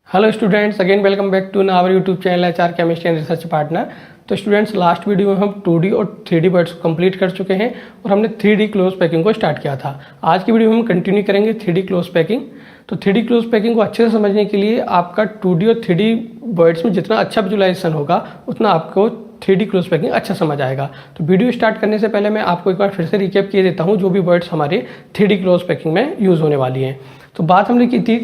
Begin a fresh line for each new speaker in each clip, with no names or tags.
Hello students, again welcome back to our YouTube channel HR chemistry and research partner. तो students, last video में हम 2D और 3D birds को complete कर चुके हैं और हमने 3D क्लोज पैकिंग को स्टार्ट किया था। आज की वीडियो में हम कंटिन्यू करेंगे 3D क्लोज पैकिंग। तो 3D क्लोज पैकिंग को अच्छे से समझने के लिए आपका 2D और 3D बर्ड्स में जितना अच्छा विजुलाइजेशन होगा उतना आपको 3D क्लोज पैकिंग अच्छा समझ आएगा। तो वीडियो स्टार्ट करने से पहले मैं आपको एक बार फिर से रिकैप किए देता हूँ जो भी वर्ड्स हमारे 3D क्लोज पैकिंग में यूज़ होने वाली हैं। तो बात हमने की थी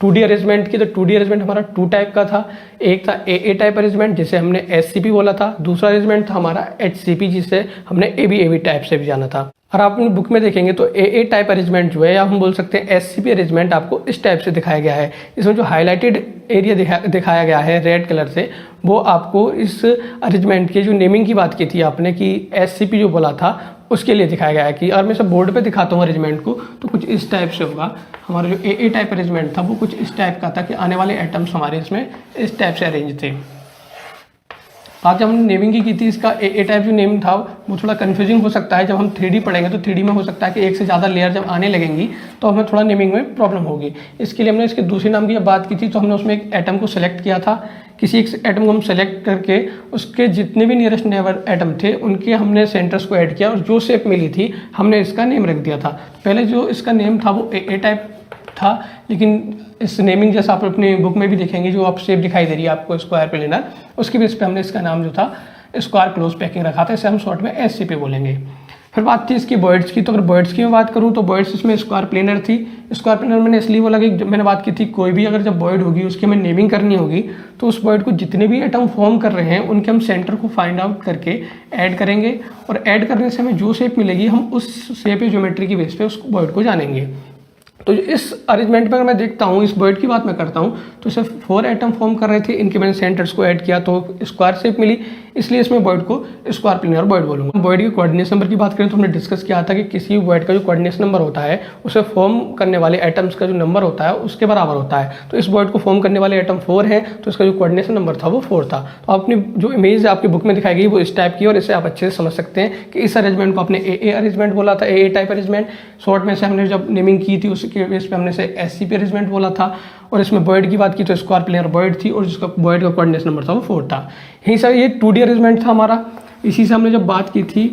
2D अरेंजमेंट की। तो 2D अरेंजमेंट हमारा 2 टाइप का था। एक था AA टाइप अरेंजमेंट जिसे हमने SCP बोला था। दूसरा अरेंजमेंट था हमारा HCP जिसे हमने AB टाइप से भी जाना था। और आप अपनी बुक में देखेंगे तो AA टाइप अरेंजमेंट जो है, या हम बोल सकते हैं SCP अरेंजमेंट, आपको इस टाइप से दिखाया गया है। इसमें जो हाईलाइटेड एरिया दिखाया गया है रेड कलर से, वो आपको इस अरेंजमेंट की जो नेमिंग की बात की थी आपने कि SCP जो बोला था उसके लिए दिखाया गया है। कि और मैं सब बोर्ड पे दिखाता हूँ अरेंजमेंट को, तो कुछ इस टाइप से होगा। हमारा जो AA टाइप अरेंजमेंट था वो कुछ इस टाइप का था कि आने वाले एटम्स हमारे इसमें इस टाइप से अरेंज थे। आज जब हमने नेमिंग की थी, इसका AA टाइप जो नेम था वो थोड़ा कंफ्यूजिंग हो सकता है। जब हम 3D पढ़ेंगे तो 3D में हो सकता है कि एक से ज़्यादा लेयर जब आने लगेंगी तो हमें थोड़ा नेमिंग में प्रॉब्लम होगी। इसके लिए हमने इसके दूसरे नाम की जब बात की थी तो हमने उसमें एक एटम को सेलेक्ट किया था। किसी एक एटम को हम सेलेक्ट करके उसके जितने भी नियरेस्ट नेबर एटम थे उनके हमने सेंटर्स को ऐड किया और जो शेप मिली थी हमने इसका नेम रख दिया था। पहले जो इसका नेम था वो AA टाइप था, लेकिन इस नेमिंग जैसा आप अपनी बुक में भी देखेंगे जो आप शेप दिखाई दे रही है आपको स्क्वायर प्लेनर, उसकी बेस पे हमने इसका नाम जो था स्क्वायर क्लोज पैकिंग रखा था। इसे हम शॉर्ट में SCP बोलेंगे। फिर बात थी इसकी बर्ड्स की। तो अगर बर्ड्स की मैं बात करूँ तो बर्ड्स इसमें स्क्वायर प्लेनर थी। स्क्वायर प्लेनर मैंने इसलिए बोला कि जब मैंने बात की थी कोई भी अगर जब बर्ड होगी उसकी हमें नेमिंग करनी होगी तो उस बर्ड को जितने भी एटम फॉर्म कर रहे हैं उनके हम सेंटर को फाइंड आउट करके ऐड करेंगे, और ऐड करने से हमें जो शेप मिलेगी हम उस शेप या ज्योमेट्री की बेस पे उस बर्ड को जानेंगे। तो इस अरेंजमेंट में अगर मैं देखता हूँ, इस बर्ड की बात मैं करता हूँ, तो इसे 4 एटम फॉर्म कर रहे थे। इनके मैंने सेंटर्स को ऐड किया तो स्क्वायर शेप मिली, इसलिए इसमें बर्ड को स्क्वायर प्लेनर बर्ड बोलूँगा। बर्ड की कोऑर्डिनेशन नंबर की बात करें तो हमने डिस्कस किया था कि किसी बर्ड का जो कोऑर्डिनेशन नंबर होता है उसे फॉर्म करने वाले एटम्स का जो नंबर होता है उसके बराबर होता है। तो इस बर्ड को फॉर्म करने वाले एटम 4 है तो इसका जो कोऑर्डिनेशन नंबर था वो 4 था। तो अपनी जो इमेज आपकी बुक में दिखाई गई वो इस टाइप की, और इसे आप अच्छे से समझ सकते हैं कि इस अरेंजमेंट को आपने AA अरेंजमेंट बोला था, AA टाइप अरेंजमेंट। शॉर्ट में से हमने जब नेमिंग की थी उसके बेस पे हमने से SCP अरेंजमेंट बोला था। और इसमें बर्ड की बात की तो स्क्वायर प्लेनर बर्ड थी और जिसका बर्ड का कोऑर्डिनेशन नंबर था वो 4 था। यही सर ये 2D अरेंजमेंट था हमारा। इसी से हमने जब बात की थी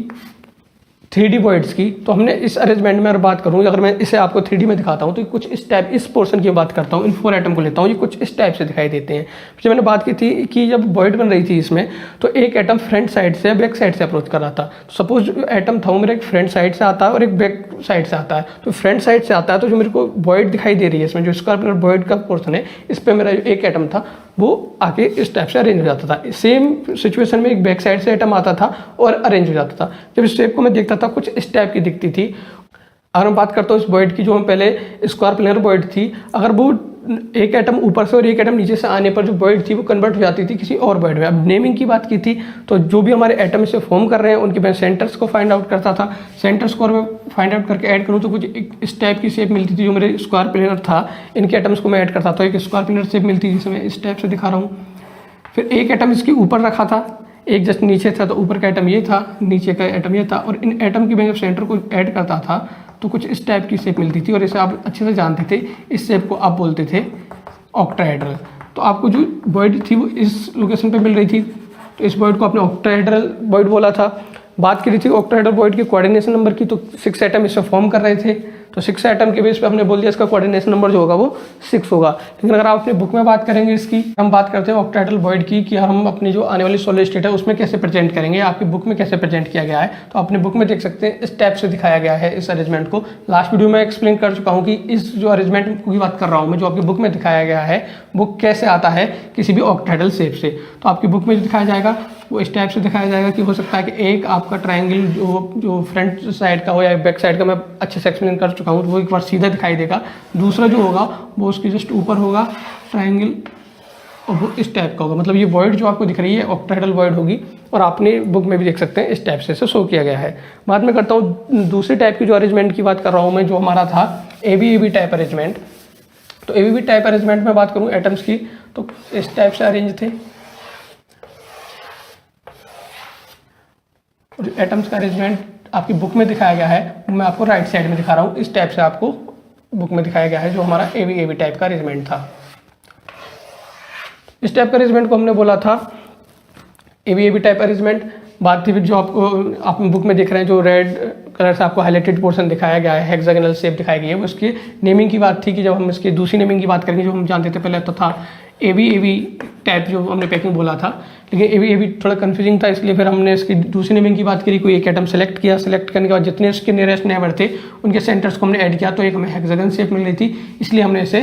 3D बर्ड्स की, तो हमने इस अरेंजमेंट में अगर बात करूँ, अगर मैं इसे आपको 3D में दिखाता हूँ तो कुछ इस टाइप, इस पोर्शन की बात करता हूँ, इन 4 एटम को लेता हूँ, ये कुछ इस टाइप से दिखाई देते हैं। जब मैंने बात की थी कि जब बर्ड बन रही थी इसमें तो एक एटम फ्रंट साइड से बैक साइड से अप्रोच कर रहा था। सपोज एटम था वो मेरा एक फ्रंट साइड से आता है और एक बैक साइड से आता है। तो फ्रंट साइड से आता है तो जो मेरे को बर्ड दिखाई दे रही है इसमें जो स्क्वायर प्लेनर बर्ड का पोर्शन है, इस पर मेरा जो एक एटम था वो आके इस टाइप से अरेंज हो जाता था। सेम सिचुएशन में एक बैक साइड से एटम आता था और अरेंज हो जाता था। जब इस शेप को मैं देखता था कुछ इस टाइप की दिखती थी। अगर मैं बात करता हूँ इस बर्ड की, जो हम पहले स्क्वायर प्लेनर बर्ड थी, अगर वो एक एटम ऊपर से और एक एटम नीचे से आने पर जो बर्ड थी वो कन्वर्ट हो जाती थी किसी और बर्ड में। अब नेमिंग की बात की थी तो जो भी हमारे एटम इसे फॉर्म कर रहे हैं उनके मैं सेंटर्स को फाइंड आउट करता था। सेंटर्स को मैं फाइंड आउट करके ऐड करूँ तो कुछ इस टाइप की शेप मिलती थी। जो मेरे स्क्वायर प्लेनर था इनके एटम्स को मैं ऐड करता था, एक स्क्वायर प्लेनर शेप मिलती थी जिसे मैं इस टाइप से दिखा रहा हूँ। फिर एक एटम इसके ऊपर रखा था, एक जस्ट नीचे था, तो ऊपर का एटम ये था, नीचे का एटम ये था, और इन एटम की मैं जब सेंटर को ऐड करता था तो कुछ इस टाइप की शेप मिलती थी। और इसे आप अच्छे से जानते थे, इस शेप को आप बोलते थे ऑक्टाहेड्रल। तो आपको जो बर्ड थी वो इस लोकेशन पे मिल रही थी, तो इस बर्ड को आपने ऑक्टाहेड्रल बर्ड बोला था। बात की रही थी ऑक्टाहेड्रल बर्ड के कोऑर्डिनेशन नंबर की, तो 6 एटम इससे फॉर्म कर रहे थे। तो 6 एटम के बेस पे हमने बोल दिया इसका कोऑर्डिनेशन नंबर जो होगा वो 6 होगा। लेकिन अगर आप अपनी बुक में बात करेंगे इसकी, हम बात करते हैं ऑक्टाहेड्रल बर्ड की कि हम अपनी जो आने वाली सॉलिड स्टेट है उसमें कैसे प्रेजेंट करेंगे, आपकी बुक में कैसे प्रेजेंट किया गया है। तो अपनी बुक में देख सकते हैं इस टाइप से दिखाया गया है इस अरेंजमेंट को। लास्ट वीडियो में एक्सप्लेन कर चुका हूँ कि इस जो अरेंजमेंट की बात कर रहा हूँ मैं, जो आपकी बुक में दिखाया गया है वो कैसे आता है किसी भी ऑक्टाहेड्रल शेप से। तो आपकी बुक में जो दिखाया जाएगा वो इस टाइप से दिखाया जाएगा कि हो सकता है कि एक आपका ट्रायंगल जो फ्रंट साइड का हो या बैक साइड का, मैं अच्छे से एक्सप्लेन कर चुका हूँ, वो एक बार सीधा दिखाई देगा। दूसरा जो होगा वो उसकी जस्ट ऊपर होगा ट्रायंगल, और वो इस टाइप का होगा। मतलब ये वर्ड जो आपको दिख रही है ऑक्टाहेड्रल वर्ड होगी, और आपने बुक में भी देख सकते हैं इस टाइप से शो किया गया है। बाद में करता हूँ दूसरे टाइप की जो अरेंजमेंट की बात कर रहा हूँ मैं, जो हमारा था AB टाइप अरेंजमेंट। तो AB टाइप अरेंजमेंट में बात करूँ एटम्स की तो इस टाइप से अरेंज थे। और एटम्स का अरेंजमेंट आपकी बुक में दिखाया गया है, मैं आपको राइट साइड में दिखा रहा हूँ। इस टाइप से आपको बुक में दिखाया गया है जो हमारा AB टाइप का अरेंजमेंट था। इस टाइप का अरेंजमेंट को हमने बोला था एबी टाइप अरेंजमेंट। बात थी फिर जो आपको आप बुक में दिख रहे हैं, जो रेड कलर से आपको हाईलाइटेड पोर्शन दिखाया गया है, हेक्सागोनल शेप दिखाई गई है, वो उसकी नेमिंग की बात थी कि जब हम इसकी दूसरी नेमिंग की बात करेंगे, जो हम जानते थे पहले तो था एबी टाइप जो हमने पैकिंग बोला था, लेकिन एबी थोड़ा कन्फ्यूजिंग था, इसलिए फिर हमने इसकी दूसरी नेमिंग की बात करी। कोई एक एटम सेलेक्ट किया, सेलेक्ट करने के बाद जितने उसके नियरेस्ट नेबर थे उनके सेंटर्स को हमने ऐड किया, तो एक हमें हेक्सागन शेप मिल रही थी, इसलिए हमने इसे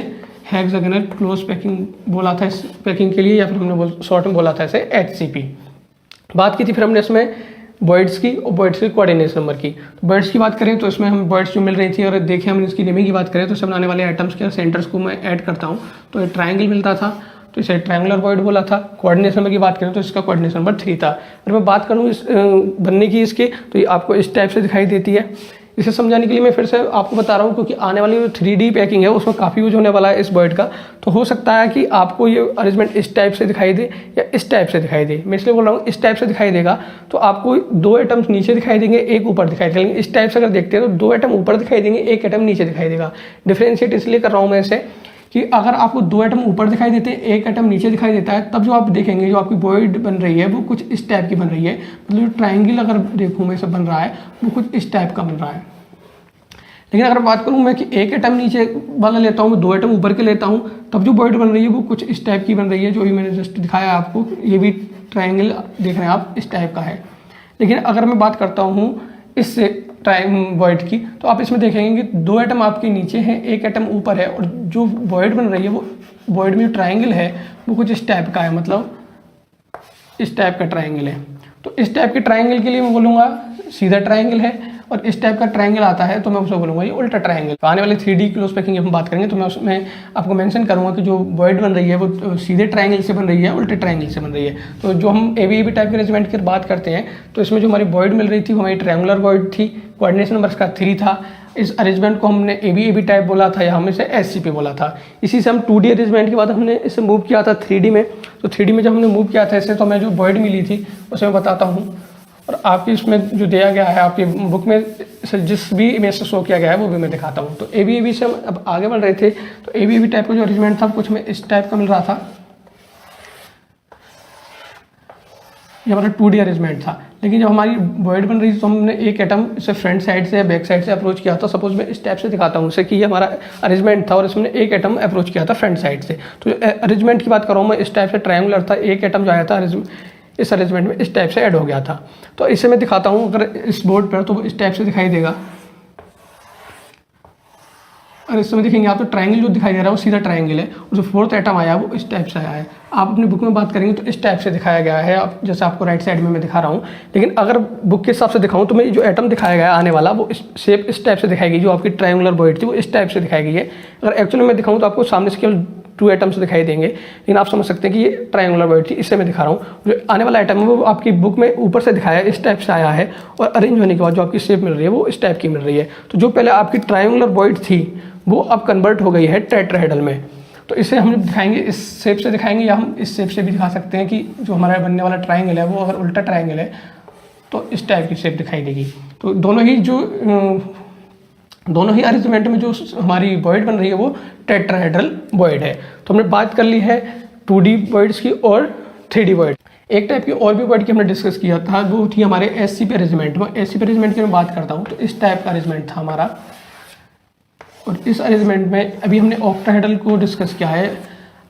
हेक्सागोनल क्लोज पैकिंग बोला था इस पैकिंग के लिए, या फिर हमने शॉर्ट में बोला था इसे HCP। बात की थी फिर हमने इसमें बॉइड्स की और बॉइड्स के कोऑर्डिनेशन नंबर की। तो बॉइड्स की बात करें तो इसमें हम बॉइड्स जो मिल रही थी, और देखें हम इसकी नेमिंग की बात करें तो इससे बनाने वाले एटम्स के सेंटर्स को मैं ऐड करता हूँ, तो एक ट्राइंगल मिलता था, तो इसे ट्रायंगुलर बॉइड बोला था। कोऑर्डिनेशन नंबर की बात करें तो इसका कोऑर्डिनेशन नंबर 3 था। अगर मैं बात करूँ इस बनने की इसके, तो ये आपको इस टाइप से दिखाई देती है। इसे समझाने के लिए मैं फिर से आपको बता रहा हूँ, क्योंकि आने वाली जो 3D पैकिंग है उसमें काफ़ी यूज होने वाला है इस बॉइड का, तो हो सकता है कि आपको ये अरेंजमेंट इस टाइप से दिखाई दे या इस टाइप से दिखाई दे। मैं इसलिए बोल रहा हूँ इस टाइप से दिखाई देगा तो आपको 2 एटम्स नीचे दिखाई देंगे, एक ऊपर दिखाई देंगे। इस टाइप से अगर देखते हैं तो 2 एटम ऊपर दिखाई देंगे, एक एटम नीचे दिखाई देगा। डिफ्रेंशिएट इसलिए कर रहा हूँ मैं इसे कि अगर आपको 2 एटम ऊपर दिखाई देते हैं, एक एटम नीचे दिखाई देता है, तब जो आप देखेंगे जो आपकी बॉइड बन रही है वो कुछ इस टाइप की बन रही है। मतलब जो ट्राइंगल अगर देखूँ मैं सब बन रहा है वो कुछ इस टाइप का बन रहा है। लेकिन अगर बात करूँ मैं कि एक एटम नीचे वाला लेता हूँ, 2 एटम ऊपर के लेता हूँ, तब जो बॉइड बन रही है वो कुछ इस टाइप की बन रही है, जो भी मैंने जस्ट दिखाया आपको। ये भी ट्राइंगल देख रहे हैं आप, इस टाइप का है। लेकिन अगर मैं बात करता हूँ इससे बॉइड की, तो आप इसमें देखेंगे कि 2 एटम आपके नीचे हैं, एक एटम ऊपर है, और जो बॉइड बन रही है वो बॉइड में जो ट्राइंगल है वो कुछ इस टाइप का है, मतलब इस टाइप का ट्राइंगल है। तो इस टाइप के ट्राइंगल के लिए मैं बोलूँगा सीधा ट्राइंगल है, और इस टाइप का ट्राइंगल आता है तो मैं उसको बोलूँगा ये उल्टा ट्राइंगल। तो आने वाले 3D क्लोज पैकिंग की हम बात करेंगे तो मैं उसमें आपको मेंशन करूँगा कि जो बॉइड बन रही है वो सीधे ट्राइंगल से बन रही है, उल्टे ट्राइंगल से बन रही है। तो जो हम एबी टाइप के अरेंजमेंट की बात करते हैं, तो इसमें जो हमारी बॉइड मिल रही थी वो हमारी ट्रायंगुलर बॉइड थी, कोऑर्डिनेशन नंबर इसका 3 था। इस अरेंजमेंट को हमने एबी टाइप बोला था, या हम इसे SCP बोला था। इसी से हम 2D अरेंजमेंट के बाद हमने इसे मूव किया था 3D में। तो 3D में जब हमने मूव किया था इसे, तो मैं जो बॉइड मिली थी उसे मैं बताता हूँ, और आपकी इसमें जो दिया गया है आपकी बुक में जिस भी इमेज से शो किया गया है वो भी मैं दिखाता हूँ। तो एबी से हम अब आगे बढ़ रहे थे, तो एबी टाइप का जो अरेंजमेंट था कुछ में इस टाइप का मिल रहा था। ये हमारा 2D अरेंजमेंट था। लेकिन जब हमारी बॉइड बन रही थी तो हमने एक एटम इसे फ्रंट साइड से या बैक साइड से अप्रोच किया था। सपोज मैं इस टाइप से दिखाता हूँ इसे कि ये हमारा अरेंजमेंट था और इसमें एक एटम अप्रोच किया था फ्रंट साइड से। तो अरेंजमेंट की बात कर रहा हूँ मैं, इस टाइप से ट्रायंगुलर था, एक एटम जो आया था इस अरेंजमेंट में इस टाइप से ऐड हो गया था। तो इसे मैं दिखाता हूँ अगर इस बोर्ड पर, तो वो इस टाइप से दिखाई देगा। और इस समय देखेंगे आप तो ट्रायंगल जो दिखाई दे रहा है वो सीधा ट्रायंगल है, और जो 4th एटम आया वो इस टाइप से आया है। आप अपनी बुक में बात करेंगे तो इस टाइप से दिखाया गया है, आप जैसे आपको राइट साइड में मैं दिखा रहा हूँ। लेकिन अगर बुक के हिसाब से दिखाऊँ तो मैं जो एटम दिखाया गया आने वाला वो शेप इस टाइप से दिखाई गई, जो आपकी ट्रायंगुलर बॉइड थी वो इस टाइप से दिखाई गई है। अगर एक्चुअली मैं दिखाऊँ तो आपको सामने से केवल 2 एटम्स दिखाई देंगे, लेकिन आप समझ सकते हैं कि ये ट्रायंगुलर बॉइड थी। इससे मैं दिखा रहा हूँ जो आने वाला आइटम है वो आपकी बुक में ऊपर से दिखाया है, इस टाइप से आया है, और अरेंज होने के बाद जो आपकी शेप मिल रही है वो इस टाइप की मिल रही है। तो जो पहले आपकी ट्रायंगुलर बॉइड थी वो अब कन्वर्ट हो गई है टेट्राहेड्रल में। तो इसे हम दिखाएंगे इस शेप से दिखाएंगे, या हम इस शेप से भी दिखा सकते हैं कि जो हमारा बनने वाला ट्रायंगल है वो अगर उल्टा ट्रायंगल है तो इस टाइप की शेप दिखाई देगी। तो दोनों ही अरेंजमेंट में जो हमारी बॉइड बन रही है वो टेट्राहेड्रल बॉइड है। तो हमने बात कर ली है 2D बॉइड्स की और 3D बॉइड। एक टाइप की और भी बॉइड की हमने डिस्कस किया था, वो थी हमारे SCP अरेंजमेंट। में SCP अरेंजमेंट की मैं बात करता हूँ तो इस टाइप का अरेंजमेंट था हमारा। और इस अरेंजमेंट में अभी हमने ऑक्टाहेड्रल को डिस्कस किया है।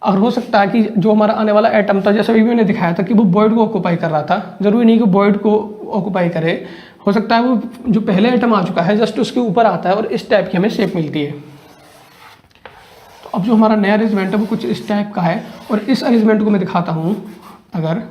और हो सकता है कि जो हमारा आने वाला एटम था, जैसे अभी मैंने दिखाया था कि वो बॉइड को ऑक्यूपाई कर रहा था, जरूरी नहीं कि बॉइड को ऑक्यूपाई करे, हो सकता है वो जो पहले एटम आ चुका है जस्ट उसके ऊपर आता है और इस टाइप की हमें शेप मिलती है। तो अब जो हमारा नया अरेंजमेंट है वो कुछ इस टाइप का है, और इस अरेंजमेंट को मैं दिखाता हूँ अगर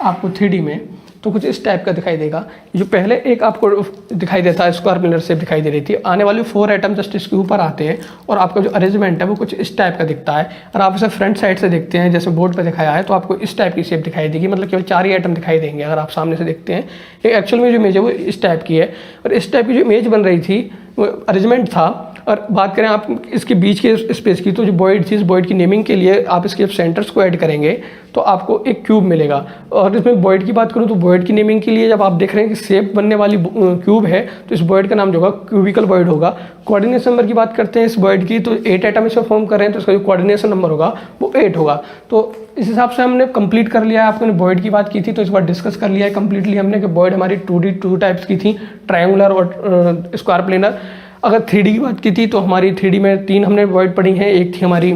आपको 3D में, तो कुछ इस टाइप का दिखाई देगा। जो पहले एक आपको दिखाई देता है स्क्वायर पिलर शेप दिखाई दे रही थी, आने वाले 4 एटम जस्ट इसके ऊपर आते हैं और आपका जो अरेंजमेंट है वो कुछ इस टाइप का दिखता है। और आप इसे फ्रंट साइड से देखते हैं जैसे बोर्ड पे दिखाया है, तो आपको इस टाइप की शेप दिखाई देगी, मतलब केवल 4 ही एटम दिखाई देंगे अगर आप सामने से देखते हैं। ये एक्चुअल में जो इमेज है वो इस टाइप की है, और इस टाइप की जो इमेज बन रही थी वो अरेंजमेंट था और बात करें आप इसके बीच के स्पेस की, तो जो बॉइड थी, इस बॉइड की नेमिंग के लिए आप इसके सेंटर्स को ऐड करेंगे तो आपको एक क्यूब मिलेगा। और इसमें बॉइड की बात करूँ तो बॉइड की नेमिंग के लिए जब आप देख रहे हैं कि शेप बनने वाली क्यूब है तो इस बॉइड का नाम जो होगा क्यूबिकल बॉइड होगा। कोऑर्डिनेशन नंबर की बात करते हैं इस बॉइड की, तो 8 एटम इसमें फॉर्म कर रहे हैं तो इसका जो कोऑर्डिनेशन नंबर होगा वो 8 होगा। तो इस हिसाब से हमने कंप्लीट कर लिया है। आपने बॉइड की बात की थी तो इस बार डिस्कस कर लिया है कंप्लीटली हमने कि बॉइड हमारी 2D 2 टाइप्स की थी, ट्रायंगुलर और स्क्वायर प्लेनर। अगर 3D की बात की थी तो हमारी 3D में 3 हमने बॉइड पढ़ी हैं, एक थी हमारी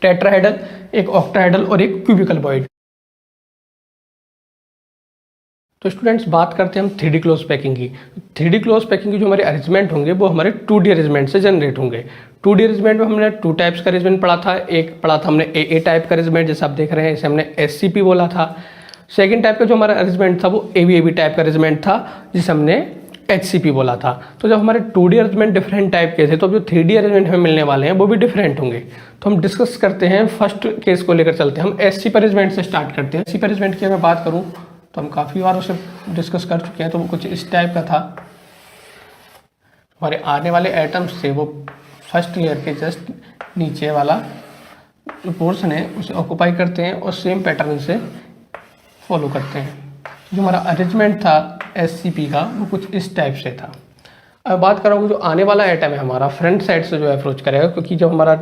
टेट्राहेड्रल, एक ऑक्टाहेड्रल और एक क्यूबिकल बॉइड। तो स्टूडेंट्स बात करते हैं हम 3D क्लोज पैकिंग की। 3D क्लोज पैकिंग की जो हमारे अरेंजमेंट होंगे वो हमारे 2D अरेंजमेंट से जनरेट होंगे। 2D अरेंजमेंट में हमने 2 टाइप्स का अरेंजमेंट पढ़ा था। एक पढ़ा था हमने AA टाइप का अरेंजमेंट, जैसे आप देख रहे हैं इसे हमने SCP बोला था। सेकेंड टाइप का जो हमारा अरेंजमेंट था वो ABAB टाइप का अरेंजमेंट था, जिसे हमने HCP बोला था। तो जब हमारे 2D अरेंजमेंट डिफरेंट टाइप के थे तो जो 3D अरेंजमेंट हमें मिलने वाले हैं वो भी डिफरेंट होंगे। तो हम डिस्कस करते हैं, फर्स्ट केस को लेकर चलते हैं। हम SCP अरेंजमेंट से स्टार्ट करते हैं। SCP अरेंजमेंट की मैं बात करूँ तो हम काफ़ी बार उसे डिस्कस कर चुके हैं। तो वो कुछ इस टाइप का था। हमारे आने वाले एटम्स थे वो फर्स्ट लेयर के जस्ट नीचे वाला जो पोर्शन है उसे ऑक्यूपाई करते हैं और सेम पैटर्न से फॉलो करते हैं। जो हमारा अरेंजमेंट था SCP का वो कुछ इस टाइप से था। अब बात करूँगा जो आने वाला एटम है हमारा फ्रंट साइड से जो अप्रोच करेगा, क्योंकि जब हमारा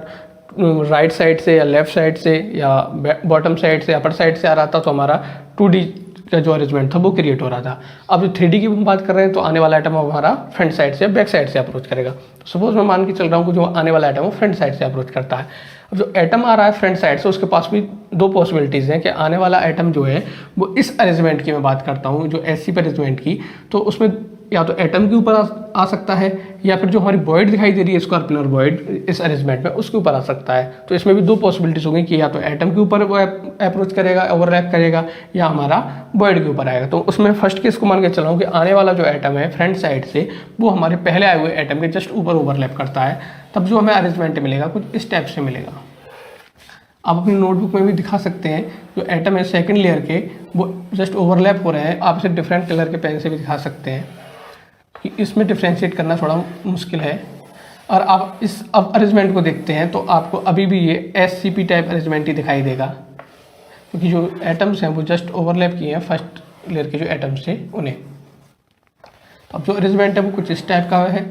राइट साइड से या लेफ्ट साइड से या बॉटम साइड से अपर साइड से आ रहा था तो हमारा 2D का जो अरेंजमेंट था वो क्रिएट हो रहा था। अब जो 3D की हम बात कर रहे हैं तो आने वाला आइटम हमारा फ्रंट साइड से बैक साइड से अप्रोच करेगा। तो सपोज मैं मान के चल रहा हूँ कि जो आने वाला आइटम वो फ्रंट साइड से अप्रोच करता है। अब जो एटम आ रहा है फ्रंट साइड से उसके पास भी 2 पॉसिबिलिटीज़ हैं कि आने वाला एटम जो है वो इस अरेंजमेंट की मैं बात करता हूँ, जो SCP अरेंजमेंट की, तो उसमें या तो एटम के ऊपर आ सकता है या फिर जो हमारी बॉइड दिखाई दे रही है स्क्वायर प्लेनर बॉइड इस अरेंजमेंट में उसके ऊपर आ सकता है। तो इसमें भी 2 पॉसिबिलिटीज होंगी कि या तो एटम के ऊपर वो अप्रोच करेगा, ओवरलैप करेगा, या हमारा बॉइड के ऊपर आएगा। तो उसमें फर्स्ट केस को मान के चल रहा हूँ कि आने वाला जो एटम है फ्रंट साइड से वो हमारे पहले आए हुए एटम के जस्ट ऊपर ओवरलैप करता है। तब जो हमें अरेंजमेंट मिलेगा कुछ इस टाइप से मिलेगा। आप अपनी नोटबुक में भी दिखा सकते हैं जो एटम है सेकंड लेयर के वो जस्ट ओवरलैप हो रहे हैं। आप इसे डिफरेंट कलर के पेन से भी दिखा सकते हैं कि इसमें डिफ्रेंशिएट करना थोड़ा मुश्किल है। और आप इस अब अरेंजमेंट को देखते हैं तो आपको अभी भी ये SCP टाइप अरेंजमेंट ही दिखाई देगा, क्योंकि जो एटम्स हैं वो जस्ट ओवरलैप किए हैं फर्स्ट लेयर के जो एटम्स थे उन्हें। अब जो अरेंजमेंट है वो कुछ इस टाइप का है।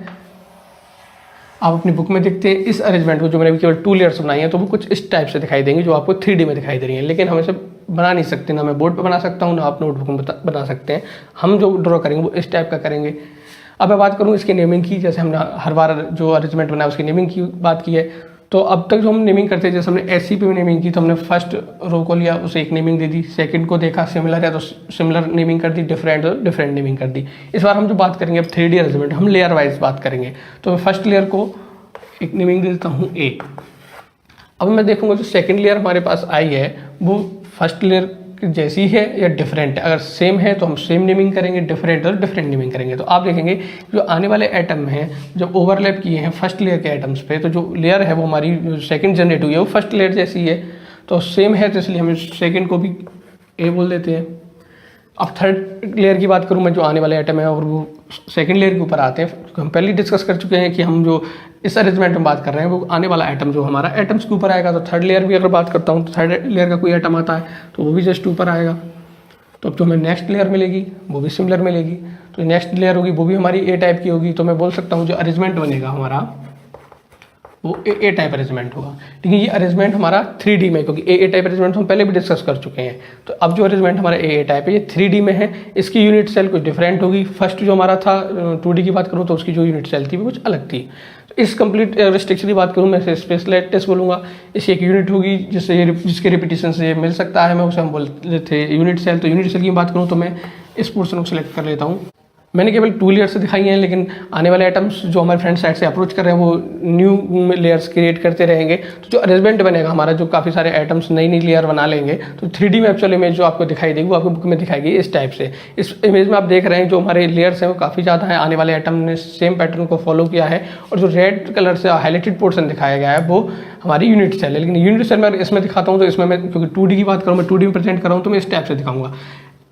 आप अपनी बुक में देखते हैं इस अरेंजमेंट को जो मैंने केवल 2 लेयर्स बनाई हैं तो वो कुछ इस टाइप से दिखाई देंगी जो आपको 3D में दिखाई दे रही हैं। लेकिन हम इसे बना नहीं सकते, ना मैं बोर्ड पे बना सकता हूँ ना आप नोटबुक में बना सकते हैं। हम जो ड्रॉ करेंगे वो इस टाइप का करेंगे। अब मैं बात करूँ इसकी नेमिंग की, जैसे हमने हर बार जो अरेंजमेंट बनाया उसकी नेमिंग की बात की है। तो अब तक जो हम नेमिंग करते हैं, जैसे हमने SCP में नेमिंग की तो हमने फर्स्ट रो को लिया उसे एक नेमिंग दे दी, सेकंड को देखा सिमिलर है तो सिमिलर नेमिंग कर दी, डिफरेंट तो डिफरेंट नेमिंग कर दी। इस बार हम जो बात करेंगे अब 3D अरेंजमेंट हम लेयर वाइज बात करेंगे। तो मैं फर्स्ट लेयर को एक नेमिंग दे देता हूँ A। अब मैं देखूंगा जो सेकंड लेयर हमारे पास आई है वो फर्स्ट लेयर जैसी है या डिफरेंट है। अगर सेम है तो हम सेम नेमिंग करेंगे, डिफरेंट और डिफरेंट नेमिंग करेंगे। तो आप देखेंगे जो आने वाले एटम हैं जब ओवरलैप किए हैं फर्स्ट लेयर के एटम्स पे, तो जो लेयर है वो हमारी जो सेकंड जनरेट हुई है वो फर्स्ट लेयर जैसी है, तो सेम है, तो इसलिए हम सेकंड को भी A बोल देते हैं। अब थर्ड लेयर की बात करूँ मैं, जो आने वाले आइटम है और वो सेकंड लेयर के ऊपर आते हैं। हम पहले डिस्कस कर चुके हैं कि हम जो इस अरेंजमेंट में बात कर रहे हैं वो आने वाला आइटम जो हमारा एटम्स के ऊपर आएगा। तो थर्ड लेयर भी अगर बात करता हूँ तो थर्ड लेयर का कोई आइटम आता है तो वो भी जस्ट ऊपर आएगा। तो अब जो हमें नेक्स्ट लेयर मिलेगी वो भी सिमिलर मिलेगी। तो नेक्स्ट लेयर होगी वो भी हमारी A टाइप की होगी। तो मैं बोल सकता हूँ जो अरेंजमेंट बनेगा हमारा वो A टाइप अरेंजमेंट होगा। लेकिन ये अरेंजमेंट हमारा 3D में, क्योंकि A टाइप अरेंजमेंट हम पहले भी डिस्कस कर चुके हैं। तो अब जो अरेंजमेंट हमारा A टाइप है ये 3D में है। इसकी यूनिट सेल कुछ डिफरेंट होगी। फर्स्ट जो हमारा था 2D की बात करूँ तो उसकी जो यूनिट सेल थी वो कुछ अलग थी। तो इस कंप्लीट रिस्ट्रिक्शन की बात करूँ मैं इसे स्पेशलाइज टेस्ट बोलूँगा। इसकी एक यूनिट होगी जिसके रिपीटिशन से मिल सकता है, मैं उसे हम बोलते थे यूनिट सेल। तो यूनिट सेल की बात करूँ तो मैं इस पोर्शन को सिलेक्ट कर लेता हूँ। मैंने केवल 2 लेयर्स दिखाई हैं, लेकिन आने वाले आइटम्स जो हमारे फ्रंट साइड से अप्रोच कर रहे हैं वो न्यू लेयर्स क्रिएट करते रहेंगे। तो जो अरेंजमेंट बनेगा हमारा, जो काफ़ी सारे आइटम्स नई नई लेयर बना लेंगे, तो 3D में एक्चुअल इमेज जो आपको दिखाई देगी वो आपको बुक में दिखाएगी इस टाइप से। इस इमेज में आप देख रहे हैं जो हमारे लेयर्स हैं वो काफ़ी ज़्यादा हैं। आने वाले आइटम ने सेम पैटर्न को फॉलो किया है और जो रेड कलर से हाईलाइटेड पोर्शन दिखाया गया है वो हमारी यूनिट सेल है। लेकिन यूनिट सेल मैं इसमें दिखाता हूँ तो इसमें मैं क्योंकि 2D की बात करूँ, मैं 2D में प्रेजेंट कर रहा हूँ तो मैं इस टाइप से दिखाऊंगा।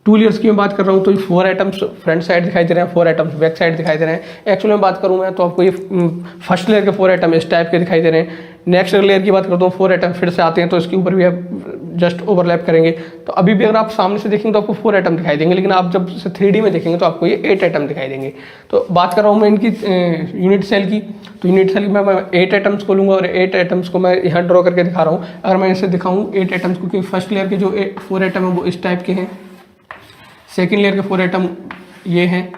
टू लेयर्स की मैं बात कर रहा हूँ तो 4 एटम्स फ्रंट साइड दिखाई दे रहे हैं, 4 एटम्स बैक साइड दिखाई दे रहे हैं। एक्चुअली में बात करूँ मैं तो आपको ये फर्स्ट लेयर के 4 एटम इस टाइप के दिखाई दे रहे हैं। नेक्स्ट लेयर की बात करता हूँ 4 एटम फिर से आते हैं तो इसके ऊपर भी आप जस्ट ओवरलैप करेंगे। तो अभी भी अगर आप सामने से देखेंगे तो आपको 4 एटम दिखाई देंगे, लेकिन आप जब से 3D में देखेंगे तो आपको ये 8 एटम दिखाई देंगे। तो बात कर रहा हूँ मैं इनकी यूनिट सेल की, तो यूनिट सेल में मैं 8 एटम्स को लूँगा और 8 एटम्स को मैं यहाँ ड्रॉ करके दिखा रहा हूँ। अगर मैं इसे दिखाऊँ 8 एटम्स को, क्योंकि फर्स्ट लेयर के जो 4 एटम है वो इस टाइप के हैं, सेकेंड लेयर के 4 एटम ये हैं।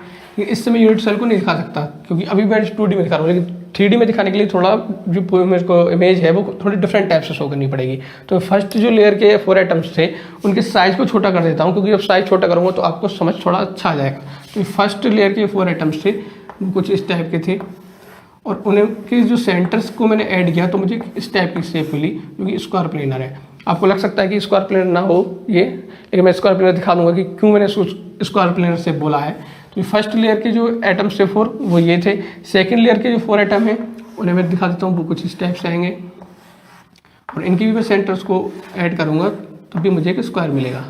इससे मैं यूनिट सेल को नहीं दिखा सकता क्योंकि अभी मैं 2D में दिखा रहा हूँ, लेकिन 3D में दिखाने के लिए थोड़ा जो मेरे को इमेज है वो थोड़ी डिफरेंट टाइप से शो करनी पड़ेगी। तो फर्स्ट जो लेयर के 4 एटम्स थे उनके साइज़ को छोटा कर देता हूँ, क्योंकि जब साइज़ छोटा करूँगा तो आपको समझ थोड़ा अच्छा आ जाएगा। तो फर्स्ट लेयर के 4 एटम्स थे वो कुछ इस टाइप के थे और उनके जो सेंटर्स को मैंने ऐड किया तो मुझे इस टाइप की शेप मिली, क्योंकि स्क्वायर प्लेनर है। आपको लग सकता है कि स्क्वायर प्लेनर ना हो ये, लेकिन मैं स्क्वायर प्लेनर दिखा दूंगा कि क्यों मैंने स्क्वायर प्लेनर से बोला है। तो फर्स्ट लेयर के जो एटम्स थे 4 वो ये थे। सेकंड लेयर के जो 4 एटम हैं उन्हें मैं दिखा देता हूँ, वो कुछ इस टाइप से आएंगे और इनकी भी मैं सेंटर्स को ऐड करूँगा तो भी मुझे एक स्क्वायर मिलेगा।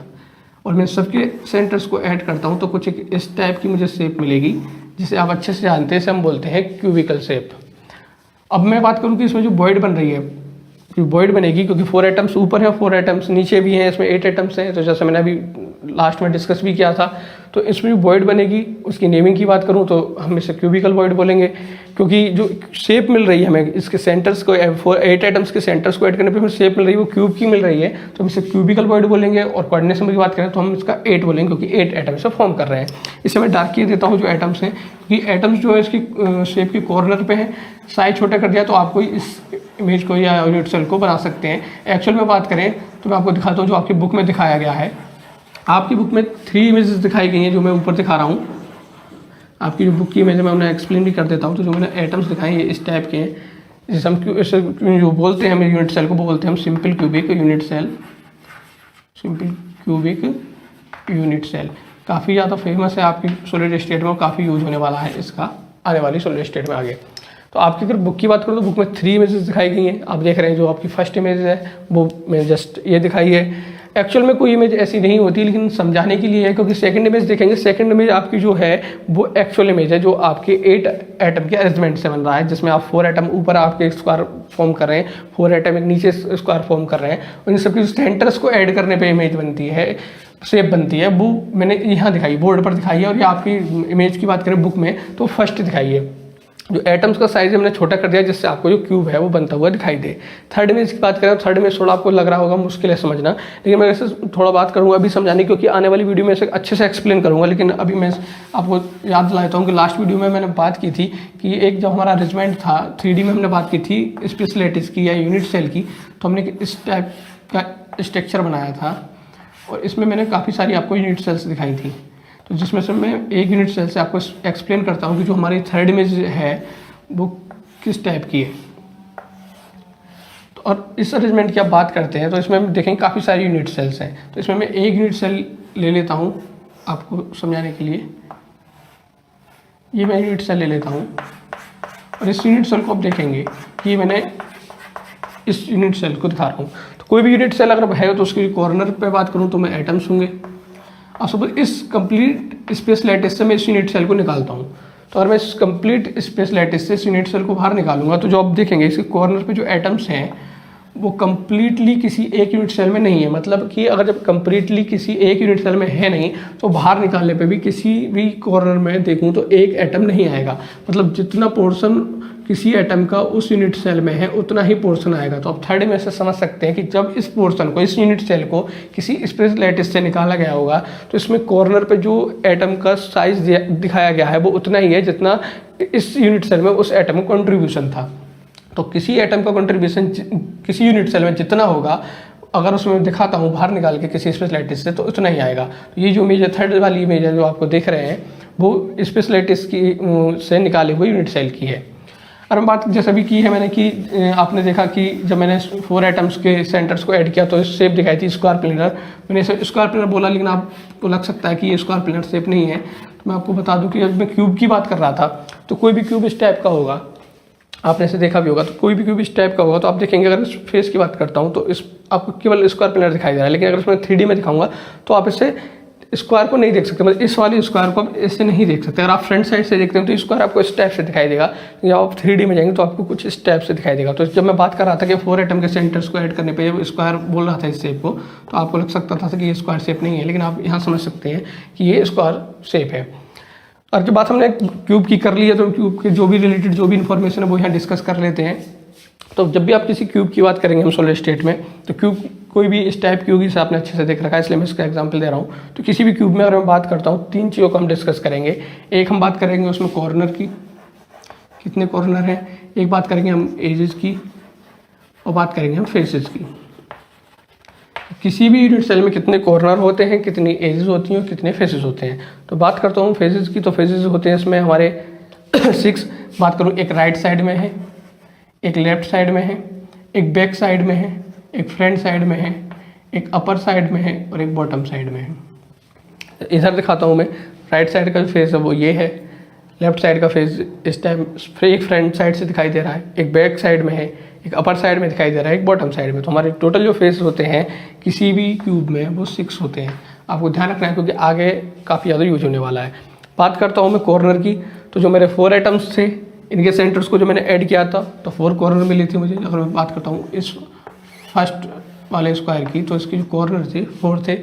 और मैं सबके सेंटर्स को ऐड करता हूँ तो कुछ एक इस टाइप की मुझे शेप मिलेगी, जिसे आप अच्छे से जानते हैं, इसे हम बोलते हैं क्यूबिकल शेप। अब मैं बात करूँ कि इसमें जो वॉइड बन रही है, वॉइड बनेगी क्योंकि 4 एटम्स ऊपर है, 4 एटम्स नीचे भी हैं, इसमें 8 एटम्स हैं। तो जैसे मैंने अभी लास्ट में डिस्कस भी किया था, तो इसमें वॉइड बनेगी। उसकी नेमिंग की बात करूं तो हम इसे क्यूबिकल वॉइड बोलेंगे, क्योंकि जो शेप मिल रही है हमें इसके सेंटर्स को 8 एटम्स के सेंटर्स को ऐड करने पे हमें शेप मिल रही है वो क्यूब की मिल रही है, तो हम इसे क्यूबिकल वॉइड बोलेंगे। और कोऑर्डिनेशन की बात करें तो हम इसका 8 बोलेंगे, क्योंकि 8 एटम से फॉर्म कर रहे हैं। इसे मैं डार्क किए देता हूँ जो एटम्स हैं, क्योंकि एटम्स जो है इसकी शेप के कॉर्नर पे है। साइज छोटा कर दिया तो आपको इस इमेज को या यूनिट सेल को बना सकते हैं। एक्चुअल में बात करें तो मैं आपको दिखाता हूँ जो आपकी बुक में दिखाया गया है। आपकी बुक में 3 इमेजेस दिखाई गई हैं जो मैं ऊपर दिखा रहा हूँ। आपकी जो बुक की इमेज है मैं उन्हें एक्सप्लेन भी कर देता हूँ। तो जो मैंने एटम्स दिखाए ये इस टाइप के हैं, जिसे हम इसे जो बोलते हैं हम यूनिट सेल को, वो बोलते हैं हम simple cubic unit cell. Simple cubic unit cell काफ़ी ज़्यादा फेमस है आपकी सॉलिड स्टेट में, काफ़ी यूज होने वाला है इसका आने वाली सॉलिड स्टेट में आगे। तो आपकी अगर बुक की बात करूँ तो बुक में 3 इमेजेस दिखाई गई हैं। आप देख रहे हैं जो आपकी फर्स्ट इमेज है वो मैंने जस्ट ये दिखाई है। एक्चुअल में कोई इमेज ऐसी नहीं होती, लेकिन समझाने के लिए है, क्योंकि सेकंड इमेज देखेंगे, सेकंड इमेज आपकी जो है वो एक्चुअल इमेज है जो आपके 8 एटम के अरेंजमेंट से बन रहा है, जिसमें आप 4 एटम ऊपर आपके स्क्वायर फॉर्म कर रहे हैं, 4 एटम नीचे स्क्वायर फॉर्म कर रहे हैं। उन सबके सेंटर्स को ऐड करने पर इमेज बनती है, शेप बनती है। वो मैंने यहाँ दिखाई, बोर्ड पर दिखाई है। और ये आपकी इमेज की बात करें बुक में तो फर्स्ट दिखाई है। जो एटम्स का साइज मैंने छोटा कर दिया जिससे आपको जो क्यूब है वो बनता हुआ दिखाई दे। थर्ड इमेज की बात करें तो थर्ड इमेज थोड़ा आपको लग रहा होगा मुश्किल है समझना, लेकिन मैं इसे थोड़ा बात करूंगा अभी समझाने, क्योंकि आने वाली वीडियो में इसे अच्छे से एक्सप्लेन करूंगा। लेकिन अभी मैं आपको याद दिलाता हूँ कि लास्ट वीडियो में मैंने बात की थी कि एक जो हमारा अरेंजमेंट था 3D में हमने बात की थी स्पेशल लैटिस की या यूनिट सेल की, तो हमने इस टाइप का स्ट्रक्चर बनाया था और इसमें मैंने काफ़ी सारी आपको यूनिट सेल्स दिखाई थी। तो जिसमें से मैं एक यूनिट सेल से आपको एक्सप्लेन करता हूँ कि जो हमारी थर्ड इमेज है वो किस टाइप की है। तो और इस अरेंजमेंट की आप बात करते हैं तो इसमें हम देखेंगे काफ़ी सारी यूनिट सेल्स हैं। तो इसमें मैं एक यूनिट सेल ले लेता हूँ आपको समझाने के लिए। ये मैं यूनिट सेल ले लेता हूँ और इस यूनिट सेल को आप देखेंगे कि मैंने इस यूनिट सेल को दिखा रहा हूँ। तो कोई भी यूनिट सेल अगर है तो उसके कॉर्नर पे बात करूँ तो मैं एटम्स होंगे। अब सपोज इस कंप्लीट स्पेस लैटिस से मैं इस यूनिट सेल को निकालता हूँ, तो अगर मैं इस कंप्लीट स्पेस लैटिस से इस यूनिट सेल को बाहर निकालूंगा तो जो आप देखेंगे इसके कॉर्नर पे जो एटम्स हैं वो कंप्लीटली किसी एक यूनिट सेल में नहीं है। मतलब कि अगर जब कंप्लीटली किसी एक यूनिट सेल में है नहीं तो बाहर निकालने पे भी किसी भी कॉर्नर में देखूं तो एक एटम नहीं आएगा। मतलब जितना पोर्शन किसी एटम का उस यूनिट सेल में है उतना ही पोर्शन आएगा। तो आप थर्ड में से समझ सकते हैं कि जब इस पोर्शन को, इस यूनिट सेल को किसी स्पेस लैटिस से निकाला गया होगा तो इसमें कॉर्नर पे जो एटम का साइज दिखाया गया है वो उतना ही है जितना इस यूनिट सेल में उस एटम का कंट्रीब्यूशन था। तो किसी एटम का कंट्रीब्यूशन किसी यूनिट सेल में जितना होगा, अगर उसमें दिखाता हूँ बाहर निकाल के किसी स्पेस लैटिस से, तो उतना ही आएगा। तो ये जो इमेज है थर्ड वाली इमेज है जो आपको देख रहे हैं वो स्पेस लैटिस की से निकाले हुए यूनिट सेल की है। और हम बात जैसा भी की है मैंने कि आपने देखा कि जब मैंने 4 एटम्स के सेंटर्स को ऐड किया तो इस शेप दिखाई थी स्क्वायर प्लेनर। मैंने इसे स्क्वायर प्लेनर बोला, लेकिन आपको लग सकता है कि ये स्क्वायर प्लेनर शेप नहीं है। तो मैं आपको बता दूं कि जब मैं क्यूब की बात कर रहा था तो कोई भी क्यूब इस टाइप का होगा, आपने इसे देखा भी होगा। तो कोई भी क्यूब इस टाइप का होगा तो आप देखेंगे, अगर इस फेस की बात करता हूँ तो इस आपको केवल स्क्वायर प्लेनर दिखाई दे रहा है, लेकिन अगर इसमें 3D में दिखाऊंगा तो आप इसे स्क्वायर को नहीं देख सकते, मतलब इस वाले स्क्वायर को आप ऐसे नहीं देख सकते। अगर आप फ्रंट साइड से देखते हैं तो स्क्वायर आपको इस टाइप से दिखाई देगा, या आप 3D में जाएंगे तो आपको कुछ इस टाइप से दिखाई देगा। तो जब मैं बात कर रहा था कि 4 एटम के सेंटर्स को ऐड करने पे स्क्वायर बोल रहा था इस शेप को, तो आपको लग सकता था कि ये स्क्वायर शेप नहीं है, लेकिन आप यहाँ समझ सकते हैं कि ये स्क्वायर शेप है। और जब बात हमने क्यूब की कर ली है तो क्यूब के जो भी रिलेटेड जो भी इन्फॉर्मेशन है वो यहाँ डिस्कस कर लेते हैं। तो जब भी आप किसी क्यूब की बात करेंगे हम सॉलिड स्टेट में, तो क्यूब कोई भी इस टाइप की होगी, जिसे आपने अच्छे से देख रखा है इसलिए मैं इसका एग्जांपल दे रहा हूँ। तो किसी भी क्यूब में अगर मैं बात करता हूँ 3 चीज़ों को हम डिस्कस करेंगे। एक हम बात करेंगे उसमें कॉर्नर की, कितने कॉर्नर हैं, एक बात करेंगे हम एजेस की, और बात करेंगे हम फेसेस की। किसी भी यूनिट सेल में कितने कॉर्नर होते हैं, कितनी एजेस होती हैं और कितने फेसेस होते हैं। तो बात करता हूँ फेसेस की, तो फेसेस होते हैं इसमें हमारे 6। बात करूँ एक राइट साइड में है, एक लेफ्ट साइड में है, एक बैक साइड में है, एक फ्रंट साइड में है, एक अपर साइड में है और एक बॉटम साइड में है। इधर दिखाता हूँ मैं, राइट साइड का जो फेस है वो ये है, लेफ्ट साइड का फेस इस टाइम एक फ्रंट साइड से दिखाई दे रहा है, एक बैक साइड में है, एक अपर साइड में दिखाई दे रहा है, एक बॉटम साइड में। तो हमारे टोटल जो फेस होते हैं किसी भी क्यूब में वो 6 होते हैं। आपको ध्यान रखना है क्योंकि आगे काफ़ी ज़्यादा यूज होने वाला है। बात करता हूँ मैं कॉर्नर की, तो जो मेरे 4 एटम्स थे इनके सेंटर्स को जो मैंने ऐड किया था तो 4 कॉर्नर मिली थी मुझे। अगर मैं बात करता हूँ इस फर्स्ट वाले स्क्वायर की, तो इसके जो कॉर्नर थे 4 थे,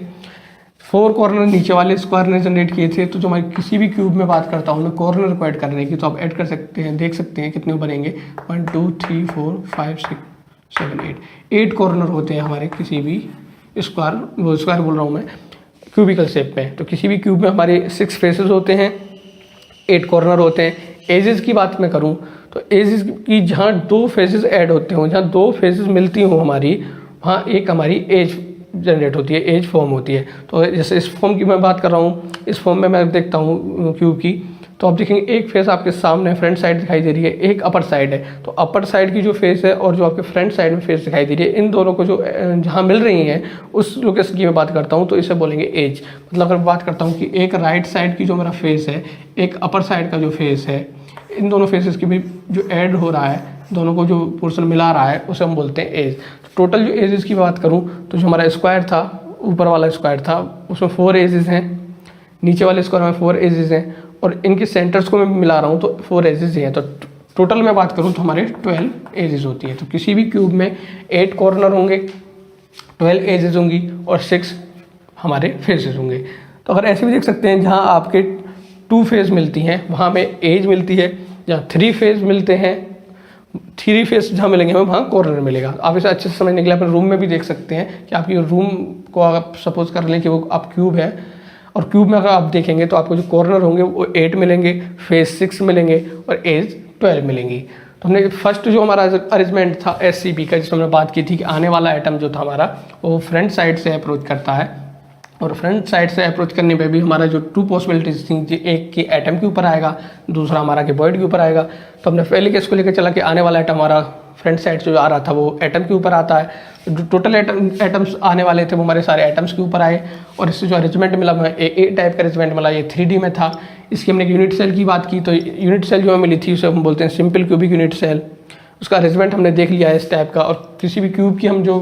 4 कॉर्नर नीचे वाले स्क्वायर ने जनरेट किए थे। तो जो मैं किसी भी क्यूब में बात करता हूँ मैं कॉर्नर को ऐड करने की, तो आप ऐड कर सकते हैं, देख सकते हैं कितने बनेंगे, 1 2 3 4 5 6 7 8 कॉर्नर होते हैं हमारे किसी भी स्क्वायर, वो स्क्वायर बोल रहा हूँ मैं, क्यूबिकल शेप में। तो किसी भी क्यूब में हमारे 6 फेसेस होते हैं, 8 कॉर्नर होते हैं। एजेस की बात मैं करूं तो एजेस की जहाँ 2 फेजेस ऐड होते हों, जहाँ 2 फेजेस मिलती हों हमारी, वहाँ एक हमारी एज जनरेट होती है, एज फॉर्म होती है। तो जैसे इस फॉर्म की मैं बात कर रहा हूँ, इस फॉर्म में मैं देखता हूँ क्यूब की, तो आप देखेंगे एक फेस आपके सामने फ्रंट साइड दिखाई दे रही है, एक अपर साइड है। तो अपर साइड की जो फेस है और जो आपके फ्रंट साइड में फेस दिखाई दे रही है, इन दोनों को जो जहाँ मिल रही हैं उस लोकेशन की मैं बात करता हूँ तो इसे बोलेंगे एज। मतलब अगर बात करता हूँ कि एक राइट साइड की जो मेरा फेस है, एक अपर साइड का जो फेस है, इन दोनों फेसेस की भी जो ऐड हो रहा है, दोनों को जो पोर्शन मिला रहा है उसे हम बोलते हैं एज। तो टोटल जो एजेस की बात करूँ तो जो हमारा स्क्वायर था, ऊपर वाला स्क्वायर था, उसमें 4 एजेस हैं, नीचे वाले स्क्वायर में 4 एजेस हैं, और इनके सेंटर्स को मैं मिला रहा हूँ तो 4 एजेस ही हैं। तो टोटल में बात करूँ तो हमारे 12 एजेस होती है। तो किसी भी क्यूब में 8 कॉर्नर होंगे, 12 एजेस होंगी और 6 हमारे फेसेस होंगे। तो अगर ऐसे भी देख सकते हैं, जहाँ आपके 2 फेज मिलती हैं वहाँ में एज मिलती है, जहाँ 3 फेज मिलते हैं, 3 फेस जहाँ मिलेंगे हमें वहाँ कॉर्नर मिलेगा। आप इसे अच्छे से समझने के लिए अपने रूम में भी देख सकते हैं कि आपकी रूम को आप सपोज कर लें कि वो आप क्यूब है, और क्यूब में अगर आप देखेंगे तो आपको जो कॉर्नर होंगे वो 8 मिलेंगे, फेस 6 मिलेंगे और एज 12 मिलेंगी। तो हमने फर्स्ट जो हमारा अरेंजमेंट था SCP का, जिसमें हमने बात की थी कि आने वाला आइटम जो था हमारा वो फ्रंट साइड से अप्रोच करता है, और फ्रंट साइड से अप्रोच करने पे भी हमारा जो 2 पॉसिबिलिटीज थी, एक की एटम के ऊपर आएगा, दूसरा हमारा क्यूबॉइड के ऊपर आएगा। तो हमने पहले केस को लेकर चला कि आने वाला एटम हमारा फ्रंट साइड से जो आ रहा था वो एटम के ऊपर आता है। जो टोटल एटम्स आने वाले थे वो हमारे सारे एटम्स के ऊपर आए, और इससे जो अरेंजमेंट मिला हमें ए टाइप का अरेंजमेंट मिला, ये 3D में था। इसकी हमने यूनिट सेल की बात की, तो यूनिट सेल जो हमें मिली थी उसे हम बोलते हैं सिंपल क्यूबिक यूनिट सेल। उसका अरेंजमेंट हमने देख लिया है इस टाइप का, और किसी भी क्यूब की हम जो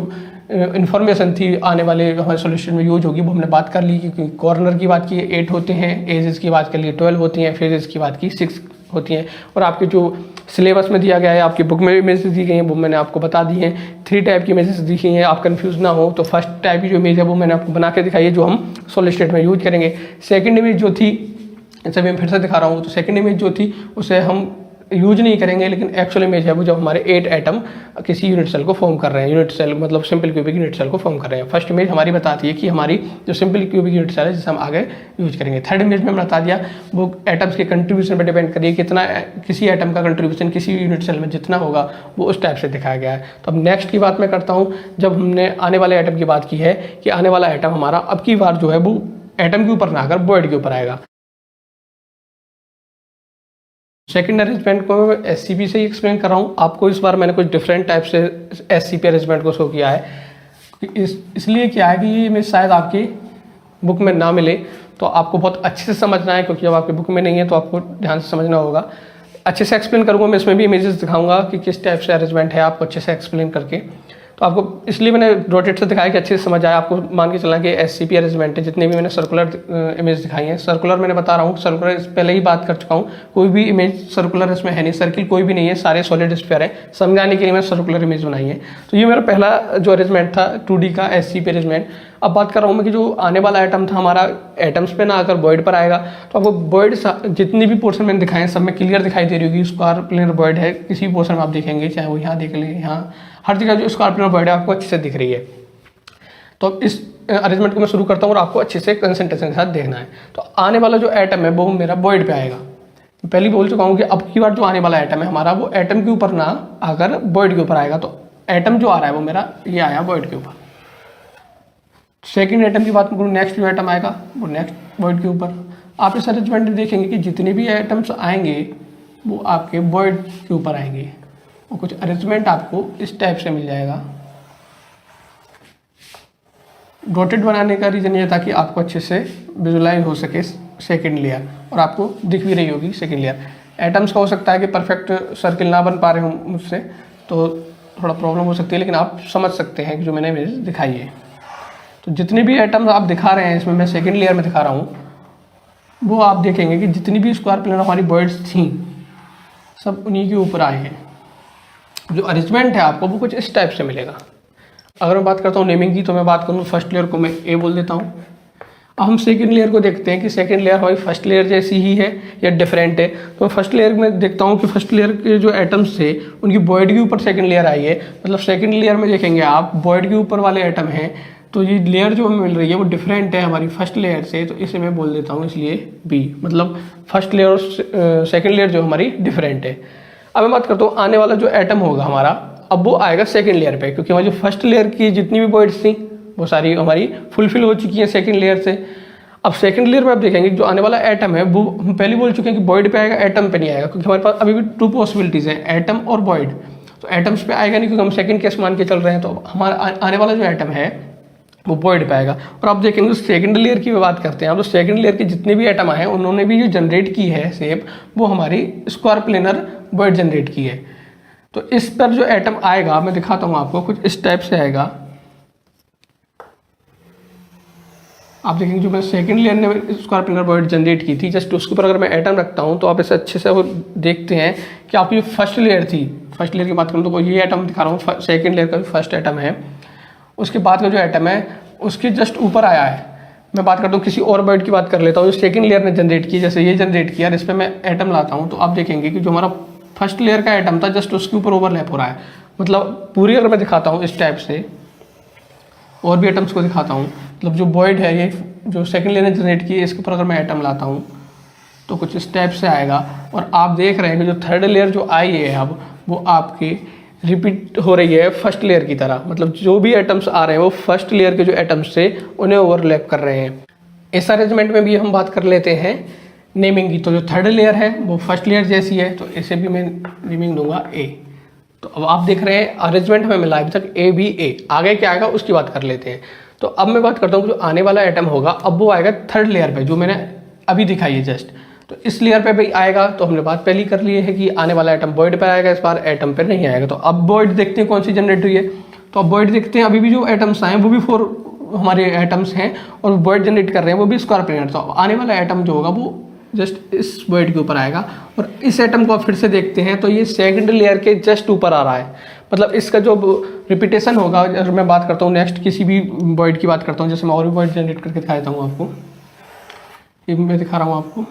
इन्फॉर्मेशन थी आने वाले हमारे सोल्यूशन में यूज होगी वो हमने बात कर ली। क्योंकि कॉर्नर की बात की 8 होते हैं, एजेस की बात कर ली 12 होती हैं, फेजेस की बात की 6 होती हैं। और आपके जो सिलेबस में दिया गया है, आपकी बुक में भी इमेजेस दी गई हैं, वो मैंने आपको बता दी हैं। 3 टाइप की इमेजेस दिखी हैं, आप कंफ्यूज ना हो। तो फर्स्ट टाइप की जो इमेज है वो मैंने आपको बना के दिखाई है, जो हम सॉलिड स्टेट में यूज करेंगे। सेकेंड इमेज जो थी, जैसे मैं फिर से दिखा रहा हूँ, तो सेकेंड इमेज जो थी उसे हम यूज नहीं करेंगे, लेकिन एक्चुअल इमेज है वो जब हमारे 8 एटम किसी यूनिट सेल को फॉर्म कर रहे हैं। यूनिट सेल मतलब सिंपल क्यूबिक यूनिट सेल को फॉर्म कर रहे हैं। फर्स्ट इमेज हमारी बताती है कि हमारी जो सिंपल क्यूबिक यूनिट सेल है जिसे हम आगे यूज करेंगे। थर्ड इमेज में बता दिया वो एटम्स के कंट्रीब्यूशन पर डिपेंड करिए, कितना किसी एटम का कंट्रीब्यूशन किसी यूनिट सेल में जितना होगा वो उस टाइप से दिखाया गया है। तो अब नेक्स्ट की बात मैं करता हूँ। जब हमने आने वाले एटम की बात की है कि आने वाला एटम हमारा अब की बार जो है वो एटम के ऊपर ना आकर बॉइड के ऊपर आएगा। सेकेंड अरेंजमेंट को मैं SCP से ही एक्सप्लेन कर रहा हूँ आपको। इस बार मैंने कुछ डिफरेंट टाइप से SCP अरेंजमेंट को शो किया है। इसलिए क्या है कि ये मैं शायद आपकी बुक में ना मिले, तो आपको बहुत अच्छे से समझना है, क्योंकि जब आपकी बुक में नहीं है तो आपको ध्यान से समझना होगा। अच्छे से एक्सप्लेन करूँगा मैं, इसमें भी इमेजेस दिखाऊंगा कि किस टाइप से अरेंजमेंट है, आपको अच्छे से एक्सप्लेन करके। तो आपको इसलिए मैंने रोटेट से दिखाया कि अच्छे से समझ आए। आपको मान के चलना कि SCP अरेंजमेंट है, जितने भी मैंने सर्कुलर इमेज दिखाई हैं, सर्कुलर मैंने बता रहा हूँ, सर्कुलर पहले ही बात कर चुका हूँ, कोई भी इमेज सर्कुलर इसमें है नहीं, सर्किल कोई भी नहीं है, सारे सॉलिड स्फीयर है। समझाने के लिए मैंने सर्कुलर इमेज बनाई है। तो ये मेरा पहला जो अरेंजमेंट था 2D का SCP अरेंजमेंट। अब बात कर रहा हूँ मैं कि जो आने वाला आइटम था हमारा एटम्स पे ना आकर बॉइड पर आएगा। तो आपको बॉइड जितनी भी पोर्शन मैंने दिखाए हैं सब में क्लियर दिखाई दे रही होगी। स्क्वायर प्लेनर बॉइड है, किसी भी पोर्शन में आप देखेंगे, चाहे वो यहाँ देख लें, यहाँ हर जगह जो स्क्वायर प्लेनर बॉइड है आपको अच्छे से दिख रही है। तो इस अरेंजमेंट को मैं शुरू करता हूँ और आपको अच्छे से कंसंट्रेशन के साथ देखना है। तो आने वाला जो एटम है वो मेरा बॉइड पे आएगा। पहले बोल चुका हूँ कि अब की बार जो आने वाला एटम है हमारा वो एटम के ऊपर ना आकर बॉइड के ऊपर आएगा। तो एटम जो आ रहा है वो मेरा ये आया बॉइड के ऊपर। सेकंड एटम की बात करूँ, नेक्स्ट जो एटम आएगा वो नेक्स्ट बॉइड के ऊपर। आप इस अरेंजमेंट में देखेंगे कि जितने भी एटम्स आएंगे वो आपके बॉइड के ऊपर आएंगे। और कुछ अरेंजमेंट आपको इस टाइप से मिल जाएगा। डॉटेड बनाने का रीज़न ये था कि आपको अच्छे से विजुलाइज हो सके सेकंड लेयर, और आपको दिख भी रही होगी सेकंड लेयर। एटम्स का हो सकता है कि परफेक्ट सर्किल ना बन पा रहे हो मुझसे, तो थोड़ा प्रॉब्लम हो सकती है, लेकिन आप समझ सकते हैं कि जो मैंने इमेज दिखाई है। तो जितने भी एटम्स आप दिखा रहे हैं इसमें मैं सेकंड लेयर में दिखा रहा हूँ, वो आप देखेंगे कि जितनी भी स्क्वायर प्लेनर हमारी बॉइड्स थी सब उन्हीं के ऊपर आए हैं। जो अरेंजमेंट है आपको वो कुछ इस टाइप से मिलेगा। अगर मैं बात करता हूँ नेमिंग की, तो मैं बात करूँ फर्स्ट लेयर को मैं ए बोल देता हूँ। अब हम सेकंड लेयर को देखते हैं कि सेकंड लेयर हमारी फर्स्ट लेयर जैसी ही है या डिफरेंट है। तो मैं फर्स्ट लेयर में देखता हूँ कि फर्स्ट लेयर के जो एटम्स थे उनकी बॉइड के ऊपर सेकंड लेयर आई है। मतलब सेकंड लेयर में देखेंगे आप बॉइड के ऊपर वाले एटम हैं, तो ये लेयर जो हमें मिल रही है वो डिफरेंट है हमारी फर्स्ट लेयर से। तो इसे मैं बोल देता हूँ इसलिए बी, मतलब फर्स्ट लेयर और सेकंड लेयर जो हमारी डिफरेंट है। अब मैं बात करता हूँ आने वाला जो एटम होगा हमारा, अब वो आएगा सेकंड लेयर पे, क्योंकि हमारी जो फर्स्ट लेयर की जितनी भी बॉइड्स थी वो सारी हमारी फुलफिल हो चुकी हैं सेकंड लेयर से। अब सेकंड लेयर में आप देखेंगे जो आने वाला एटम है वो हम पहले बोल चुके हैं कि बॉइड पे आएगा, एटम पे नहीं आएगा, क्योंकि हमारे पास अभी भी 2 पॉसिबिलिटीज़ हैं, एटम और बॉइड। तो एटम्स पे आएगा नहीं क्योंकि हम सेकंड केस मान के चल रहे हैं। तो हमारा आने वाला जो एटम है वो बॉइड पे आएगा। और आप देखेंगे सेकंड लेयर की बात करते हैं, तो सेकंड लेयर के जितने भी एटम आए हैं उन्होंने भी जो जनरेट की है शेप वो हमारी स्क्वायर प्लेनर बॉइड जनरेट की है। तो इस पर जो एटम आएगा मैं दिखाता हूँ आपको, कुछ इस टाइप से आएगा। आप देखेंगे जो मैं सेकंड लेयर ने स्क्वायर प्लेनर बॉइड जनरेट की थी, जस्ट उसके ऊपर अगर मैं एटम रखता हूँ तो आप इसे अच्छे से वो देखते हैं कि आपकी जो फर्स्ट लेयर थी, फर्स्ट लेयर की बात करूँ तो ये एटम दिखा रहा हूँ, सेकंड लेयर का फर्स्ट एटम है। उसके बाद का जो एटम है उसके जस्ट ऊपर आया है। मैं बात करता हूँ किसी और बॉइड की बात कर लेता हूँ जो सेकंड लेयर ने जनरेट की, जैसे ये जनरेट किया और इस पर मैं एटम लाता हूँ, तो आप देखेंगे कि जो हमारा फर्स्ट लेयर का एटम था जस्ट उसके ऊपर ओवरलैप हो रहा है। मतलब पूरी अगर मैं दिखाता हूँ इस टाइप से, और भी एटम्स को दिखाता हूँ, मतलब जो बॉइड है ये जो सेकंड लेयर ने जनरेट की है इसके ऊपर अगर मैं एटम लाता हूँ तो कुछ इस टाइप से आएगा। और आप देख रहे हैं कि जो थर्ड लेयर जो आई है अब वो आपकी रिपीट हो रही है फर्स्ट लेयर की तरह। मतलब जो भी एटम्स आ रहे हैं वो फर्स्ट लेयर के जो एटम्स से उन्हें ओवरलैप कर रहे हैं। इस अरेंजमेंट में भी हम बात कर लेते हैं नेमिंग की। तो जो थर्ड लेयर है वो फर्स्ट लेयर जैसी है, तो इसे भी मैं नेमिंग दूंगा ए। तो अब आप देख रहे हैं अरेंजमेंट हमें मिला अभी तक ए बी ए, आगे क्या आएगा उसकी बात कर लेते हैं। तो अब मैं बात करता हूँ जो आने वाला एटम होगा अब वो आएगा थर्ड लेयर पे, जो मैंने अभी दिखाई है जस्ट। तो इस लेयर पे भी आएगा, तो हमने बात पहले कर ली है कि आने वाला एटम बॉइड पर आएगा, इस बार एटम पर नहीं आएगा। तो अब बॉइड देखते हैं कौन सी जनरेट हुई है। तो अब बॉइड देखते हैं, अभी भी जो एटम्स आए वो भी 4 हमारे एटम्स हैं और बॉइड जनरेट कर रहे हैं वो भी स्क्वायर प्लेनर। तो आने वाला एटम जो होगा वो जस्ट इस बॉइड के ऊपर आएगा। और इस एटम को आप फिर से देखते हैं तो ये सेकंड लेयर के जस्ट ऊपर आ रहा है। मतलब इसका जो रिपीटेशन होगा, अगर मैं बात करता हूँ नेक्स्ट किसी भी बॉइड की बात करता हूँ, जैसे मैं और भी बॉइड जनरेट करके दिखा देता हूँ आपको, ये मैं दिखा रहा हूँ आपको।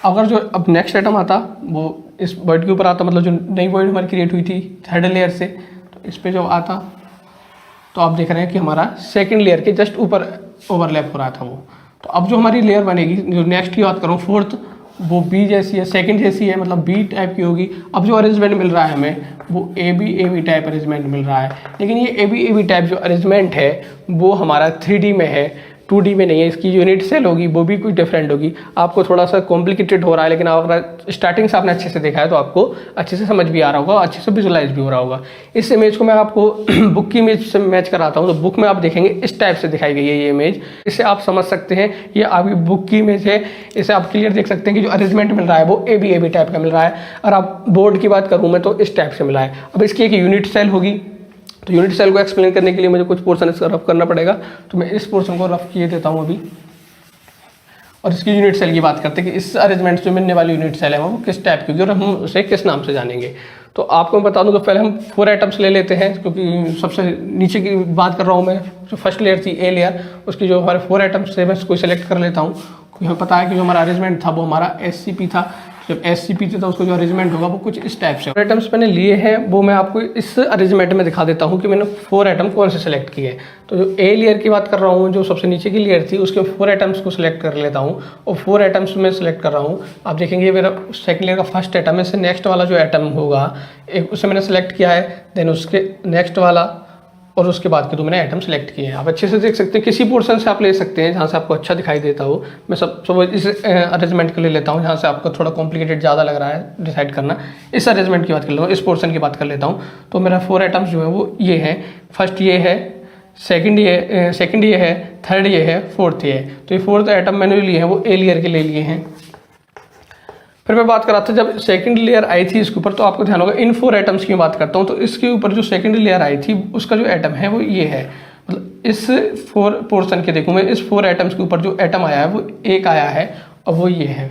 अगर जो अब नेक्स्ट एटम आता वो इस बॉइड के ऊपर आता, मतलब जो नई बॉइड हमारी क्रिएट हुई थी थर्ड लेयर से, तो इस पर जो आता तो आप देख रहे हैं कि हमारा सेकंड लेयर के जस्ट ऊपर ओवरलैप हो रहा था वो। तो अब जो हमारी लेयर बनेगी, जो नेक्स्ट की बात करूँ फोर्थ, वो बी जैसी है, सेकंड जैसी है, मतलब बी टाइप की होगी। अब जो अरेंजमेंट मिल रहा है हमें वो ए बी टाइप अरेंजमेंट मिल रहा है। लेकिन ये ए बी टाइप जो अरेंजमेंट है वो हमारा 3D में है, 2D में नहीं है। इसकी यूनिट सेल होगी वो भी कुछ डिफरेंट होगी। आपको थोड़ा सा कॉम्प्लिकेटेड हो रहा है, लेकिन अगर स्टार्टिंग से आपने अच्छे से देखा है तो आपको अच्छे से समझ भी आ रहा होगा, अच्छे से विजुलाइज भी हो रहा होगा। इस इमेज को मैं आपको बुक की इमेज से मैच कराता हूँ। तो बुक में आप देखेंगे इस टाइप से दिखाई गई है ये इमेज। इससे आप समझ सकते हैं ये आपकी बुक की इमेज है। इसे आप क्लियर देख सकते हैं कि जो अरेंजमेंट मिल रहा है वो ए बी टाइप का मिल रहा है। और आप बोर्ड की बात करूँ मैं तो इस टाइप से मिला है। अब इसकी एक यूनिट सेल होगी, तो यूनिट सेल को एक्सप्लेन करने के लिए मुझे कुछ पोर्शन इसका रफ करना पड़ेगा, तो मैं इस पोर्शन को रफ किए देता हूँ अभी। और इसकी यूनिट सेल की बात करते हैं कि इस अरेंजमेंट से मिलने वाली यूनिट सेल है वो किस टाइप की होगी और हम उसे किस नाम से जानेंगे। तो आपको मैं बता दूं कि पहले हम 4 एटम्स ले लेते हैं, क्योंकि सबसे नीचे की बात कर रहा हूँ मैं। जो फर्स्ट लेयर थी ए लेयर, उसकी जो हमारे 4 एटम्स थे मैं इसको सेलेक्ट कर लेता हूँ, क्योंकि हमें पता है कि जो हमारा अरेंजमेंट था वो हमारा SCP था। जब SCP था उसको जो अरेंजमेंट होगा वो कुछ इस टाइप से। 4 एटम्स मैंने लिए हैं वो मैं आपको इस अरेंजमेंट में दिखा देता हूँ कि मैंने 4 एटम कौन से सेलेक्ट किए। तो जो ए लेयर की बात कर रहा हूँ, जो सबसे नीचे की लेयर थी, उसके 4 एटम्स को सिलेक्ट कर लेता हूँ और 4 एटम्स में सिलेक्ट कर रहा हूँ। आप देखेंगे मेरा सेकंड लेयर का फर्स्ट एटम है, इससे नेक्स्ट वाला जो एटम होगा एक उसे मैंने सेलेक्ट किया है, देन उसके नेक्स्ट वाला और उसके बाद के 2 मैंने आइटम सेलेक्ट किए हैं। आप अच्छे से देख सकते हैं, किसी पोर्शन से आप ले सकते हैं जहाँ से आपको अच्छा दिखाई देता हो। मैं सब इस अरेंजमेंट के लिए लेता हूँ जहाँ से आपको थोड़ा कॉम्प्लिकेटेड ज़्यादा लग रहा है डिसाइड करना। इस अरेंजमेंट की बात कर लेता हूँ, इस पोर्शन की बात कर लेता हूँ। तो मेरा 4 आइटम्स जो है वो ये हैं, फर्स्ट ये है, सेकंड ये है, थर्ड ये है, फोर्थ ये है। तो ये 4th आइटम मैंने लिए हैं वो ए लेयर के ले लिए हैं। फिर मैं बात कर रहा था जब सेकंड लेयर आई थी इसके ऊपर, तो आपको ध्यान होगा इन 4 एटम्स की बात करता हूँ। तो इसके ऊपर जो सेकंड लेयर आई थी उसका जो एटम है वो ये है, मतलब इस 4 पोर्शन के देखूँ मैं, इस 4 एटम्स के ऊपर जो एटम आया है वो एक आया है और वो ये है।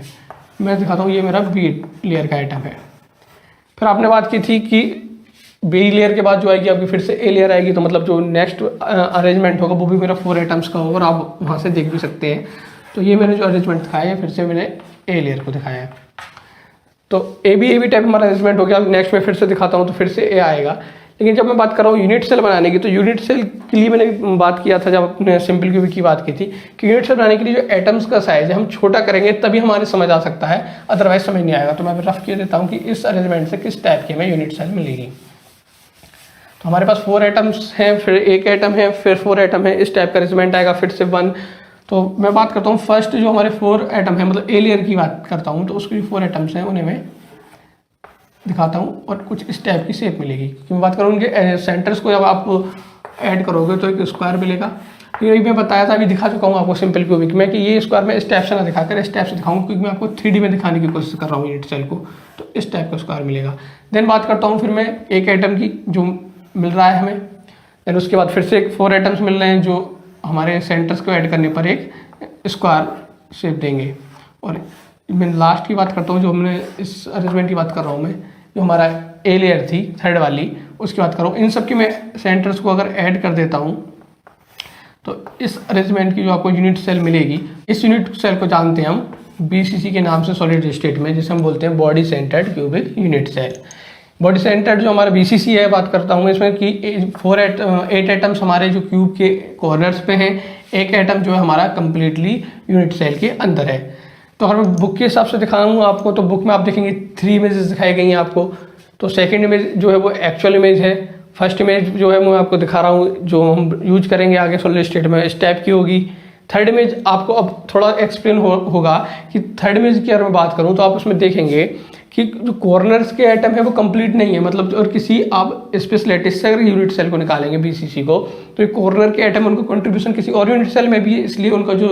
मैं दिखाता हूँ, ये मेरा बी लेयर का एटम है। फिर आपने बात की थी कि बी लेयर के बाद जो आएगी आपकी फिर से ए लेयर आएगी, तो मतलब जो नेक्स्ट अरेंजमेंट होगा वो भी मेरा 4 एटम्स का होगा और आप वहाँ से देख भी सकते हैं। तो ये मैंने जो अरेंजमेंट दिखाया है फिर से मैंने ए लेयर को दिखाया है। तो ए बी टाइप हमारा अरेंजमेंट हो गया। नेक्स्ट में फिर से दिखाता हूँ तो फिर से ए आएगा। लेकिन जब मैं बात कर रहा हूँ यूनिट सेल बनाने की, तो यूनिट सेल के लिए मैंने बात किया था जब अपने सिंपल क्यूबिक की बात की थी कि यूनिट सेल बनाने के लिए जो एटम्स का साइज है हम छोटा करेंगे तभी हमारे समझ आ सकता है, अदरवाइज समझ नहीं आएगा। तो मैं रफ किए देता हूँ कि इस अरेंजमेंट से किस टाइप की हमें यूनिट सेल मिलेगी। तो हमारे पास 4 एटम्स हैं, फिर एक एटम है, फिर 4 एटम है, इस टाइप का अरेंजमेंट आएगा, फिर से 1। तो मैं बात करता हूँ फर्स्ट जो हमारे 4 एटम है, मतलब ए लेयर की बात करता हूँ, तो उसके जो 4 एटम्स हैं उन्हें मैं दिखाता हूँ और कुछ इस टाइप की शेप मिलेगी। क्योंकि मैं बात करूँ उनके सेंटर्स को जब आप ऐड करोगे तो एक स्क्वायर मिलेगा। ये मैं बताया था, अभी दिखा चुका हूँ आपको सिंपल क्यूबिक में कि ये स्क्वायर में इस टाइप से ना दिखाकर इस टाइप से दिखाऊंगा, क्योंकि मैं आपको 3D में दिखाने की कोशिश कर रहा हूँ यूनिट सेल को। तो इस टाइप का स्क्वायर मिलेगा। देन बात करता हूँ फिर मैं एक एटम की जो मिल रहा है हमें, देन उसके बाद फिर से 4 एटम्स मिल रहे हैं जो हमारे सेंटर्स को ऐड करने पर एक स्क्वायर शेप देंगे। और मैं लास्ट की बात करता हूँ, जो हमने इस अरेंजमेंट की बात कर रहा हूँ मैं, जो हमारा ए लेयर थी थर्ड वाली, उसकी बात करूँ। इन सब की मैं सेंटर्स को अगर ऐड कर देता हूँ तो इस अरेंजमेंट की जो आपको यूनिट सेल मिलेगी, इस यूनिट सेल को जानते हैं हम BCC के नाम से सॉलिड स्टेट में, जिसे हम बोलते हैं body centred cubic unit cell. Body centred जो हमारा BCC है, बात करता हूँ इसमें कि 8 एटम्स हमारे जो क्यूब के कॉर्नर्स पे हैं, एक एटम जो है हमारा कंप्लीटली यूनिट सेल के अंदर है। तो अगर मैं बुक के हिसाब से दिखाऊंगा आपको, तो बुक में आप देखेंगे 3 इमेजेस दिखाई गई हैं आपको। तो सेकंड इमेज जो है वो एक्चुअल इमेज है, फर्स्ट इमेज जो है मैं आपको दिखा रहा हूँ जो हम यूज करेंगे आगे सॉलिड स्टेट में, इस टाइप की होगी। थर्ड इमेज आपको अब थोड़ा एक्सप्लेन होगा कि थर्ड इमेज की अगर मैं बात करूँ तो आप उसमें देखेंगे कि जो कॉर्नर्स के एटम है वो कंप्लीट नहीं है, मतलब और किसी आप स्पेस लैटिस से अगर यूनिट सेल को निकालेंगे BCC को, तो ये कॉर्नर के एटम उनको कंट्रीब्यूशन किसी और यूनिट सेल में भी है, इसलिए उनका जो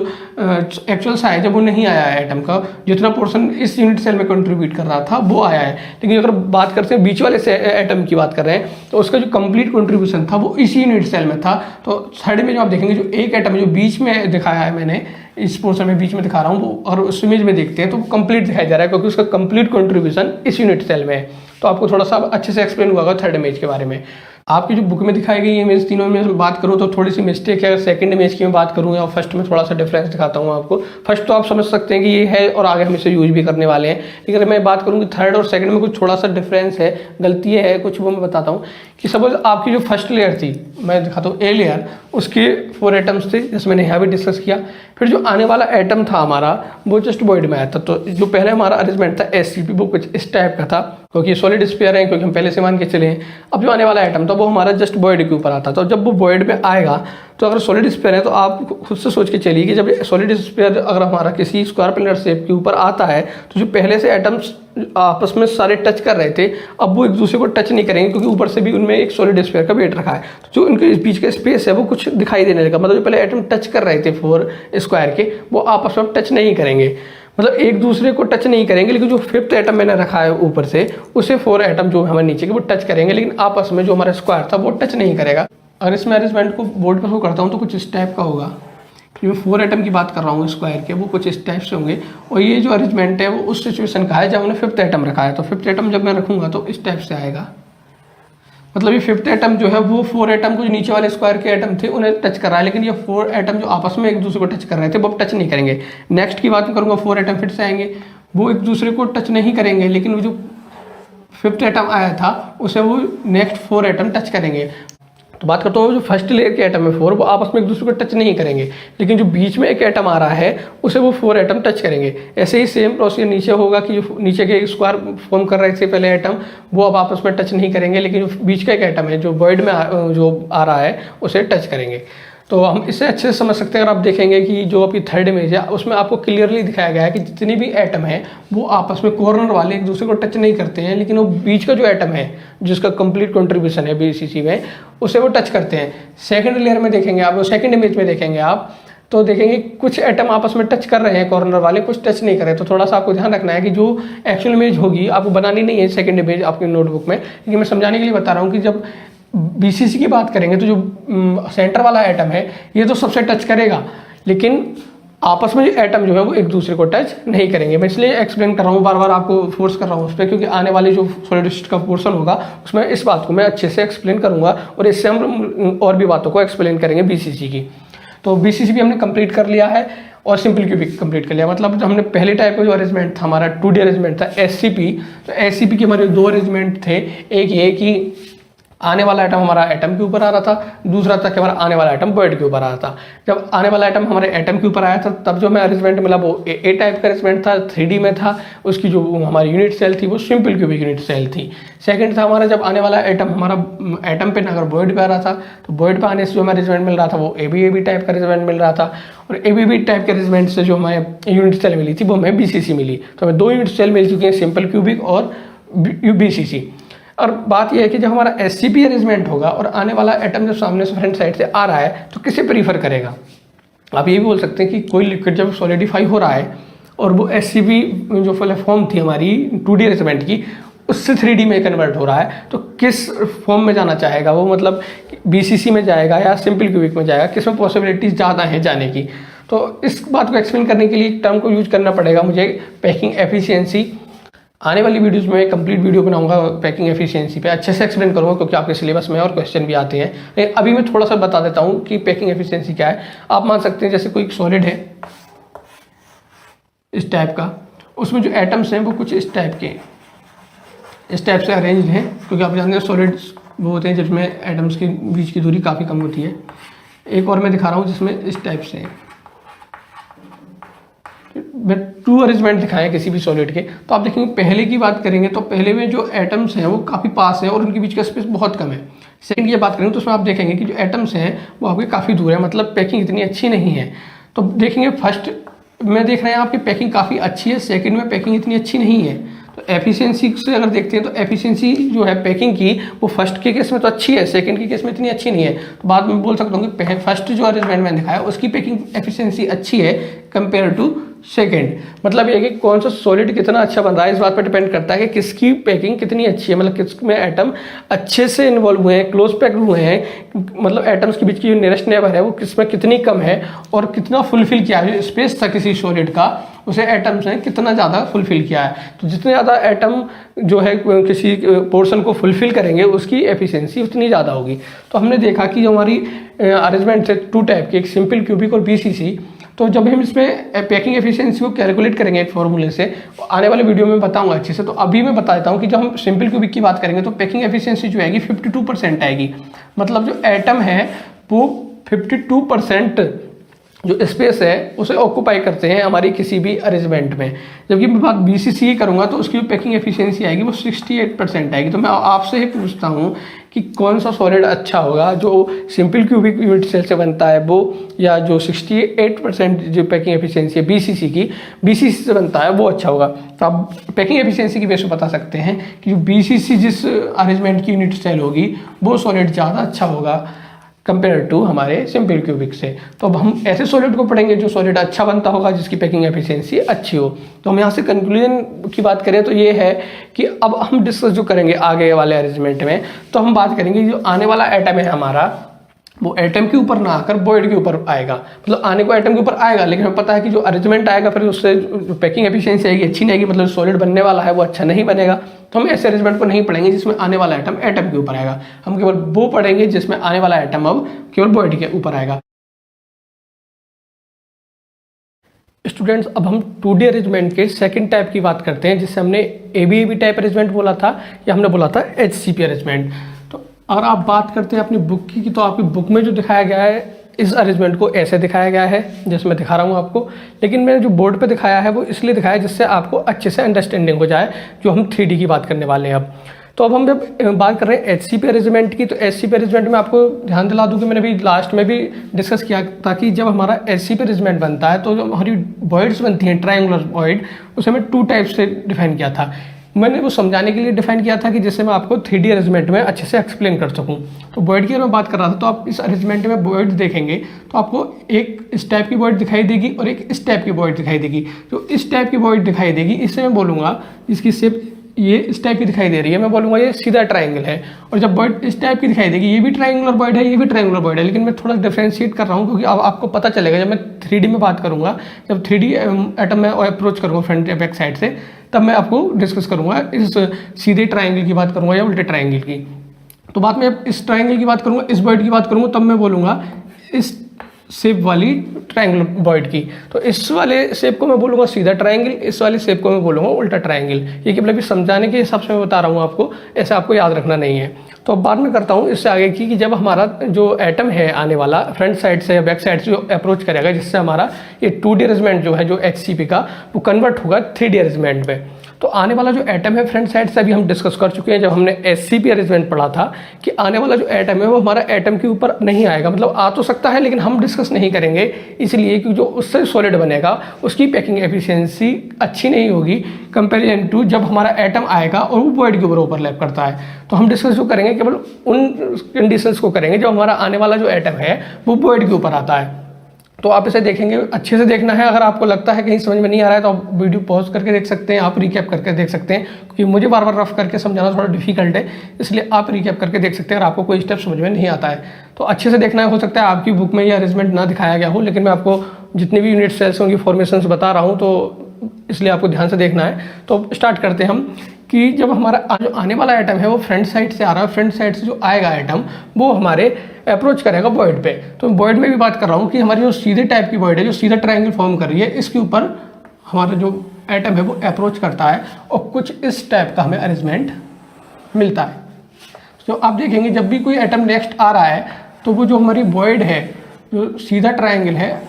एक्चुअल साइज है वो नहीं आया है एटम का। जितना पोर्शन इस यूनिट सेल में कंट्रीब्यूट कर रहा था वो आया है। लेकिन अगर बात करते हैं बीच वाले एटम की बात कर रहे हैं, तो उसका जो कंप्लीट कंट्रीब्यूशन था वो इसी यूनिट सेल में था। तो थर्ड में जो आप देखेंगे जो एक एटम जो बीच में दिखाया है मैंने, इस पोर्शन में बीच में दिखा रहा हूँ वो, और उस इमेज में देखते हैं तो कंप्लीट दिखाई जा रहा है क्योंकि उसका कंप्लीट कंट्रीब्यूशन इस यूनिट सेल में है। तो आपको थोड़ा सा अच्छे से एक्सप्लेन हुआ होगा थर्ड इमेज के बारे में। आपकी जो बुक में दिखाई गई इमेज तीनों में बात करूँ तो थोड़ी सी मिस्टेक है। सेकंड इमेज की मैं बात करूँ या फर्स्ट में थोड़ा सा डिफरेंस दिखाता हूँ आपको। फर्स्ट तो आप समझ सकते हैं कि ये है और आगे हम इसे यूज भी करने वाले हैं, लेकिन अगर मैं बात करूँ कि थर्ड और सेकंड में कुछ थोड़ा सा डिफरेंस है, गलती है कुछ, वो मैं बताता हूँ। कि सपोज आपकी जो फर्स्ट लेयर थी, मैं दिखाता हूँ ए लेयर, उसके 4 एटम्स थे जैसे मैंने यहाँ भी डिस्कस किया। फिर जो आने वाला एटम था हमारा वो जस्ट वॉइड में आया था। तो जो पहले हमारा अरेंजमेंट था SCP वो कुछ इस टाइप का था, क्योंकि सॉलिड स्फीयर है, क्योंकि हम पहले से मान के चले हैं। अब जो आने वाला एटम था वो हमारा जस्ट वॉइड के ऊपर आता था। तो जब वो वॉइड में आएगा तो अगर सॉलिड स्फीयर है तो आप खुद से सोच के चलिए कि जब सॉलिड स्फीयर अगर हमारा किसी स्क्वायर प्लेनर शेप के ऊपर आता है तो जो पहले से एटम्स आपस में सारे टच कर रहे थे, अब वो एक दूसरे को टच नहीं करेंगे क्योंकि ऊपर से भी उनमें एक सॉलिड स्फीयर का वेट रखा है। तो जो उनके बीच का स्पेस है वो कुछ दिखाई देने लगा, मतलब जो पहले एटम टच कर रहे थे 4 स्क्वायर के, वो आपस में टच नहीं करेंगे। मतलब एक दूसरे को टच नहीं करेंगे, लेकिन जो फिफ्थ एटम मैंने रखा है ऊपर से उसे 4 एटम जो हमारे नीचे के वो टच करेंगे, लेकिन आपस में जो हमारा स्क्वायर था वो टच नहीं करेगा। अगर इसमें अरेंजमेंट को बोर्ड पर शो करता हूँ तो कुछ इस टाइप का होगा। जो 4 एटम की बात कर रहा हूँ स्क्वायर के, वो कुछ इस टाइप से होंगे। और ये जो अरेंजमेंट है वो उस सिचुएशन का है जब हमने फिफ्थ एटम रखा है। तो फिफ्थ एटम जब मैं रखूँगा तो इस टाइप से आएगा। मतलब ये फिफ्थ एटम जो है वो 4 एटम को जो नीचे वाले स्क्वायर के एटम थे उन्हें टच कर रहा है, लेकिन ये 4 एटम जो आपस में एक दूसरे को टच कर रहे थे वो टच नहीं करेंगे। नेक्स्ट की बात करूँगा, 4 एटम फिर से आएंगे, वो एक दूसरे को टच नहीं करेंगे, लेकिन वो जो फिफ्थ एटम आया था उसे वो नेक्स्ट 4 एटम टच करेंगे। तो बात करता हूँ जो फर्स्ट लेयर के एटम है 4, वो आपस में एक दूसरे को टच नहीं करेंगे, लेकिन जो बीच में एक एटम आ रहा है उसे वो 4 एटम टच करेंगे। ऐसे ही सेम प्रोसीजर नीचे होगा कि जो नीचे के स्क्वायर फॉर्म कर रहे थे पहले एटम, वो अब आपस में टच नहीं करेंगे, लेकिन जो बीच का एक एटम है जो वॉइड में जो आ रहा है उसे टच करेंगे। तो हम इससे अच्छे से समझ सकते हैं। अगर आप देखेंगे कि जो आपकी थर्ड इमेज है उसमें आपको क्लियरली दिखाया गया है कि जितने भी एटम हैं वो आपस में कॉर्नर वाले एक दूसरे को टच नहीं करते हैं, लेकिन वो बीच का जो एटम है जिसका कंप्लीट कंट्रीब्यूशन है BCC में उसे वो टच करते हैं। सेकंड लेयर में देखेंगे आप, सेकंड इमेज में देखेंगे आप, तो देखेंगे कुछ एटम आपस में टच कर रहे हैं कॉर्नर वाले, कुछ टच नहीं कर रहे। तो थोड़ा सा आपको ध्यान रखना है कि जो एक्चुअल इमेज होगी आपको बनानी नहीं है सेकंड इमेज आपकी नोटबुक में, लेकिन मैं समझाने के लिए बता रहा हूँ कि जब BCC की बात करेंगे तो जो सेंटर वाला एटम है ये तो सबसे टच करेगा, लेकिन आपस में जो एटम जो है वो एक दूसरे को टच नहीं करेंगे। मैं इसलिए एक्सप्लेन कर रहा हूँ, बार बार आपको फोर्स कर रहा हूँ उस पर, क्योंकि आने वाले जो सॉलिडिस्ट का पोर्शन होगा उसमें इस बात को मैं अच्छे से एक्सप्लेन करूँगा और इससे हम और भी बातों को एक्सप्लेन करेंगे BCC की। तो BCC भी हमने कंप्लीट कर लिया है और सिंपल क्यूबिक कंप्लीट कर लिया। मतलब हमने पहले टाइप का जो अरेंजमेंट था हमारा 2D अरेंजमेंट था SCP, तो SCP के हमारे 2 अरेंजमेंट थे। एक ये कि आने वाला एटम हमारा एटम के ऊपर आ रहा था, दूसरा था कि हमारा आने वाला एटम वॉइड के ऊपर आ रहा था। जब आने वाला एटम हमारे एटम के ऊपर आया था तब जो हमें अरेंजमेंट मिला वो ए टाइप का अरेंजमेंट था, 3D में था। उसकी जो हमारी यूनिट सेल थी वो सिंपल क्यूबिक यूनिट सेल थी। सेकंड था हमारा जब आने वाला एटम हमारा एटम पे अगर वॉइड पे आ रहा था तो वॉइड पे आने से जो हमें अरेंजमेंट मिल रहा था वो AB टाइप का अरेंजमेंट मिल रहा था, और AB टाइप के अरेंजमेंट से जो हमें यूनिट सेल मिली थी वो हमें BCC मिली। तो हमें 2 यूनिट सेल मिल चुकी हैं, सिंपल क्यूबिक और BCC। और बात यह है कि जब हमारा SCP अरेंजमेंट होगा और आने वाला एटम जब सामने से फ्रंट साइड से आ रहा है तो किसे प्रीफर करेगा। आप ये भी बोल सकते हैं कि कोई लिक्विड जब सॉलिडिफाई हो रहा है और वो SCP जो फॉर्म थी हमारी 2D अरेंजमेंट की उससे 3D में कन्वर्ट हो रहा है, तो किस फॉर्म में जाना चाहेगा वो, मतलब BCC में जाएगा या सिंपल क्यूबिक में जाएगा, किस में पॉसिबिलिटीज ज़्यादा हैं जाने की। तो इस बात को एक्सप्लेन करने के लिए एक टर्म को यूज करना पड़ेगा मुझे, पैकिंग एफिशिएंसी। आने वाली वीडियोस में कंप्लीट वीडियो बनाऊंगा पैकिंग एफिशिएंसी पे, अच्छे से एक्सप्लेन करूंगा क्योंकि आपके सिलेबस में और क्वेश्चन भी आते हैं। लेकिन अभी मैं थोड़ा सा बता देता हूं कि पैकिंग एफिशिएंसी क्या है। आप मान सकते हैं जैसे कोई सॉलिड है इस टाइप का, उसमें जो एटम्स हैं वो कुछ इस टाइप के इस टाइप से अरेंज हैं, क्योंकि आप जानते हैं सॉलिड्स वो होते हैं जिसमें एटम्स के बीच की दूरी काफ़ी कम होती है। एक और मैं दिखा रहा हूँ जिसमें इस टाइप से मैं 2 अरेंजमेंट दिखाएं किसी भी सॉलिड के, तो आप देखेंगे पहले की बात करेंगे तो पहले में जो एटम्स हैं वो काफ़ी पास हैं और उनके बीच का स्पेस बहुत कम है। सेकंड की बात करेंगे तो उसमें आप देखेंगे कि जो एटम्स हैं वो आपके काफ़ी दूर है, मतलब पैकिंग इतनी अच्छी नहीं है। तो देखेंगे फर्स्ट में देख रहे हैं आपकी पैकिंग काफ़ी अच्छी है, सेकंड में पैकिंग इतनी अच्छी नहीं है। तो एफिशिएंसी से अगर देखते हैं तो एफिशिएंसी जो है पैकिंग की वो फर्स्ट के केस में तो अच्छी है, सेकंड के केस में इतनी अच्छी नहीं है। तो बाद में बोल सकता हूँ कि फर्स्ट जो अरेंजमेंट मैंने दिखाया उसकी पैकिंग एफिशिएंसी अच्छी है कंपेयर टू सेकंड। मतलब ये कि कौन सा सॉलिड कितना अच्छा बन रहा है इस बात पर डिपेंड करता है कि किसकी पैकिंग कितनी अच्छी है, मतलब किसमें एटम अच्छे से इन्वॉल्व हुए हैं, क्लोज पैक्ड हुए हैं, मतलब एटम्स के बीच की जो नियरेस्ट नेबर है वो किसमें कितनी कम है और कितना फुलफिल किया है। जो स्पेस था किसी सॉलिड का उसे एटम्स ने कितना ज़्यादा फुलफिल किया है। तो जितने ज़्यादा एटम जो है किसी पोर्शन को फुलफिल करेंगे उसकी एफिशिएंसी उतनी ज़्यादा होगी। तो हमने देखा कि जो हमारी अरेंजमेंट है 2 टाइप की, एक सिंपल क्यूबिक और BCC। तो जब हम इसमें पैकिंग एफिशिएंसी को कैलकुलेट करेंगे एक फॉर्मूले से, आने वाले वीडियो में बताऊंगा अच्छे से। तो अभी मैं बता देता हूँ कि जब हम सिंपल क्यूबिक की बात करेंगे तो पैकिंग एफिशिएंसी जो आएगी 52% आएगी। मतलब जो एटम है वो 52% जो स्पेस है उसे ऑक्यूपाई करते हैं हमारी किसी भी अरेंजमेंट में। जबकि मैं बात BCC की करूँगा तो उसकी पैकिंग एफिशिएंसी आएगी वो 68% आएगी। तो मैं आपसे ही पूछता हूँ कि कौन सा सॉलिड अच्छा होगा, जो सिंपल क्यूबिक यूनिट सेल से बनता है वो, या जो 68% जो पैकिंग एफिशिएंसी है BCC से बनता है वो अच्छा होगा। तो आप पैकिंग एफिशिएंसी की बेस पे बता सकते हैं कि जो BCC जिस अरेंजमेंट की यूनिट सेल होगी वो सॉलिड ज़्यादा अच्छा होगा कंपेयर टू हमारे सिंपल क्यूबिक से। तो अब हम ऐसे सॉलिड को पढ़ेंगे जो सॉलिड अच्छा बनता होगा, जिसकी पैकिंग एफिशिएंसी अच्छी हो। तो हम यहाँ से कंक्लूजन की बात करें तो ये है कि अब हम डिस्कस जो करेंगे आगे वाले अरेंजमेंट में, तो हम बात करेंगे जो आने वाला एटम है हमारा, वो एटम के ऊपर ना आकर वॉइड के ऊपर आएगा। मतलब आने को एटम के ऊपर आएगा, लेकिन हमें पता है कि जो अरेंजमेंट आएगा फिर उससे जो पैकिंग एफिशिएंसी आएगी अच्छी नहीं आएगी, मतलब सॉलिड बनने वाला है वो अच्छा नहीं बनेगा। तो हम ऐसे अरेंजमेंट को नहीं पढ़ेंगे जिसमें आने वाला एटम एटम के ऊपर आएगा। हम केवल वो पढ़ेंगे जिसमें आने वाला एटम अब केवल वॉइड के ऊपर आएगा। स्टूडेंट्स, अब हम 2D अरेंजमेंट के सेकंड टाइप की बात करते हैं, जिससे हमने ABAB टाइप अरेंजमेंट बोला था या हमने बोला था HCP अरेंजमेंट। तो अगर आप बात करते हैं अपनी बुक की, तो आपकी बुक में जो दिखाया गया है इस अरेंजमेंट को ऐसे दिखाया गया है जैसे मैं दिखा रहा हूँ आपको, लेकिन मैंने जो बोर्ड पे दिखाया है वो इसलिए दिखाया जिससे आपको अच्छे से अंडरस्टैंडिंग हो जाए जो हम 3D की बात करने वाले हैं अब। तो अब हम जब बात कर रहे हैं HCP अरेंजमेंट की, तो HCP अरेंजमेंट में आपको ध्यान दिला दूं कि मैंने अभी लास्ट में भी डिस्कस किया था कि जब हमारा HCP अरेंजमेंट बनता है तो जो हमारी वॉइड्स बनती हैं ट्रायंगुलर वॉइड, उसे हमें 2 टाइप से डिफाइन किया था। मैंने वो समझाने के लिए डिफाइन किया था कि जिससे मैं आपको 3D अरेंजमेंट में अच्छे से एक्सप्लेन कर सकूं। तो वॉइड की अगर मैं बात कर रहा था, तो आप इस अरेंजमेंट में वॉइड देखेंगे तो आपको एक इस टाइप की वॉइड दिखाई देगी और एक इस टाइप की वॉइड दिखाई देगी। जो इस टाइप की वॉइड दिखाई देगी इससे मैं बोलूँगा, इसकी शेप ये इस टाइप की दिखाई दे रही है, मैं बोलूँगा ये सीधा ट्राइंगल है। और जब वॉइड इस टाइप की दिखाई देगी, ये भी ट्राइंगुलर वॉइड है, ये भी ट्राइंगुलर वॉइड है, लेकिन मैं थोड़ा डिफरेंशिएट कर रहा हूँ क्योंकि अब आपको पता चलेगा जब मैं 3D में बात करूँगा, जब 3D एटम में अप्रोच करूँगा फ्रंट या बैक साइड से, तब मैं आपको डिस्कस करूँगा इस सीधे ट्राइंगल की बात करूँगा या उल्टे ट्राइंगल की। तो बाद में इस ट्राइंगल की बात करूँगा, इस वॉइड की बात करूँगा, तब मैं बोलूँगा इस शेप वाली ट्रायंगल वॉइड की। तो इस वाले शेप को मैं बोलूँगा सीधा ट्रायंगल, इस वाले शेप को मैं बोलूँगा उल्टा ट्रायंगल। ये केवल अभी समझाने के हिसाब से मैं बता रहा हूँ आपको, ऐसे आपको याद रखना नहीं है। तो अब बात में करता हूँ इससे आगे की कि जब हमारा जो एटम है आने वाला फ्रंट साइड से या बैक साइड से जो अप्रोच करेगा, जिससे हमारा ये 2D अरेंजमेंट जो है जो HCP का, वो कन्वर्ट होगा 3D अरेंजमेंट में। तो आने वाला जो एटम है फ्रंट साइड से अभी हम डिस्कस कर चुके हैं जब हमने HCP अरेंजमेंट पढ़ा था कि आने वाला जो एटम है वो हमारा एटम के ऊपर नहीं आएगा। मतलब आ तो सकता है लेकिन हम डिस्कस नहीं करेंगे, इसलिए कि जो उससे सॉलिड बनेगा उसकी पैकिंग एफिशिएंसी अच्छी नहीं होगी कंपेरिजन टू जब हमारा एटम आएगा और वो वॉइड के ऊपर ओवरलैप करता है। तो हम डिस्कस जो करेंगे केवल उन कंडीशंस को करेंगे जब हमारा आने वाला जो एटम है वो वॉइड के ऊपर आता है। तो आप इसे देखेंगे, अच्छे से देखना है। अगर आपको लगता है कहीं समझ में नहीं आ रहा है तो आप वीडियो पॉज करके देख सकते हैं, आप रिकैप करके देख सकते हैं, क्योंकि मुझे बार बार रफ करके समझाना थोड़ा डिफिकल्ट है, इसलिए आप रिकैप करके देख सकते हैं अगर आपको कोई स्टेप समझ में नहीं आता है तो अच्छे से देखना है। हो सकता है आपकी बुक में ये अरेंजमेंट ना दिखाया गया हो, लेकिन मैं आपको जितनी भी यूनिट सेल्स होंगी फॉर्मेशंस बता रहा हूँ, तो इसलिए आपको ध्यान से देखना है। तो स्टार्ट करते हैं हम कि जब हमारा जो आने वाला एटम है वो फ्रंट साइड से आ रहा है, फ्रंट साइड से जो आएगा एटम वो हमारे अप्रोच करेगा वॉइड पे। तो वॉइड में भी बात कर रहा हूँ कि हमारी जो सीधे टाइप की वॉइड है जो सीधा ट्रायंगल फॉर्म कर रही है, इसके ऊपर हमारा जो एटम है वो अप्रोच करता है और कुछ इस टाइप का हमें अरेंजमेंट मिलता है। तो आप देखेंगे जब भी कोई एटम नेक्स्ट आ रहा है तो वो जो हमारी वॉइड है जो सीधा ट्रायंगल है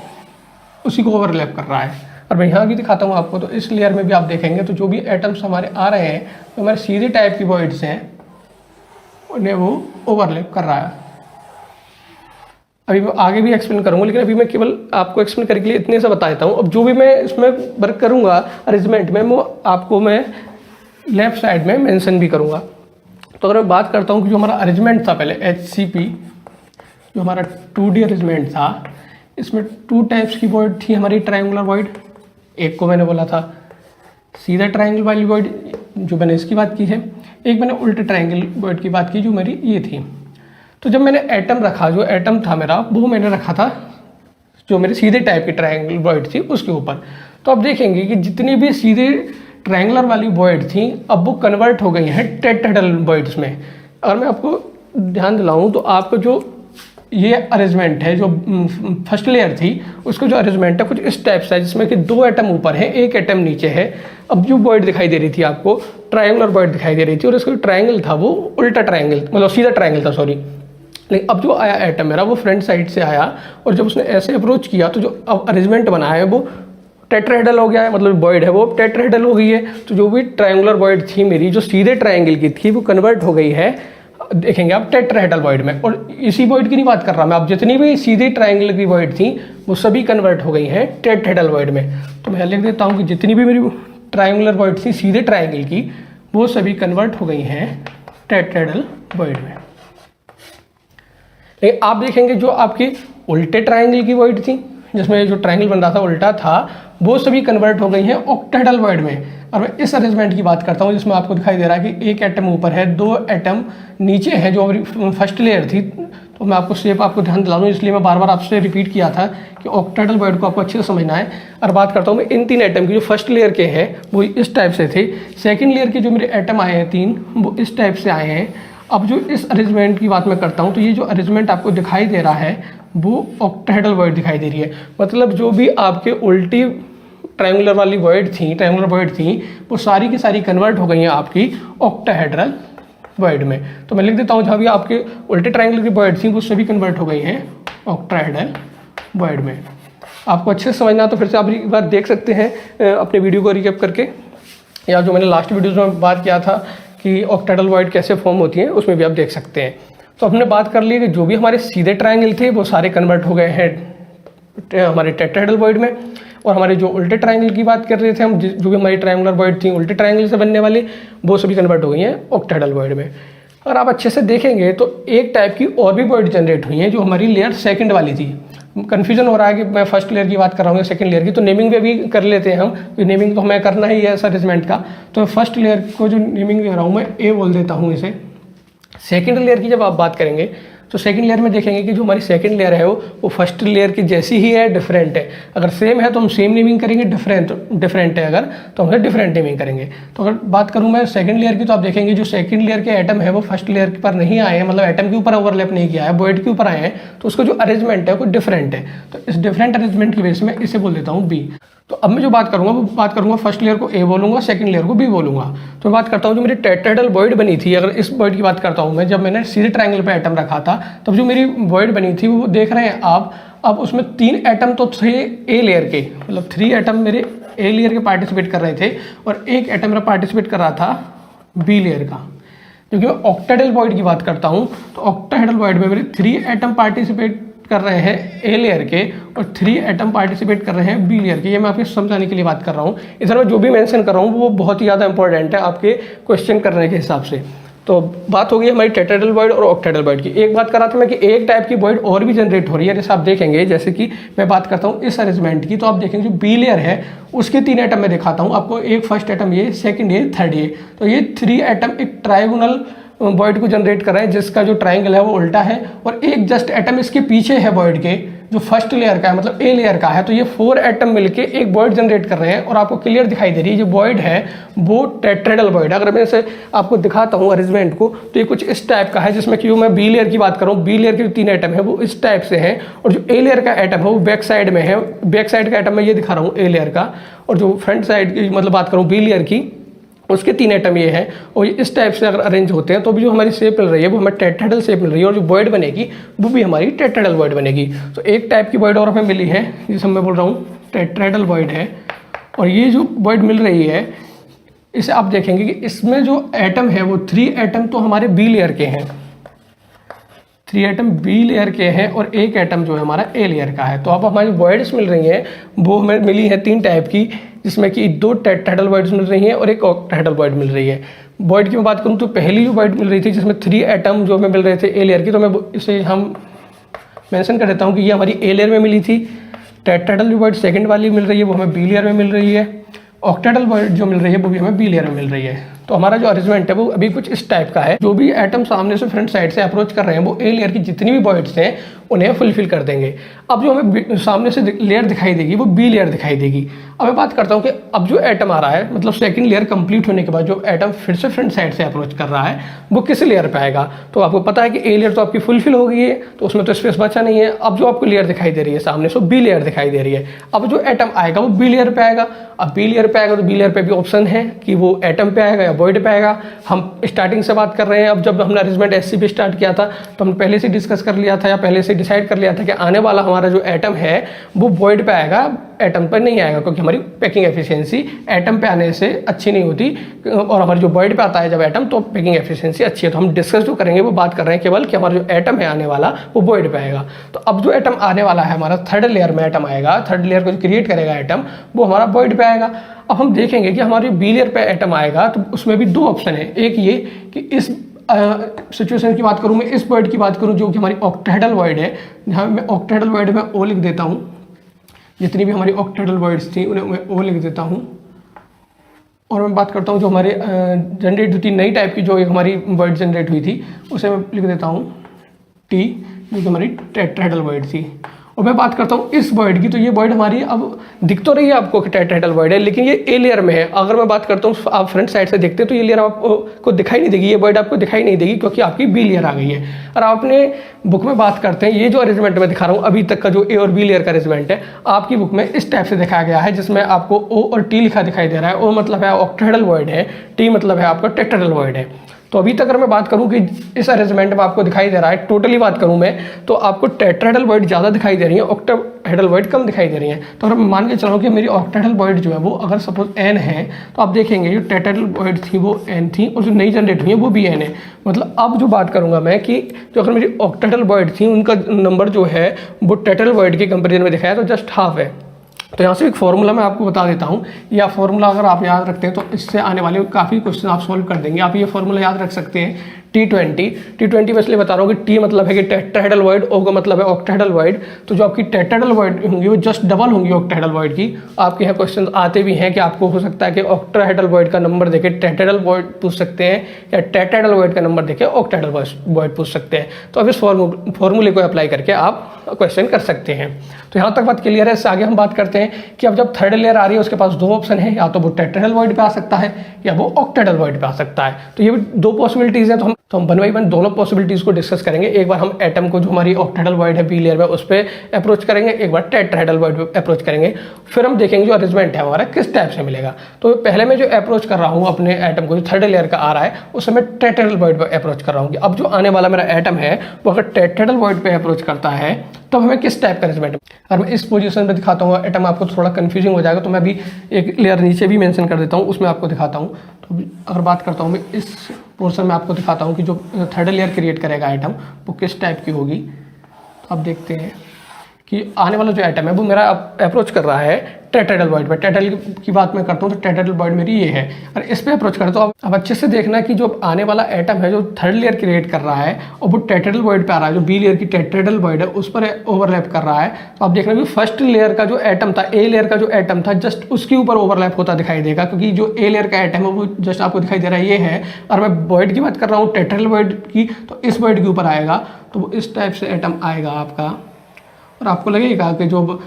उसी को ओवरलैप कर रहा है। और मैं यहाँ भी दिखाता हूँ आपको, तो इस लेयर में भी आप देखेंगे तो जो भी एटम्स हमारे आ रहे हैं तो हमारे सीधे टाइप की वॉइड्स हैं, उन्हें वो ओवरलैप कर रहा है। अभी मैं आगे भी एक्सप्लेन करूँगा, लेकिन अभी मैं केवल आपको एक्सप्लेन करने के लिए इतने से बता देता हूँ। अब जो भी मैं इसमें वर्क करूँगा अरेंजमेंट में, वो आपको मैं लेफ्ट साइड में मेंशन भी करूँगा। तो अगर मैं बात करता हूँ कि जो हमारा अरेंजमेंट था पहले HCP, जो हमारा 2D अरेंजमेंट था, इसमें 2 टाइप्स की वॉइड थी हमारी ट्रायंगुलर वॉइड। एक को मैंने बोला था सीधा ट्रायंगल वाली वॉइड जो मैंने इसकी बात की है, एक मैंने उल्टे ट्रायंगल वॉइड की बात की जो मेरी ये थी। तो जब मैंने एटम रखा, जो एटम था मेरा वो मैंने रखा था जो मेरे सीधे टाइप की ट्रायंगल वॉइड थी उसके ऊपर। तो अब देखेंगे कि जितनी भी सीधे ट्रायंगुलर वाली वॉइड थी अब वो कन्वर्ट हो गई हैं टेट्राहेड्रल वॉइड्स में। अगर मैं आपको ध्यान दिलाऊं तो आपको जो ये अरेंजमेंट है जो फर्स्ट लेयर थी उसका जो अरेंजमेंट है कुछ इस टाइप से है, जिसमें कि 2 एटम ऊपर है, 1 एटम नीचे है। अब जो वॉइड दिखाई दे रही थी आपको ट्रायंगुलर वॉइड दिखाई दे रही थी और इसका जो ट्रायंगल था वो उल्टा ट्रायंगल, मतलब सीधा ट्रायंगल था, सॉरी। लेकिन अब जो आया एटम मेरा वो फ्रंट साइड से आया और जब उसने ऐसे अप्रोच किया तो जो अब अरेंजमेंट बना है वो टेट्राहेड्रल हो गया है, मतलब वॉइड है वो टेट्राहेड्रल हो गई है। तो जो भी ट्रायंगुलर वॉइड थी मेरी जो सीधे ट्रायंगल की थी वो कन्वर्ट हो गई है, देखेंगे आप टेट्राहेड्रल वॉइड में। और इसी वॉइड की नहीं बात कर रहा मैं, अब जितनी भी सीधे ट्रायंगल की वॉइड थी वो सभी कन्वर्ट हो गई हैं टेट्राहेड्रल वॉइड में। तो मैं लिख देता हूँ कि जितनी भी मेरी ट्रायंगुलर वॉइड थी सीधे ट्रायंगल की वो सभी कन्वर्ट हो गई हैं टेट्राहेड्रल वॉइड में। लेकिन आप देखेंगे जो आपकी उल्टे ट्राइंगल की वॉइड थी, जिसमें जो ट्राइंगल बन रहा था उल्टा था, वो सभी कन्वर्ट हो गई हैं ऑक्टाहेड्रल वॉइड में। और मैं इस अरेंजमेंट की बात करता हूँ जिसमें आपको दिखाई दे रहा है कि एक एटम ऊपर है, 2 एटम नीचे है जो फर्स्ट लेयर थी। तो मैं आपको शेप आपको ध्यान दिला दूँ, इसलिए मैं बार बार आपसे रिपीट किया था कि ऑक्टाहेड्रल वॉइड को आपको अच्छे से समझना है। और बात करता हूँ मैं इन 3 एटम की, जो फर्स्ट लेयर के हैं वो इस टाइप से थे, सेकेंड लेयर के जो मेरे एटम आए हैं 3 वो इस टाइप से आए हैं। अब जो इस अरेंजमेंट की बात मैं करता हूँ, तो ये जो अरेंजमेंट आपको दिखाई दे रहा है वो ऑक्टाहेड्रल वॉइड दिखाई दे रही है। मतलब जो भी आपके उल्टी ट्रायंगुलर वाली वॉइड थी वो सारी की सारी कन्वर्ट हो गई हैं आपकी ऑक्टाहेड्रल वॉइड में। तो मैं लिख देता हूँ, जहाँ भी आपके उल्टे ट्रायंगुलर की वॉइड थी वो सभी कन्वर्ट हो गई हैं ऑक्टाहेड्रल वॉइड में। आपको अच्छे से समझना तो फिर से आप एक बार देख सकते हैं अपने वीडियो को रिकैप करके, या जो मैंने लास्ट वीडियोज़ में बात किया था कि ऑक्टाहेड्रल वॉइड कैसे फॉर्म होती है, उसमें भी आप देख सकते हैं। तो हमने बात कर ली कि जो भी हमारे सीधे ट्रायंगल थे वो सारे कन्वर्ट हो गए हैं हमारे टेट्राहेड्रल वॉइड में, और हमारे जो उल्टे ट्रायंगल की बात कर रहे थे हम, जो भी हमारी ट्रायंगुलर वॉइड थी उल्टे ट्रायंगल से बनने वाली, वो सभी कन्वर्ट हो गई हैं ऑक्टाहेड्रल वॉइड में। अगर आप अच्छे से देखेंगे तो एक टाइप की और भी वॉइड जनरेट हुई हैं जो हमारी लेयर सेकंड वाली थी। कन्फ्यूजन हो रहा है कि मैं फर्स्ट लेयर की बात कर रहा हूँ या सेकंड लेयर की, तो नेमिंग पे भी कर लेते हैं हम, नेमिंग तो हमें करना ही है इस अरेंजमेंट का। तो फर्स्ट लेयर को जो नेमिंग दे रहा हूँ मैं ए बोल देता हूँ इसे। सेकंड लेयर की जब आप बात करेंगे तो सेकंड लेयर में देखेंगे कि जो हमारी सेकंड लेयर है वो फर्स्ट लेयर की जैसी ही है, डिफरेंट है। अगर सेम है तो हम सेम नेमिंग करेंगे, डिफरेंट है अगर तो हम डिफरेंट नेमिंग करेंगे। तो अगर बात करूँ मैं सेकंड लेयर की, तो आप देखेंगे जो सेकंड लेयर के एटम है वो फर्स्ट लेयर पर नहीं आए हैं, मतलब एटम के ऊपर ओवरलैप नहीं किया है, वॉइड के ऊपर आए हैं, तो उसका जो अरेंजमेंट है वो डिफरेंट है। तो इस डिफरेंट अरेंजमेंट की वजह से मैं इसे बोल देता हूँ बी। तो अब मैं जो बात करूँगा वो बात करूँगा फर्स्ट लेयर को ए बोलूँगा, सेकंड लेयर को बी बोलूँगा। तो मैं बात करता हूँ जो मेरी टेट्राहेड्रल वॉइड बनी थी, अगर इस वॉइड की बात करता हूँ मैं, जब मैंने सीधे ट्रायंगल पे एटम रखा था तब जो मेरी वॉइड बनी थी वो देख रहे हैं आप, अब उसमें 3 एटम तो थे ए लेयर के, मतलब 3 एटम मेरे ए लेयर के पार्टिसिपेट कर रहे थे और एक एटम मेरा पार्टिसिपेट कर रहा था बी लेयर का। क्योंकि मैं ऑक्टाहेड्रल वॉइड की बात करता हूँ तो ऑक्टाहेड्रल वॉइड में मेरे 3 एटम पार्टिसिपेट कर रहे हैं ए लेयर के और 3 एटम पार्टिसिपेट कर रहे हैं बी लेयर के। ये मैं आपको समझाने के लिए बात कर रहा हूँ। इधर मैं जो भी मेंशन कर रहा हूँ वो बहुत ही ज़्यादा इंपॉर्टेंट है आपके क्वेश्चन करने के हिसाब से। तो बात हो गई हमारी टेट्राहेड्रल वॉइड और ऑक्टाहेड्रल वॉइड की। एक बात कर रहा था मैं कि एक टाइप की वॉइड और भी जनरेट हो रही है, जैसे आप देखेंगे, जैसे कि मैं बात करता हूँ इस अरेंजमेंट की, तो आप देखेंगे जो बी लेयर है उसके 3 एटम में दिखाता हूँ आपको, एक फर्स्ट एटम ये, सेकंड ये, थर्ड ये। तो ये 3 एटम एक ट्रायंगुलर वॉइड को जनरेट कर रहे हैं जिसका जो ट्रायंगल है वो उल्टा है, और एक जस्ट एटम इसके पीछे है वॉइड के जो फर्स्ट लेयर का है, मतलब ए लेयर का है। तो ये 4 एटम मिलके एक वॉइड जनरेट कर रहे हैं और आपको क्लियर दिखाई दे रही है जो वॉइड है वो टेट्राहेड्रल वॉइड। अगर मैं इसे आपको दिखाता हूँ अरेंजमेंट को तो ये कुछ इस टाइप का है, जिसमें कि मैं बी लेयर की बात करूँ, बी लेयर के जो 3 एटम है वो इस टाइप से हैं, और जो ए लेयर का एटम है वो बैक साइड में है। बैक साइड का एटम मैं ये दिखा रहा हूँ ए लेयर का, और जो फ्रंट साइड की मतलब बात करूँ बी लेयर की, उसके 3 एटम ये हैं। और इस टाइप से अगर अरेंज होते हैं तो भी जो हमारी शेप मिल रही है वो हमें टेट्राहेड्रल शेप मिल रही है, और जो वॉइड बनेगी वो भी हमारी टेट्राहेड्रल वॉइड बनेगी। तो एक टाइप की वॉइड और हमें मिली है जिसे मैं बोल रहा हूँ टेट्राहेड्रल वॉइड है, और ये जो वॉइड मिल रही है इसे आप देखेंगे कि इसमें जो एटम है वो 3 एटम तो हमारे बी लेयर के हैं, 3 एटम बी लेयर के हैं और एक एटम जो है हमारा ए लेयर का है। तो अब हमारी वॉइड्स मिल रही हैं वो हमें मिली है 3 टाइप की, जिसमें कि 2 टेट्राहेड्रल वॉइड्स मिल रही हैं और एक ऑक्टाहेड्रल वॉइड मिल रही है। वॉइड की मैं बात करूँ तो पहली जो वॉइड मिल रही थी जिसमें 3 एटम जो हमें मिल रहे थे ए लेयर की, तो मैं इसे हम मेंशन कर देता हूँ कि ये हमारी ए लेयर में मिली थी। टेट्राहेड्रल जो वॉइड सेकंड वाली मिल रही है वो हमें बी लेयर में मिल रही है। ऑक्टाहेड्रल वॉइड जो मिल रही है वो भी हमें बी लेयर में मिल रही है। तो हमारा जो अरेंजमेंट है वो अभी कुछ इस टाइप का है। जो भी एटम सामने से फ्रंट साइड से अप्रोच कर रहे हैं वो ए लेयर की जितनी भी वॉइड्स हैं उन्हें फुलफिल कर देंगे। अब जो हमें सामने से लेयर दिखाई देगी वो बी लेयर दिखाई देगी। अब मैं बात करता हूँ कि अब जो एटम आ रहा है, मतलब सेकंड लेयर कंप्लीट होने के बाद जो एटम फिर से फ्रंट साइड से अप्रोच कर रहा है वो किस लेयर पे आएगा। तो आपको पता है कि ए लेयर तो आपकी फुलफिल हो गई है तो उसमें तो स्पेस बचा नहीं है। अब जो आपको लेयर दिखाई दे रही है सामने से बी लेयर दिखाई दे रही है। अब जो एटम आएगा वो बी लेयर पे आएगा। अब बी लेयर पे आएगा तो बी लेयर पे भी ऑप्शन है कि वो एटम पे आएगा या वॉइड पे आएगा। हम स्टार्टिंग से बात कर रहे हैं। अब जब हमने अरेंजमेंट एससी पे स्टार्ट किया था तो हमने पहले से डिस्कस कर लिया था या पहले से डिसाइड कर लिया था कि आने वाला हमारा जो एटम है वो वॉइड पे आएगा, एटम पर नहीं आएगा, क्योंकि हमारी पैकिंग एफिशिएंसी एटम पे आने से अच्छी नहीं होती, और हमारी जो वॉइड पे आता है जब एटम तो पैकिंग एफिशिएंसी अच्छी है। तो हम डिस्कस जो करेंगे वो बात कर रहे हैं केवल कि हमारा जो एटम है आने वाला वो वॉइड पे आएगा। तो अब जो एटम आने वाला है हमारा थर्ड लेयर में एटम आएगा, थर्ड लेयर को जो क्रिएट करेगा एटम वो हमारा वॉइड पे आएगा। अब हम देखेंगे कि हमारे बी लेयर पे एटम आएगा तो उसमें भी 2 ऑप्शन है। एक ये कि इस सिचुएशन की बात करूँ, मैं इस वर्ड की बात करूँ जो कि हमारी ऑक्टाहेड्रल वर्ड है, जहाँ मैं ऑक्टाहेड्रल वर्ड में ओ लिख देता हूँ। जितनी भी हमारी ऑक्टाहेड्रल वर्ड्स थी उन्हें मैं ओ लिख देता हूँ। और मैं बात करता हूँ जो हमारे जनरेट हुई थी नई टाइप की जो एक हमारी वर्ड जनरेट हुई थी, उसे मैं लिख देता हूँ टी, जो कि हमारी टेट्राहेड्रल वर्ड थी। और मैं बात करता हूँ इस वर्ड की, तो ये वर्ड हमारी अब दिख तो रही है आपको कि टेट्राहेड्रल वर्ड है, लेकिन ये ए लेयर में है। अगर मैं बात करता हूँ आप फ्रंट साइड से देखते हैं तो ये लेयर आपको दिखाई नहीं देगी, ये वर्ड आपको दिखाई नहीं देगी क्योंकि आपकी बी लेयर आ गई है। और आप अपने बुक में बात करते हैं, ये जो अरेंजमेंट मैं दिखा रहा हूँ अभी तक का जो ए और बी लेयर का अरेंजमेंट है, आपकी बुक में इस टाइप से दिखाया गया है, जिसमें आपको ओ और टी लिखा दिखाई दे रहा है। ओ मतलब है ऑक्टाहेड्रल वर्ड है, टी मतलब है आपका टेट्राहेड्रल वर्ड है। तो अभी तक अगर मैं बात करूं कि इस अरेंजमेंट में आपको दिखाई दे रहा है, टोटली बात करूं मैं, तो आपको टेट्राहेड्रल वर्ड ज़्यादा दिखाई दे रही है, ऑक्टाहेड्रल वर्ड कम दिखाई दे रही है। तो अगर मैं मान के चलूँ कि मेरी ऑक्टाहेड्रल वर्ड जो है वो अगर सपोज एन है, तो आप देखेंगे जो टेट्राहेड्रल वर्ड थी वो एन थी और जो नई जनरेट हुई है वो भी एन है। मतलब अब जो बात करूंगा मैं कि जो अगर मेरी ऑक्टाहेड्रल वर्ड थी उनका नंबर जो है वो टेट्राहेड्रल वर्ड के कंपेरिजन में दिखाया तो जस्ट हाफ है। तो यहाँ से एक फॉर्मूला मैं आपको बता देता हूँ, या फॉर्मूला अगर आप याद रखते हैं तो इससे आने वाले काफ़ी क्वेश्चन आप सॉल्व कर देंगे। आप ये फॉर्मूला याद रख सकते हैं T20 मैं इसलिए बता रहा हूँ कि T मतलब है कि टेट्राहेड्रल वर्ड, O का मतलब है ऑक्टाहेड्रल वर्ड। तो जो आपकी टेट्राहेड्रल वर्ड होंगी वो जस्ट डबल होंगी ऑक्टाहेड्रल वर्ड की। आपके यहाँ क्वेश्चन आते भी हैं कि आपको हो सकता है कि ऑक्टाहेड्रल वर्ड का नंबर देके टेट्राहेड्रल वर्ड पूछ सकते हैं, या टेट्राहेड्रल वर्ड का नंबर देके ऑक्टाहेड्रल वर्ड पूछ सकते हैं। तो अब इस फॉर्मूले को अप्लाई करके आप क्वेश्चन कर सकते हैं। तो यहाँ तक बात क्लियर है। इससे आगे हम बात करते हैं कि अब जब थर्ड लेयर आ रही है उसके पास दो ऑप्शन है, या तो वो टेट्राहेड्रल वर्ड पे आ सकता है या वो ऑक्टाहेड्रल वर्ड पे आ सकता है। तो ये भी दो पॉसिबिलिटीज़ हैं। तो हम वन बाई वन दोनों पॉसिबिलिटीज़ को डिस्कस करेंगे। एक बार हम एटम को जो हमारी ऑक्टाहेड्रल वर्ड है बी लेयर में उस पर अप्रोच करेंगे, एक बार टेट्राहेड्रल वर्ड पे अप्रोच करेंगे, फिर हम देखेंगे जो अरेंजमेंट है हमारा किस टाइप से मिलेगा। तो पहले मैं जो अप्रोच कर रहा हूँ अपने एटम को, जो थर्ड लेयर का आ रहा है उससे मैं टेट्राहेड्रल वर्ड पर अप्रोच कर रहा हूँ कि अब जो आने वाला मेरा एटम है वो अगर टेट्राहेड्रल वर्ड पे अप्रोच करता है तब हमें किस टाइप का अरेंजमेंट। अगर मैं इस पोजीशन पे दिखाता हूँ एटम, आपको थोड़ा कंफ्यूजिंग हो जाएगा, तो मैं अभी एक लेयर नीचे भी मेंशन कर देता हूँ, उसमें आपको दिखाता हूँ। तो अगर बात करता हूँ मैं इस पोर्शन में आपको दिखाता हूँ कि जो थर्ड लेयर क्रिएट करेगा एटम वो किस टाइप की होगी। तो आप देखते हैं कि आने वाला जो एटम है वो मेरा अप्रोच कर रहा है टेट्राहेड्रल वर्ड पे। टेट्राहेड्रल की बात मैं करता हूँ तो टेट्राहेड्रल वर्ड मेरी ये है, और इस पे अप्रोच करता हूँ। अब अच्छे से देखना कि जो आने वाला एटम है जो थर्ड लेयर क्रिएट कर रहा है और वो टेट्राहेड्रल वर्ड पे आ रहा है, जो बी लेयर की टेट्राहेड्रल वर्ड है उस पर ओवरलैप कर रहा है। तो आप देखना कि फर्स्ट लेयर का जो एटम था, ए लेयर का जो एटम था, जस्ट उसके ऊपर ओवरलैप होता दिखाई देगा, क्योंकि जो ए लेयर का एटम है वो जस्ट आपको दिखाई दे रहा है ये है। और मैं वर्ड की बात कर रहा हूँ टेट्राहेड्रल वर्ड की, तो इस वर्ड के ऊपर आएगा, तो वो इस टाइप से एटम आएगा आपका। और आपको लगेगा कि जो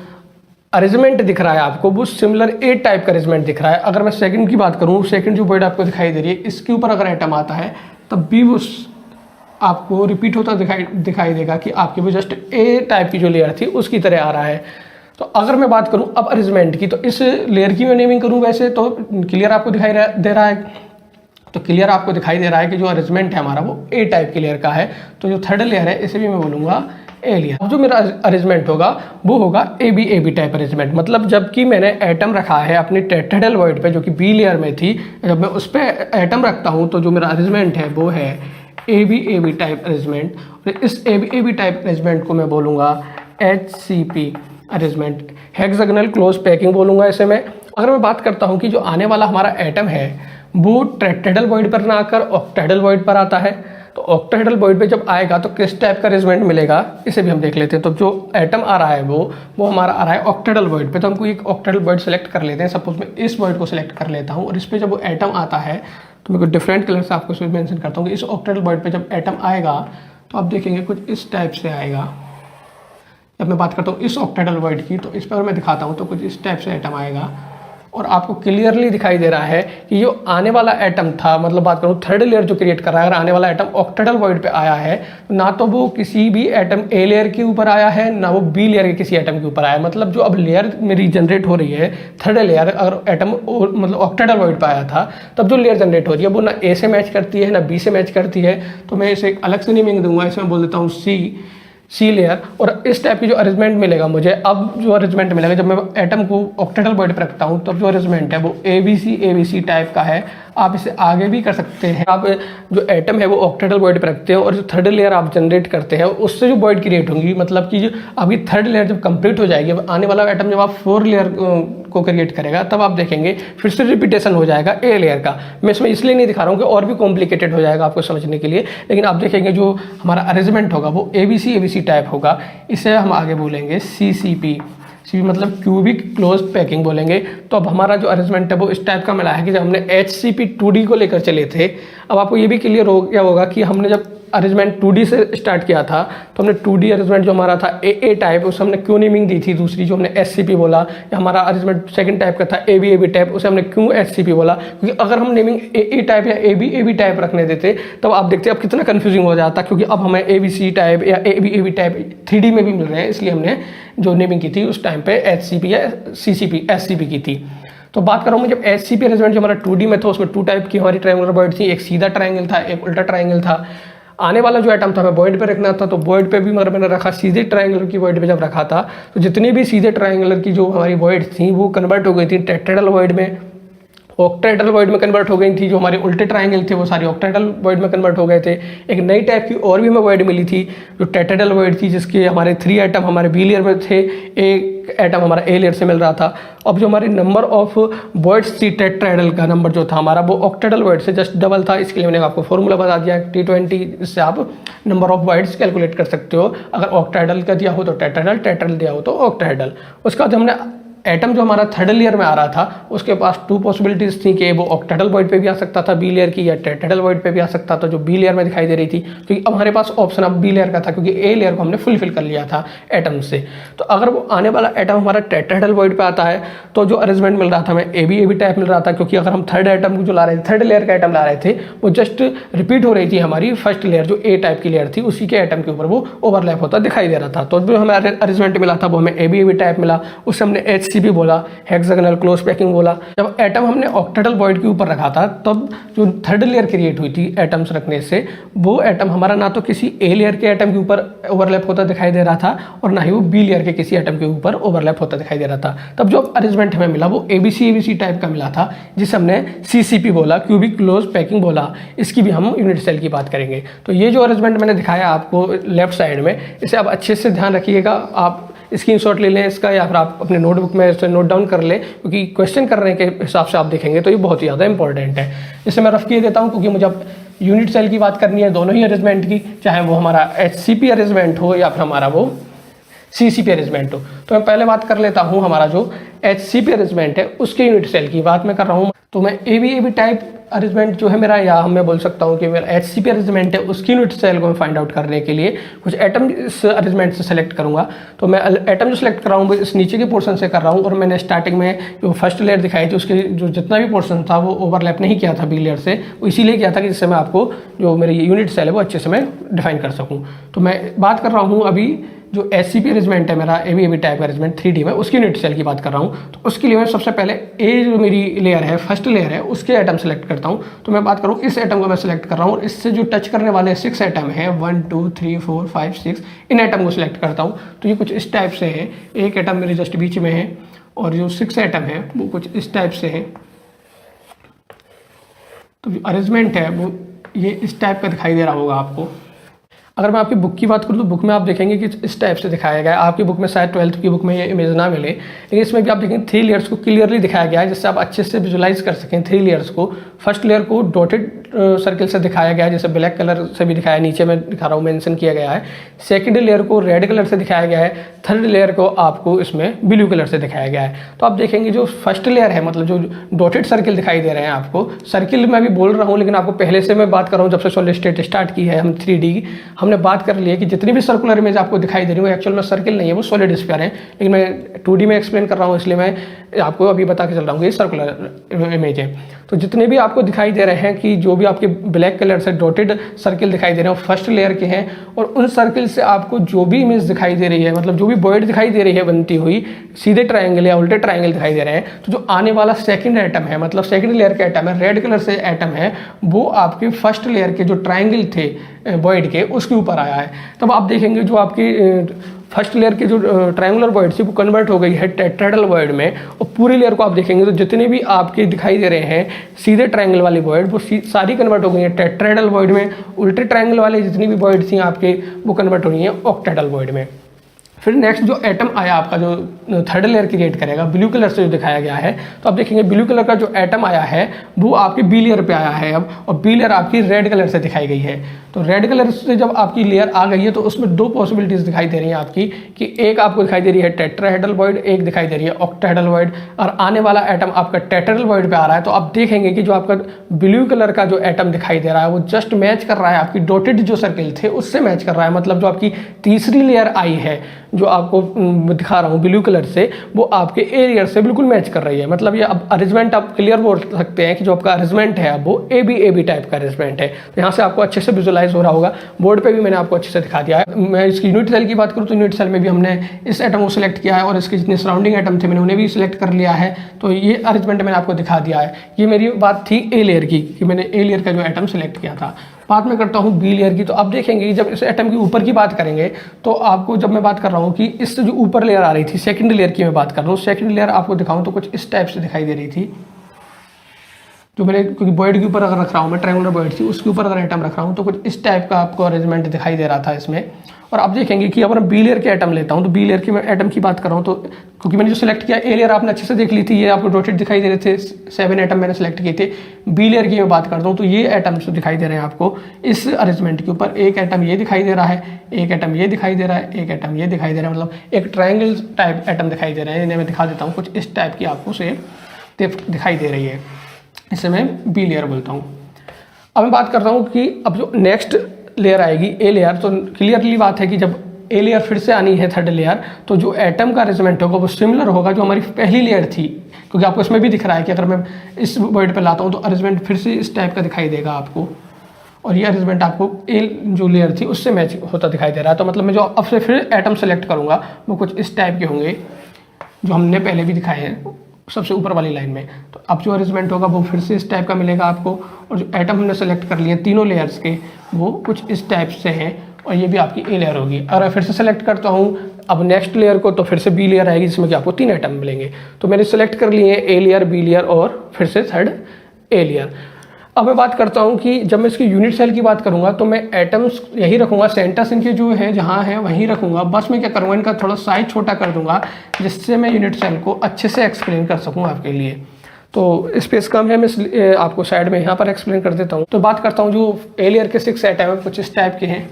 अरेंजमेंट दिख रहा है आपको वो सिमिलर ए टाइप का अरेंजमेंट दिख रहा है। अगर मैं सेकंड की बात करूँ, सेकंड जो वर्ड आपको दिखाई दे रही है इसके ऊपर अगर एटम आता है तब भी वो आपको रिपीट होता दिखाई देगा कि आपकी वो जस्ट ए टाइप की जो लेयर थी उसकी तरह आ रहा है। तो अगर मैं बात करूँ अब अरेंजमेंट की, तो इस लेयर की मैं नेमिंग करूँ वैसे तो क्लियर आपको दिखाई दे रहा है। तो क्लियर आपको दिखाई दे रहा है कि जो अरेंजमेंट है हमारा वो ए टाइप की लेयर का है। तो जो थर्ड लेयर है इसे भी मैं बोलूँगा ए लेयर। अब जो मेरा अरेंजमेंट होगा वो होगा ए बी टाइप अरेंजमेंट। मतलब जबकि मैंने एटम रखा है अपनी टेट्राहेड्रल वर्ड पे जो कि बी लेयर में थी, जब मैं उस पर एटम रखता हूँ तो जो मेरा अरेंजमेंट है वो है ए बी टाइप अरेंजमेंट। और इस ए बी टाइप अरेंजमेंट को मैं बोलूँगा HCP arrangement, hexagonal close packing बोलूँगा इसे मैं। अगर मैं बात करता हूँ कि जो आने वाला हमारा एटम है वो टेट्राहेड्रल वर्ड पर ना आकर ऑक्टाहेड्रल वर्ड पर आता है, तो ऑक्टाहेड्रल वर्ड पे जब आएगा तो किस टाइप का अरेंजमेंट मिलेगा इसे भी हम देख लेते हैं। तो जो एटम आ रहा है वो हमारा आ रहा है ऑक्टाहेड्रल वर्ड पे, तो हमको एक ऑक्टाहेड्रल वर्ड सेलेक्ट कर लेते हैं। सपोज मैं इस वर्ड को सिलेक्ट कर लेता हूँ और इस पर जब वो एटम आता है तो मैं कुछ डिफरेंट कलर से आपको इसमें मेंशन करता हूँ कि इस ऑक्टाहेड्रल वर्ड पे जब एटम आएगा तो आप देखेंगे कुछ इस टाइप से आएगा। जब मैं बात करता हूँ इस ऑक्टाहेड्रल वर्ड की, तो इस पर मैं दिखाता हूँ तो कुछ इस टाइप से एटम आएगा और आपको क्लियरली दिखाई दे रहा है कि जो आने वाला एटम था, मतलब बात करूँ थर्ड लेयर जो क्रिएट कर रहा है, अगर आने वाला एटम ऑक्टाहेड्रल वर्ड पे आया है ना तो वो किसी भी एटम ए लेयर के ऊपर आया है ना वो बी लेयर के किसी एटम के ऊपर आया है। मतलब जो अब लेयर मेरी जनरेट हो रही है थर्ड लेयर, अगर एटम मतलब ऑक्टाहेड्रल वर्ड पे आया था तब जो लेयर जनरेट हो रही है वो ना ए से मैच करती है ना बी से मैच करती है। तो मैं इसे एक अलग से नेमिंग दूंगा, इसमें बोल देता हूँ सी लेयर। और इस टाइप की जो अरेंजमेंट मिलेगा मुझे, अब जो अरेंजमेंट मिलेगा जब मैं एटम को ऑक्टाहेड्रल वर्ड पर रखता हूँ तब जो अरेंजमेंट है वो ABC टाइप का है। आप इसे आगे भी कर सकते हैं। आप जो एटम है वो ऑक्टाहेड्रल वर्ड पर रखते हैं और जो थर्ड लेयर आप जनरेट करते हैं उससे जो वर्ड क्रिएट होंगी, मतलब कि जो आपकी थर्ड लेयर जब कंप्लीट हो जाएगी, अब आने वाला एटम जब आप फोर लेयर को क्रिएट करेगा, तब आप देखेंगे फिर से रिपीटेशन हो जाएगा ए लेयर का। मैं इसमें इसलिए नहीं दिखा रहा हूँ कि और भी कॉम्प्लिकेटेड हो जाएगा आपको समझने के लिए, लेकिन आप देखेंगे जो हमारा अरेंजमेंट होगा वो ABC टाइप होगा। इसे हम आगे बोलेंगे CCP मतलब क्यूबिक क्लोज पैकिंग बोलेंगे। तो अब हमारा जो अरेंजमेंट है वो इस टाइप का मिला है कि जब हमने HCP 2D को लेकर चले थे, अब आपको ये भी क्लियर हो गया होगा कि हमने जब अरेंजमेंट 2D से स्टार्ट किया था तो हमने 2D अरेंजमेंट जो हमारा था AA टाइप, उसे हमने क्यों नेमिंग दी थी दूसरी जो हमने SCP बोला, या हमारा अरेंजमेंट सेकंड टाइप का था AB टाइप, उसे हमने क्यों SCP बोला, क्योंकि अगर हम नेमिंग AA टाइप या AB टाइप रखने देते तब आप देखते अब कितना कन्फ्यूजिंग हो जाता, क्योंकि अब हमें ABC टाइप या AB टाइप 3D में भी मिल रहे हैं, इसलिए हमने जो नेमिंग की थी उस टाइम पे HCP या CCP SCP की थी। तो बात कर रहा हूँ मैं जब HCP अरेंजमेंट जो हमारा 2D में था उसमें 2 टाइप की हमारी ट्रायंगुलर बॉइड थी, एक सीधा ट्रायंगल था, एक उल्टा ट्रायंगल था। आने वाला जो एटम था हमें बॉइड पे रखना था, तो बॉइड पे भी मगर मैंने रखा सीधे ट्रायंगुलर की बॉइड पे जब रखा था तो जितनी भी सीधे ट्रायंगुलर की जो हमारी बॉइड थी वो कन्वर्ट हो गई थी टेट्राहेड्रल बॉइड में, ऑक्टाहेड्रल बॉइड में कन्वर्ट हो गई थी। जो हमारे उल्टे ट्रायंगल थे वो सारे ऑक्टाहेड्रल बॉइड में कन्वर्ट हो गए थे। एक नई टाइप की और भी हमें बॉइड मिली थी जो टेट्राहेड्रल बॉइड थी, जिसके हमारे 3 एटम हमारे बी लेयर में थे, एक एटम हमारा ए लेयर से मिल रहा था। अब जो हमारी नंबर ऑफ बॉइड्स थी टेट्राहेड्रल का नंबर जो था हमारा वो ऑक्टाहेड्रल बॉइड से जस्ट डबल था, इसके लिए मैंने आपको फॉर्मूला बता दिया T20, इससे आप नंबर ऑफ बॉइड्स कैलकुलेट कर सकते हो। अगर ऑक्टाहेड्रल का दिया हो तो टेट्राहेड्रल दिया हो तो ऑक्टाहेड्रल। उसके बाद हमने एटम जो हमारा थर्ड लेयर में आ रहा था उसके पास 2 पॉसिबिलिटीज थी कि वो ऑक्टाहेड्रल बॉइड पे भी आ सकता था बी लेयर की, या टेट्राहेड्रल बॉइड पे भी आ सकता था जो बी लेयर में दिखाई दे रही थी, क्योंकि अब हमारे पास ऑप्शन अब बी लेयर का था क्योंकि ए लेयर को हमने फुलफिल कर लिया था एटम से। तो अगर वो आने वाला एटम हमारा टेट्राहेड्रल बॉइड पे आता है तो जो अरेंजमेंट मिल रहा था हमें AB टाइप मिल रहा था, क्योंकि अगर हम थर्ड एटम को जो ला रहे थे, थर्ड लेयर का एटम ला रहे थे, वो जस्ट रिपीट हो रही थी हमारी फर्स्ट लेयर जो ए टाइप की लेयर थी, उसी के एटम के ऊपर वो ओवरलैप होता दिखाई दे रहा था। तो जो हमें अरेंजमेंट मिला था वो हमें AB टाइप मिला, उससे हमने HCP बोला, हेक्सागोनल क्लोज पैकिंग बोला। जब एटम हमने ऑक्टाहेड्रल बॉइड के ऊपर रखा था तब जो थर्ड लेयर क्रिएट हुई थी एटम्स रखने से, वो एटम हमारा ना तो किसी ए लेयर के एटम के ऊपर ओवरलैप होता दिखाई दे रहा था और ना ही वो बी लेयर के किसी एटम के ऊपर ओवरलैप होता दिखाई दे रहा था। तब जो अरेंजमेंट हमें मिला वो ABC टाइप का मिला था, जिसे हमने CCP बोला, क्यूबिक क्लोज पैकिंग बोला। इसकी भी हम यूनिट सेल की बात करेंगे। तो ये जो अरेंजमेंट मैंने दिखाया आपको लेफ्ट साइड में, इसे आप अच्छे से ध्यान रखिएगा, आप स्क्रीनशॉट ले लें इसका या फिर आप अपने नोटबुक में इसे नोट डाउन कर लें, क्योंकि क्वेश्चन करने के हिसाब से आप देखेंगे तो ये बहुत ही ज़्यादा इंपॉर्टेंट है। इसे मैं रफ किए देता हूँ क्योंकि मुझे अब यूनिट सेल की बात करनी है दोनों ही अरेंजमेंट की, चाहे वो हमारा HCP अरेंजमेंट हो या फिर हमारा वो CCP अरेंजमेंट हो। तो मैं पहले बात कर लेता हूँ हमारा जो HCP अरेंजमेंट है उसके यूनिट सेल की बात मैं कर रहा हूँ। तो मैं AB टाइप अरेंजमेंट जो है मेरा, या मैं बोल सकता हूँ कि मेरा HCP अरेंजमेंट है, उसकी यूनिट सेल को मैं फाइंड आउट करने के लिए कुछ एटम इस अरेंजमेंट से सेलेक्ट करूँगा। तो मैं एटम जो सेलेक्ट कर रहा हूँ वो इस नीचे के पोर्शन से कर रहा हूँ, और मैंने स्टार्टिंग में जो फर्स्ट लेयर दिखाई थी उसके जो जितना भी पोर्शन था वो ओवरलैप नहीं किया था बी लेयर से, वो इसीलिए किया था कि जिससे मैं आपको जो मेरी यूनिट सेल है वो अच्छे से मैं डिफाइन कर सकूँ। तो मैं बात कर रहा हूँ अभी जो HCP अरेंजमेंट है मेरा AB टाइप अरेंजमेंट 3D में, उसकी यूनिट सेल की बात कर रहा हूँ। तो उसके लिए मैं सबसे पहले ए जो मेरी लेयर है, फर्स्ट लेयर है, उसके एटम सेलेक्ट करता हूँ। तो मैं बात करूँ इस एटम को मैं सेलेक्ट कर रहा हूँ, और इससे जो टच करने वाले 6 एटम हैं 1 2 3 4 5 6, इन एटम को सिलेक्ट करता हूँ। तो ये कुछ इस टाइप से है, एक एटम मेरे जस्ट बीच में है, और जो 6 एटम है वो कुछ इस टाइप से है। तो जो अरेंजमेंट है वो ये इस टाइप का दिखाई दे रहा होगा आपको। अगर मैं आपकी बुक की बात करूँ तो बुक में आप देखेंगे कि इस टाइप से दिखाया गया है। आपकी बुक में शायद 12th की बुक में ये इमेज ना मिले, लेकिन इसमें भी आप देखेंगे 3 लेयर्स को क्लियरली दिखाया गया है, जिससे आप अच्छे से विजुलाइज कर सकें 3 लेयर्स को। फर्स्ट लेयर को डॉटेड सर्किल से दिखाया गया है, जैसे ब्लैक कलर से भी दिखाया है, नीचे में दिखा रहा हूँ मेंशन किया गया है। सेकंड लेयर को रेड कलर से दिखाया गया है, थर्ड लेयर को आपको इसमें ब्लू कलर से दिखाया गया है। तो आप देखेंगे जो फर्स्ट लेयर है, मतलब जो डॉटेड सर्किल दिखाई दे रहे हैं आपको, सर्किल मैं भी बोल रहा हूँ लेकिन आपको पहले से मैं बात कर रहा हूँ, जब से सॉलिड स्टेट स्टार्ट की है हम 3D की, हमने बात कर ली है कि जितनी भी सर्कुलर इमेज आपको दिखाई दे रही है एक्चुअल में सर्किल नहीं है, वो सॉलिड स्फीयर है, लेकिन मैं 2D में एक्सप्लेन कर रहा हूँ इसलिए मैं आपको अभी बता के चल रहा हूँ ये सर्कुलर इमेज है। तो जितने भी आपको दिखाई दे रहे हैं कि जो भी आपके ब्लैक कलर से डॉटेड सर्किल दिखाई दे रहे हैं फर्स्ट लेयर के हैं, और उन सर्किल से आपको जो भी इमेज दिखाई दे रही है, मतलब जो भी बॉइड दिखाई दे रही है बनती हुई, सीधे ट्रायंगल या उल्टे ट्रायंगल दिखाई दे रहे हैं, तो जो आने वाला सेकंड एटम है, मतलब सेकंड लेयर का एटम है, रेड कलर से एटम है, वो आपके फर्स्ट लेयर के जो ट्रायंगल थे बॉइड के उसके ऊपर आया है। तब आप देखेंगे जो आपकी फर्स्ट लेयर की जो ट्रायंगुलर बॉइड थी वो कन्वर्ट हो गई है टेट्राहेड्रल बॉइड में, और पूरी लेयर को आप देखेंगे तो जितने भी आपके दिखाई दे रहे हैं सीधे ट्रायंगल वाली बॉइड वो सारी कन्वर्ट हो गई है टेट्राहेड्रल बॉइड में। उल्टे ट्रायंगल वाले जितनी भी बॉइड थी आपके वो कन्वर्ट हो गई हैं ऑक्टाहेड्रल बॉइड में। फिर नेक्स्ट जो एटम आया आपका जो थर्ड लेयर क्रिएट करेगा ब्लू कलर से जो दिखाया गया है, तो आप देखेंगे ब्लू कलर का जो एटम आया है वो आपकी बी लेयर पे आया है अब, और बी लेयर आपकी रेड कलर से दिखाई गई है। तो रेड कलर से जब आपकी लेयर आ गई है तो उसमें दो पॉसिबिलिटीज दिखाई दे रही हैं आपकी, कि एक आपको दिखाई दे रही है टेट्राहेड्रल वॉइड, एक दिखाई दे रही है ऑक्टाहेड्रल वॉइड, और आने वाला एटम आपका टेट्राहेड्रल वॉइड पे आ रहा है। तो आप देखेंगे कि जो आपका ब्लू कलर का जो एटम दिखाई दे रहा है वो जस्ट मैच कर रहा है आपकी डॉटेड जो सर्किल थे उससे मैच कर रहा है। मतलब जो आपकी तीसरी लेयर आई है जो आपको दिखा रहा हूँ ब्लू कलर से, वो आपके ए लेयर से बिल्कुल मैच कर रही है। मतलब ये अब अरेंजमेंट आप क्लियर बोल सकते हैं कि जो आपका अरेंजमेंट है अब वो ए बी टाइप का अरेंजमेंट है। तो यहाँ से आपको अच्छे से विजुलाइज हो रहा होगा, बोर्ड पे भी मैंने आपको अच्छे से दिखा दिया है। मैं इसकी यूनिट सेल की बात करूँ तो यूनिट सेल में भी हमने इस एटम को सिलेक्ट किया है और इसके जितने सराउंडिंग एटम थे मैंने उन्हें भी सिलेक्ट कर लिया है। तो ये अरेंजमेंट मैंने आपको दिखा दिया है। ये मेरी बात थी ए लेयर की, कि मैंने ए लेयर का जो एटम सेलेक्ट किया था। बात मैं करता हूँ बी लेयर की। तो अब देखेंगे कि जब इस एटम की ऊपर की बात करेंगे तो आपको, जब मैं बात कर रहा हूँ कि इससे जो ऊपर लेयर आ रही थी सेकंड लेयर की मैं बात कर रहा हूँ, सेकंड लेयर आपको दिखाऊँ तो कुछ इस टाइप से दिखाई दे रही थी। जो मैंने, क्योंकि बॉइड के ऊपर अगर रख रहा हूँ मैं, ट्रायंगुलर बॉइड थी उसके ऊपर अगर एटम रख रहा हूँ तो कुछ इस टाइप का आपको अरेंजमेंट दिखाई दे रहा था इसमें। और आप देखेंगे कि अगर मैं बी लेयर के एटम लेता हूँ तो बी लेयर की मैं एटम की बात कर रहा हूँ, तो क्योंकि मैंने जो सिलेक्ट किया ए लेयर आपने अच्छे से देख ली थी, ये आपको डॉटेड दिखाई दे रहे थे, 7 एटम मैंने सेलेक्ट किए थे। बी लेयर की मैं बात करता हूँ तो ये एटम्स दिखाई दे रहे हैं आपको इस अरेंजमेंट के ऊपर। एक एटम ये दिखाई दे रहा है, एक एटम ये दिखाई दे रहा है, एक एटम ये दिखाई दे रहा है। मतलब एक ट्रायंगल टाइप एटम दिखाई दे रहे हैं। इन्हें मैं दिखा देता हूँ, कुछ इस टाइप की आपको शेप दिखाई दे रही है। इसे मैं बी लेयर बोलता हूँ। अब मैं बात कर रहा हूँ कि अब जो नेक्स्ट लेयर आएगी ए लेयर, तो क्लियरली बात है कि जब ए लेयर फिर से आनी है थर्ड लेयर, तो जो एटम का अरेंजमेंट होगा वो सिमिलर होगा जो हमारी पहली लेयर थी। क्योंकि आपको इसमें भी दिख रहा है कि अगर मैं इस वर्ड पे लाता हूँ तो अरेंजमेंट फिर से इस टाइप का दिखाई देगा आपको, और ये अरेंजमेंट आपको ए जो लेयर थी उससे मैच होता दिखाई दे रहा है। तो मतलब मैं जो अब से फिर एटम सेलेक्ट करूँगा वो कुछ इस टाइप के होंगे जो हमने पहले भी दिखाए हैं सबसे ऊपर वाली लाइन में। तो अब जो अरेंजमेंट होगा वो फिर से इस टाइप का मिलेगा आपको, और जो एटम हमने सेलेक्ट कर लिए तीनों लेयर्स के वो कुछ इस टाइप से हैं, और ये भी आपकी ए लेयर होगी। अगर फिर से सेलेक्ट करता हूँ अब नेक्स्ट लेयर को तो फिर से बी लेयर आएगी जिसमें कि आपको 3 एटम मिलेंगे। तो मैंने सेलेक्ट कर लिए हैं ए लेयर, बी लेयर और फिर से थर्ड ए लेयर। अब मैं बात करता हूँ कि जब मैं इसकी यूनिट सेल की बात करूँगा तो मैं एटम्स यही रखूँगा, सेंटर्स इनके जो है जहाँ है वहीं रखूँगा। बस मैं क्या करूँगा, इनका थोड़ा साइज छोटा कर दूँगा जिससे मैं यूनिट सेल को अच्छे से एक्सप्लेन कर सकूँ आपके लिए। तो स्पेस कम है, मैं आपको साइड में यहाँ पर एक्सप्लेन कर देता हूँ। तो बात करता हूँ जो ए लेयर के 6 एटम है कुछ इस टाइप के हैं।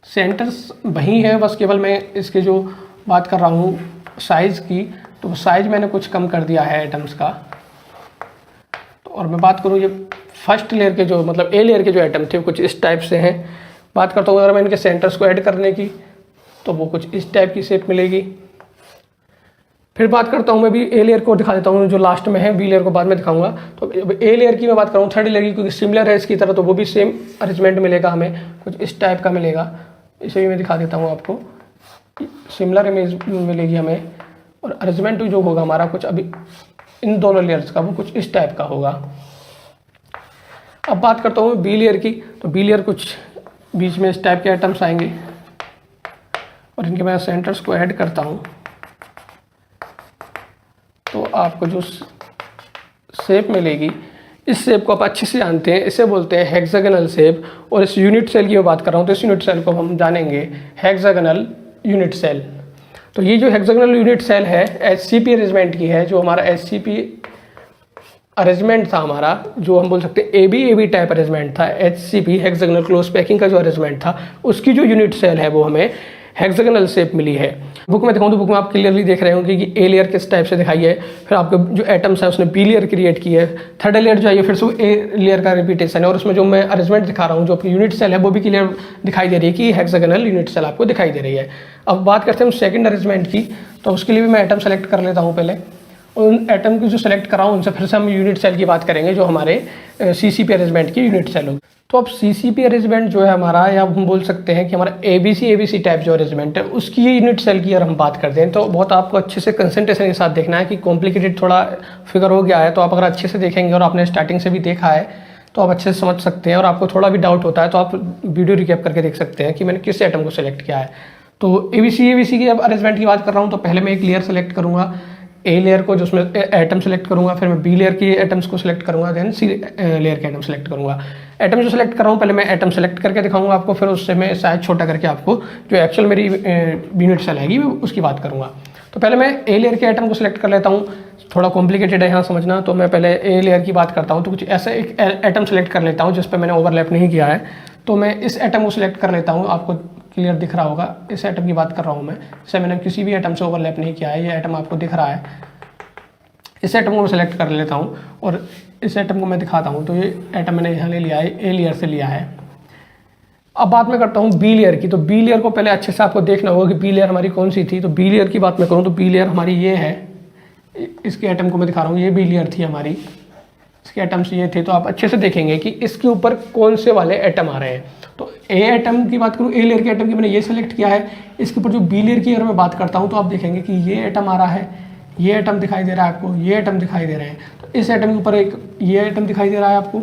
सेंटर्स वही है, बस केवल मैं इसके जो बात कर रहा हूँ साइज़ की, तो साइज़ मैंने कुछ कम कर दिया है एटम्स का। और मैं बात करूँ ये फर्स्ट लेयर के जो मतलब ए लेयर के जो एटम थे वो कुछ इस टाइप से हैं। बात करता हूँ अगर मैं इनके सेंटर्स को ऐड करने की तो वो कुछ इस टाइप की शेप मिलेगी। फिर बात करता हूँ मैं भी ए लेयर को दिखा देता हूँ जो लास्ट में है, बी लेयर को बाद में दिखाऊंगा। तो ए लेयर की मैं बात करूँ थर्ड लेयर की, क्योंकि सिमिलर है इसकी तरह, तो वो भी सेम अरेंजमेंट मिलेगा हमें, कुछ इस टाइप का मिलेगा। इसे भी मैं दिखा देता हूँ आपको, सिमिलर इमेज मिलेगी हमें, और अरेंजमेंट जो होगा हमारा कुछ अभी इन दोनों लेयर्स का वो कुछ इस टाइप का होगा। अब बात करता हूँ बी लेयर की, तो बी लेयर कुछ बीच में इस टाइप के एटम्स आएंगे और इनके मैं सेंटर्स को ऐड करता हूँ तो आपको जो शेप मिलेगी, इस शेप को आप अच्छे से जानते हैं, इसे बोलते हैं हेक्सागोनल शेप। और इस यूनिट सेल की मैं बात कर रहा हूँ तो इस यूनिट सेल को हम जानेंगे हेक्सागोनल यूनिट सेल। तो ये जो हेक्सागोनल यूनिट सेल है एचसीपी अरेंजमेंट की है, जो हमारा एचसीपी अरेंजमेंट था हमारा, जो हम बोल सकते हैं एबी टाइप अरेंजमेंट था, एचसीपी हेक्सागोनल क्लोज पैकिंग का जो अरेंजमेंट था उसकी जो यूनिट सेल है वो हमें हेक्सागोनल शेप मिली है। बुक में दिखाऊं तो बुक में आप क्लियरली देख रहे होंगे कि ए लेयर किस टाइप से दिखाई है, फिर आपके जो एटम्स है उसने बी लेयर क्रिएट की है, थर्ड लेयर जो है फिर से ए लेयर का रिपीटेशन है, और उसमें जो मैं अरेंजमेंट दिखा रहा हूँ जो आपकी यूनिट सेल है वो भी क्लियर दिखाई दे रही है कि हेक्सागोनल यूनिट सेल आपको दिखाई दे रही है। अब बात करते हैं हम सेकंड अरेंजमेंट की, तो उसके लिए भी मैं एटम सेलेक्ट कर लेता हूँ पहले, उन एटम की जो सेलेक्ट कराऊँ उनसे फिर से हम यूनिट सेल की बात करेंगे जो हमारे सीसीपी अरेंजमेंट की यूनिट सेल होगी। तो अब सीसीपी अरेंजमेंट जो है हमारा, या हम बोल सकते हैं कि हमारा एबीसी टाइप जो अरेंजमेंट है उसकी यूनिट सेल की अगर हम बात करते हैं तो बहुत आपको अच्छे से कंसंट्रेशन के साथ देखना है कि कॉम्प्लिकेटेड थोड़ा फिगर हो गया है, तो आप अगर अच्छे से देखेंगे और आपने स्टार्टिंग से भी देखा है तो आप अच्छे से समझ सकते हैं, और आपको थोड़ा भी डाउट होता है तो आप वीडियो रिकैप करके देख सकते हैं कि मैंने किस एटम को सिलेक्ट किया है। तो एबीसी की अब अरेंजमेंट की बात कर रहा हूँ तो पहले मैं एक लेयर सेलेक्ट करूँगा ए लेयर को जो उसमें एटम सेलेक्ट करूँगा, फिर मैं बी लेयर की एटम्स को सिलेक्ट करूँगा, देन सी लेयर के एटम सेलेक्ट करूँगा। एटम जो सेलेक्ट कर रहा हूँ पहले मैं एटम सेलेक्ट करके दिखाऊंगा आपको, फिर उससे मैं साइज छोटा करके आपको जो एक्चुअल मेरी यूनिट सेल आएगी उसकी बात करूँगा। तो पहले मैं ए लेयर के एटम को सिलेक्ट कर लेता हूँ, थोड़ा कॉम्प्लिकेटेड है यहाँ समझना। तो मैं पहले ए लेयर की बात करता हूँ, तो कुछ ऐसा एक एटम सेलेक्ट कर लेता हूँ जिस पर मैंने ओवरलैप नहीं किया है। तो मैं इस एटम को सिलेक्ट कर लेता हूँ, आपको क्लियर दिख रहा होगा, इस एटम की बात कर रहा हूँ मैं, इससे मैंने किसी भी एटम से ओवरलैप नहीं किया है, ये एटम आपको दिख रहा है। इस एटम को मैं सेलेक्ट कर लेता हूँ और इस एटम को मैं दिखाता हूँ। तो ये एटम मैंने यहाँ ले लिया है, ए लेयर से लिया है। अब बात मैं करता हूँ बी लेयर की। तो बी लेयर को पहले अच्छे से आपको देखना होगा कि बी लेयर हमारी कौन सी थी। तो बी लेयर की बात मैं करूँ तो बी लेयर हमारी ये है, इसके एटम को मैं दिखा रहा हूँ, ये बी लेयर थी हमारी, इसके एटम्स ये थे। तो आप अच्छे से देखेंगे कि इसके ऊपर कौन से वाले एटम आ रहे हैं। तो ए एटम की बात करूँ, ए लेयर के एटम की मैंने ये सेलेक्ट किया है। इसके ऊपर जो बी लेयर की अगर मैं बात करता हूँ तो आप देखेंगे कि ये एटम आ रहा है, ये एटम दिखाई दे रहा है आपको, ये एटम दिखाई दे रहे हैं। तो इस एटम के ऊपर एक ये एटम दिखाई दे रहा है आपको,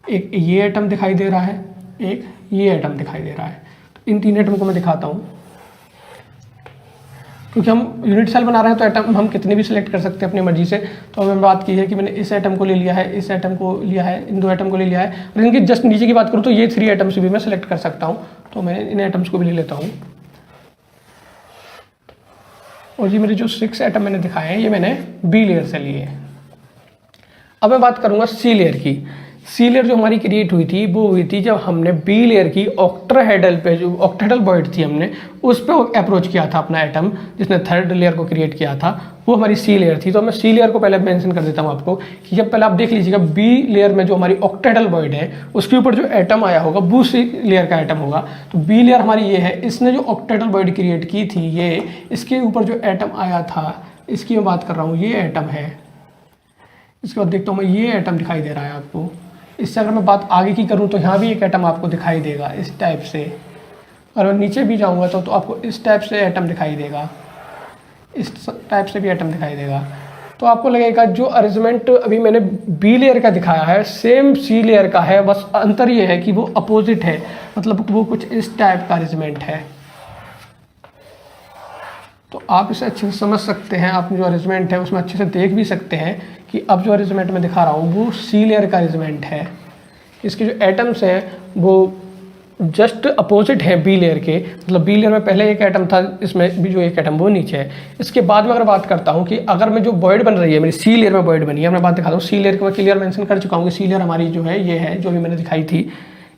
एक ये एटम दिखाई दे रहा है, एक ये एटम दिखाई दे रहा है। तो इन तीन एटम को मैं दिखाता हूँ। क्योंकि हम यूनिट सेल बना रहे हैं तो एटम हम कितने भी सिलेक्ट कर सकते हैं अपनी मर्जी से। तो हमें बात की है कि मैंने इस एटम को ले लिया है, इस एटम को लिया है, इन दो एटम को ले लिया है। और इनकी जस्ट नीचे की बात करूँ तो ये 3 एटम्स भी मैं सिलेक्ट कर सकता हूँ। तो मैं इन एटम्स को भी ले लेता हूँ। और ये मेरे जो 6 एटम मैंने दिखाए हैं ये मैंने बी लेयर से लिए। अब मैं बात करूँगा सी लेयर की। सी लेयर जो हमारी क्रिएट हुई थी वो हुई थी जब हमने बी लेयर की ऑक्टाहेड्रल पे, जो ऑक्टाहेड्रल बॉइड थी, हमने उस पर अप्रोच किया था अपना एटम, जिसने थर्ड लेयर को क्रिएट किया था, वो हमारी सी लेयर थी। तो मैं सी लेयर को पहले मेंशन कर देता हूँ आपको कि जब पहले आप देख लीजिएगा बी लेयर में जो हमारी ऑक्टाहेड्रल बॉइड है उसके ऊपर जो एटम आया होगा वो सी लेयर का एटम होगा। तो बी लेयर हमारी ये है, इसने जो ऑक्टाहेड्रल बॉइड क्रिएट की थी ये, इसके ऊपर जो एटम आया था इसकी मैं बात कर रहा हूँ, ये एटम है। इसके बाद देखता हूँ मैं, ये एटम दिखाई दे रहा है आपको। इससे अगर मैं बात आगे की करूं तो यहाँ भी एक एटम आपको दिखाई देगा इस टाइप से, और मैं नीचे भी जाऊंगा तो आपको इस टाइप से एटम दिखाई देगा, इस टाइप से भी एटम दिखाई देगा। तो आपको लगेगा जो अरेंजमेंट अभी मैंने बी लेयर का दिखाया है सेम सी लेयर का है, बस अंतर ये है कि वो अपोजिट है, मतलब वो कुछ इस टाइप का अरेंजमेंट है। तो आप इसे अच्छे से समझ सकते हैं, आप जो अरेंजमेंट है उसमें अच्छे से देख भी सकते हैं कि अब जो अरेंजमेंट मैं दिखा रहा हूँ वो सी लेयर का अरेंजमेंट है। इसके जो एटम्स हैं वो जस्ट अपोजिट है बी लेयर के, मतलब बी लेयर में पहले एक एटम था, इसमें भी जो एक एटम वो नीचे है। इसके बाद में अगर बात करता हूँ कि अगर मैं जो बॉइड बन रही है मेरी सी लेयर में बॉइड बनी है, मैं बात दिखाता हूँ सी लेयर को मैं क्लियर मेंशन कर चुका हूँ कि सी लेयर हमारी जो है ये है, जो भी मैंने दिखाई थी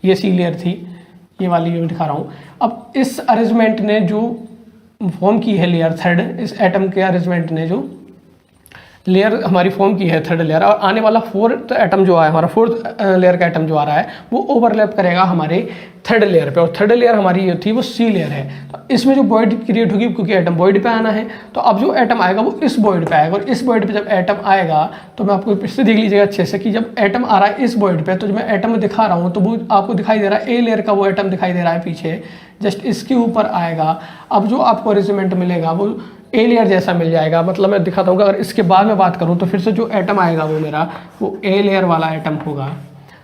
ये सी लेयर थी, ये वाली जो मैं दिखा रहा हूँ। अब इस अरेंजमेंट ने जो फॉर्म की है लेयर थर्ड, इस एटम के अरेंजमेंट ने जो लेयर हमारी फॉर्म की है थर्ड लेयर, और आने वाला फोर्थ एटम जो आया हमारा, फोर्थ लेयर का एटम जो आ रहा है वो ओवरलैप करेगा हमारे थर्ड लेयर पे, और थर्ड लेयर हमारी ये थी वो सी लेयर है। तो इसमें जो बॉइड क्रिएट होगी, क्योंकि एटम बॉइड पे आना है, तो अब जो एटम आएगा वो इस बॉइड पे आएगा, और इस बॉइड पे जब एटम आएगा तो मैं आपको इससे देख लीजिएगा अच्छे से कि जब एटम आ रहा है इस बॉइड पे, तो जो मैं एटम दिखा रहा हूँ तो वो आपको दिखाई दे रहा है ए लेयर का, वो एटम दिखाई दे रहा है पीछे, जस्ट इसके ऊपर आएगा। अब जो आपको अरेंजमेंट मिलेगा वो ए लेयर जैसा मिल जाएगा। मतलब मैं दिखाता हूँ कि अगर इसके बाद में बात करूँ तो फिर से जो एटम आएगा वो मेरा वो ए लेयर वाला एटम होगा।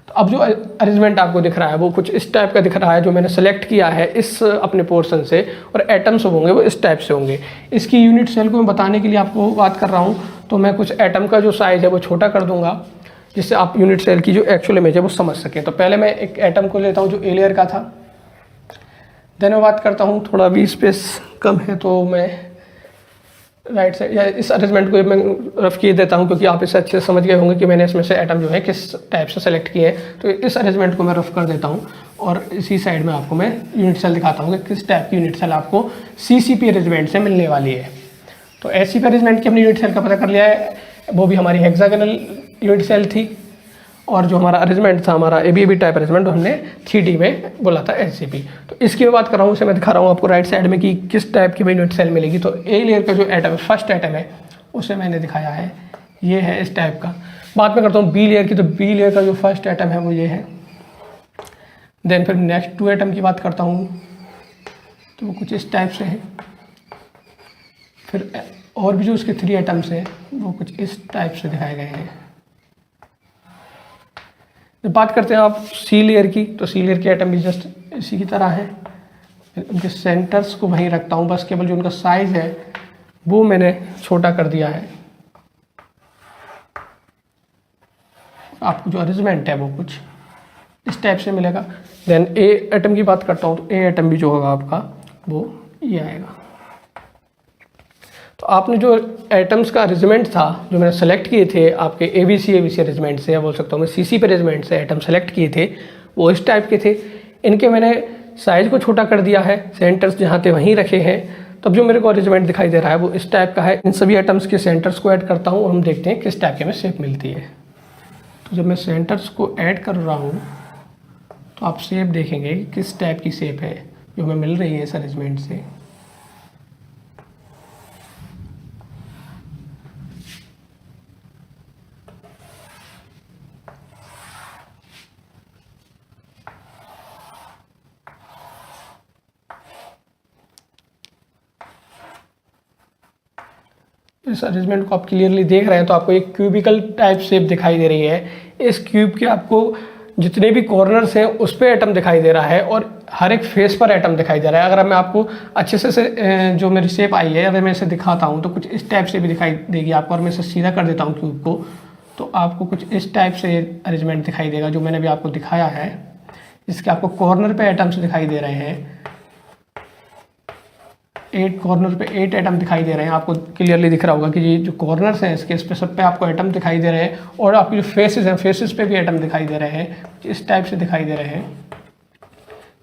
तो अब जो अरेंजमेंट आपको दिख रहा है वो कुछ इस टाइप का दिख रहा है, जो मैंने सेलेक्ट किया है इस अपने पोर्शन से, और एटम्स होंगे वो इस टाइप से होंगे। इसकी यूनिट सेल को मैं बताने के लिए आपको बात कर रहा हूँ, तो मैं कुछ एटम का जो साइज़ है वो छोटा कर दूंगा, जिससे आप यूनिट सेल की जो एक्चुअल इमेज है वो समझ सकें। तो पहले मैं एक एटम को लेता हूँ जो ए लेयर का था, देन मैं बात करता हूँ, थोड़ा भी स्पेस कम है तो मैं राइट साइड या इस अरेंजमेंट को मैं रफ किए देता हूँ, क्योंकि आप इसे अच्छे से समझ गए होंगे कि मैंने इसमें से एटम जो है किस टाइप से सेलेक्ट किए हैं। तो इस अरेंजमेंट को मैं रफ कर देता हूँ, और इसी साइड में आपको मैं यूनिट सेल दिखाता हूँ कि किस टाइप की यूनिट सेल आपको सीसीपी अरेंजमेंट से मिलने वाली है। तो एससीपी अरेंजमेंट की हमने यूनिट सेल का पता कर लिया है, वो भी हमारी हेक्सागोनल यूनिट सेल थी, और जो हमारा अरेंजमेंट था हमारा एबीबी टाइप अरेंजमेंट, हमने 3D में बोला था एससीपी। तो इसकी मैं बात कर रहा हूँ, इसे मैं दिखा रहा हूँ आपको राइट साइड में कि किस टाइप की यूनिट सेल मिलेगी। तो ए लेयर का जो एटम है, फर्स्ट एटम है, उसे मैंने दिखाया है, ये है इस टाइप का। बात मैं करता हूँ बी लेयर की, तो बी लेयर का जो फर्स्ट एटम है वो ये है। देन फिर नेक्स्ट 2 एटम की बात करता हूँ तो वो कुछ इस टाइप से है। फिर और भी जो उसके 3 एटम्स हैं वो कुछ इस टाइप से दिखाए गए हैं। जब बात करते हैं आप सी लेयर की, तो सी लेयर के एटम भी जस्ट इसी की तरह है। उनके सेंटर्स को वहीं रखता हूँ, बस केवल जो उनका साइज़ है वो मैंने छोटा कर दिया है। आपको जो अरेंजमेंट है वो कुछ इस टाइप से मिलेगा। देन ए एटम की बात करता हूँ तो ए एटम भी जो होगा आपका वो ये आएगा। तो आपने जो एटम्स का अरेंजमेंट था जो मैंने सेलेक्ट किए थे आपके ABC अरेंजमेंट से, या बोल सकता हूँ मैं CC पे अरेंजमेंट से एटम सेलेक्ट किए थे, वो इस टाइप के थे। इनके मैंने साइज को छोटा कर दिया है, सेंटर्स जहाँ थे वहीं रखे हैं। तब जो मेरे को अरेंजमेंट दिखाई दे रहा है वो इस टाइप का है। इन सभी एटम्स के सेंटर्स को ऐड करता हूँ और हम देखते हैं किस टाइप के में शेप मिलती है। तो जब मैं सेंटर्स को ऐड कर रहा हूँ तो आप शेप देखेंगे किस टाइप की शेप है जो हमें मिल रही है इस अरेंजमेंट से। इस अरेंजमेंट को आप क्लियरली देख रहे हैं तो आपको एक क्यूबिकल टाइप शेप दिखाई दे रही है। इस क्यूब के आपको जितने भी कॉर्नर्स हैं उस पे एटम दिखाई दे रहा है और हर एक फेस पर एटम दिखाई दे रहा है। अगर मैं आपको अच्छे से जो मेरी शेप आई है अगर मैं इसे दिखाता हूँ तो कुछ इस टाइप से भी दिखाई देगी आपको। और मैं इसे सीधा कर देता हूँ क्यूब को तो आपको कुछ इस टाइप से अरेंजमेंट दिखाई देगा जो मैंने भी आपको दिखाया है। इसके आपको कॉर्नर पे एटम्स दिखाई दे रहे हैं, 8 कॉर्नर पे 8 एटम दिखाई दे रहे हैं। आपको क्लियरली दिख रहा होगा कि ये जो कॉर्नर्स हैं इसके इस पे सब पे आपको एटम दिखाई दे रहे हैं। और आपकी जो फेसेस हैं फेसेस पे भी एटम दिखाई दे रहे हैं, इस टाइप से दिखाई दे रहे हैं।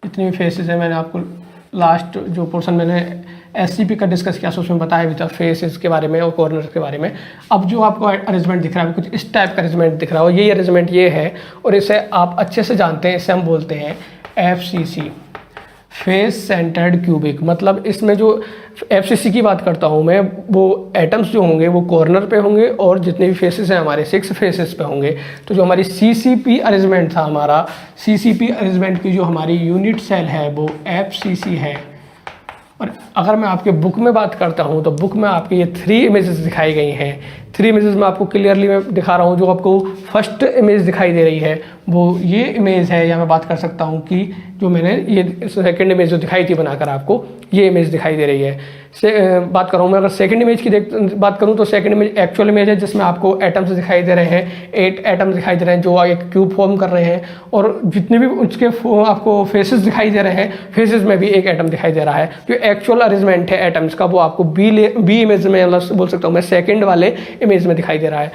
जितनी भी फेसेस हैं मैंने आपको लास्ट जो पोर्शन मैंने SCP का डिस्कस किया उसमें बताया भी था फेसेस के बारे में और कॉर्नर के बारे में। अब जो आपको अरेंजमेंट दिख रहा है कुछ इस टाइप का अरेंजमेंट दिख रहा है और यही अरेंजमेंट ये है और इसे आप अच्छे से जानते हैं। इसे हम बोलते हैं FCC, फेस सेंटर्ड क्यूबिक। मतलब इसमें जो FCC की बात करता हूँ मैं वो एटम्स जो होंगे वो कॉर्नर पे होंगे और जितने भी फेसेस हैं हमारे 6 फेसेस पे होंगे। तो जो हमारी CCP अरेंजमेंट था हमारा CCP अरेंजमेंट की जो हमारी यूनिट सेल है वो FCC है। और अगर मैं आपके बुक में बात करता हूँ तो बुक में आपके ये 3 इमेजेस दिखाई गई हैं। 3 इमेजेस में आपको क्लियरली मैं दिखा रहा हूँ। जो आपको फर्स्ट इमेज दिखाई दे रही है वो ये इमेज है, या मैं बात कर सकता हूँ कि जो मैंने ये सेकंड इमेज जो दिखाई थी बनाकर आपको ये इमेज दिखाई दे रही है। बात कर रहा हूँ मैं अगर सेकंड इमेज की बात करूँ तो सेकंड इमेज एक्चुअल इमेज है जिसमें आपको एटम्स दिखाई दे रहे हैं, 8 एटम्स दिखाई दे रहे हैं जो एक क्यूब फॉर्म कर रहे हैं। और जितने भी उसके आपको फेसेस दिखाई दे रहे हैं फेसेस में भी एक एटम दिखाई दे रहा है। जो एक्चुअल अरेंजमेंट है एटम्स का वो आपको बी इमेज में बोल सकता हूँ मैं सेकेंड वाले इमेज में दिखाई दे रहा है।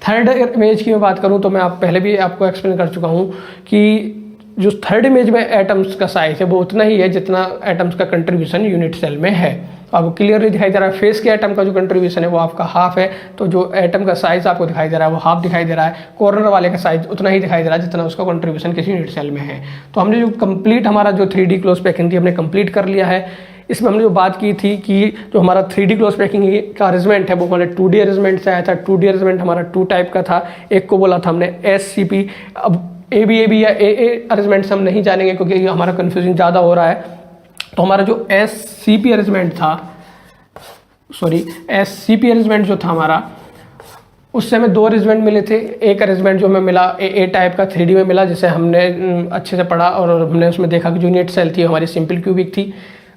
थर्ड इमेज की मैं बात करूँ तो मैं पहले भी आपको एक्सप्लेन कर चुका हूँ कि जो थर्ड इमेज में एटम्स का साइज है वो उतना ही है जितना एटम्स का कंट्रीब्यूशन यूनिट सेल में है। तो आपको क्लियरली दिखाई दे रहा है फेस के एटम का जो कंट्रीब्यूशन है वो आपका हाफ है। तो जो एटम का साइज आपको दिखाई दे रहा है वो हाफ दिखाई दे रहा है। कॉर्नर वाले का साइज उतना ही दिखाई दे रहा है जितना उसका कंट्रीब्यूशन किसी यूनिट सेल में है। तो हमने जो कंप्लीट हमारा जो 3D क्लोज पैकिंग थी हमने कंप्लीट कर लिया है। इसमें हमने जो बात की थी कि जो हमारा 3D क्लोज पैकिंग का अरेंजमेंट है वो हमारे 2D अरेंजमेंट से आया था। 2D अरेंजमेंट हमारा 2 टाइप का था। एक को बोला था हमने SCP। अब AB या AA अरेंजमेंट हम नहीं जानेंगे क्योंकि ये हमारा कन्फ्यूजन ज़्यादा हो रहा है। तो हमारा जो SCP अरेंजमेंट था, SCP अरेंजमेंट जो था हमारा उससे हमें 2 अरेंजमेंट मिले थे। एक अरेंजमेंट जो हमें मिला AA टाइप का 3D में मिला जिसे हमने अच्छे से पढ़ा और हमने उसमें देखा कि जो यूनिट सेल थी हमारी सिंपल क्यूबिक थी।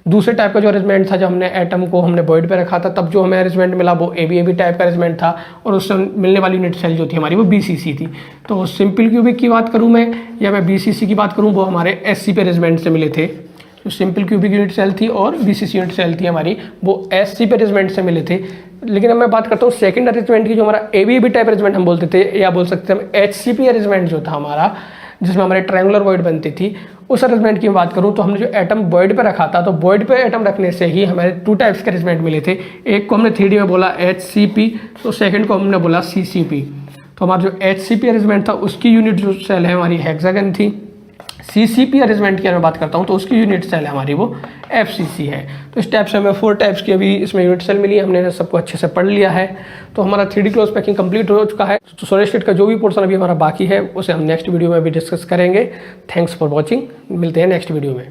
दूसरे टाइप का जो अरेंजमेंट था जब हमने एटम को हमने वॉइड पे रखा था तब जो हमें अरेंजमेंट मिला वो AB टाइप का अरेंजमेंट था और उससे मिलने वाली यूनिट सेल जो थी हमारी वो BCC थी। तो सिंपल क्यूबिक की बात करूँ मैं या मैं BCC की बात करूँ वो हमारे SCP अरेंजमेंट से मिले थे। जो सिंपल क्यूबिक यूनिट सेल थी और BCC यूनिट सेल थी हमारी वो SCP अरेंजमेंट से मिले थे। लेकिन अब मैं बात करता हूँ सेकंड अरेंजमेंट की जो हमारा AB टाइप अरेंजमेंट हम बोलते थे या बोल सकते हैं हम HCP अरेंजमेंट जो था हमारा जिसमें हमारे ट्रायंगुलर वॉइड बनती थी। उस अरेंजमेंट की बात करूँ तो हमने जो एटम वॉइड पे रखा था तो वॉइड पे एटम रखने से ही हमारे 2 टाइप्स के अरेंजमेंट मिले थे। एक को हमने 3D में बोला HCP तो सेकंड को हमने बोला CCP। तो हमारा जो HCP अरेंजमेंट था उसकी यूनिट जो सेल है हमारी हेक्सागन थी। CCP अरेंजमेंट की मैं बात करता हूँ तो उसकी यूनिट सेल है हमारी वो FCC है। तो इस टाइप से हमें 4 टाइप्स की अभी इसमें यूनिट सेल मिली है। हमने सबको अच्छे से पढ़ लिया है। तो हमारा 3D क्लोज पैकिंग कंप्लीट हो चुका है। तो सॉलिड स्टेट का जो भी पोर्शन अभी हमारा बाकी है उसे हम नेक्स्ट वीडियो में भी डिस्कस करेंगे। Thanks for watching. मिलते हैं नेक्स्ट वीडियो में।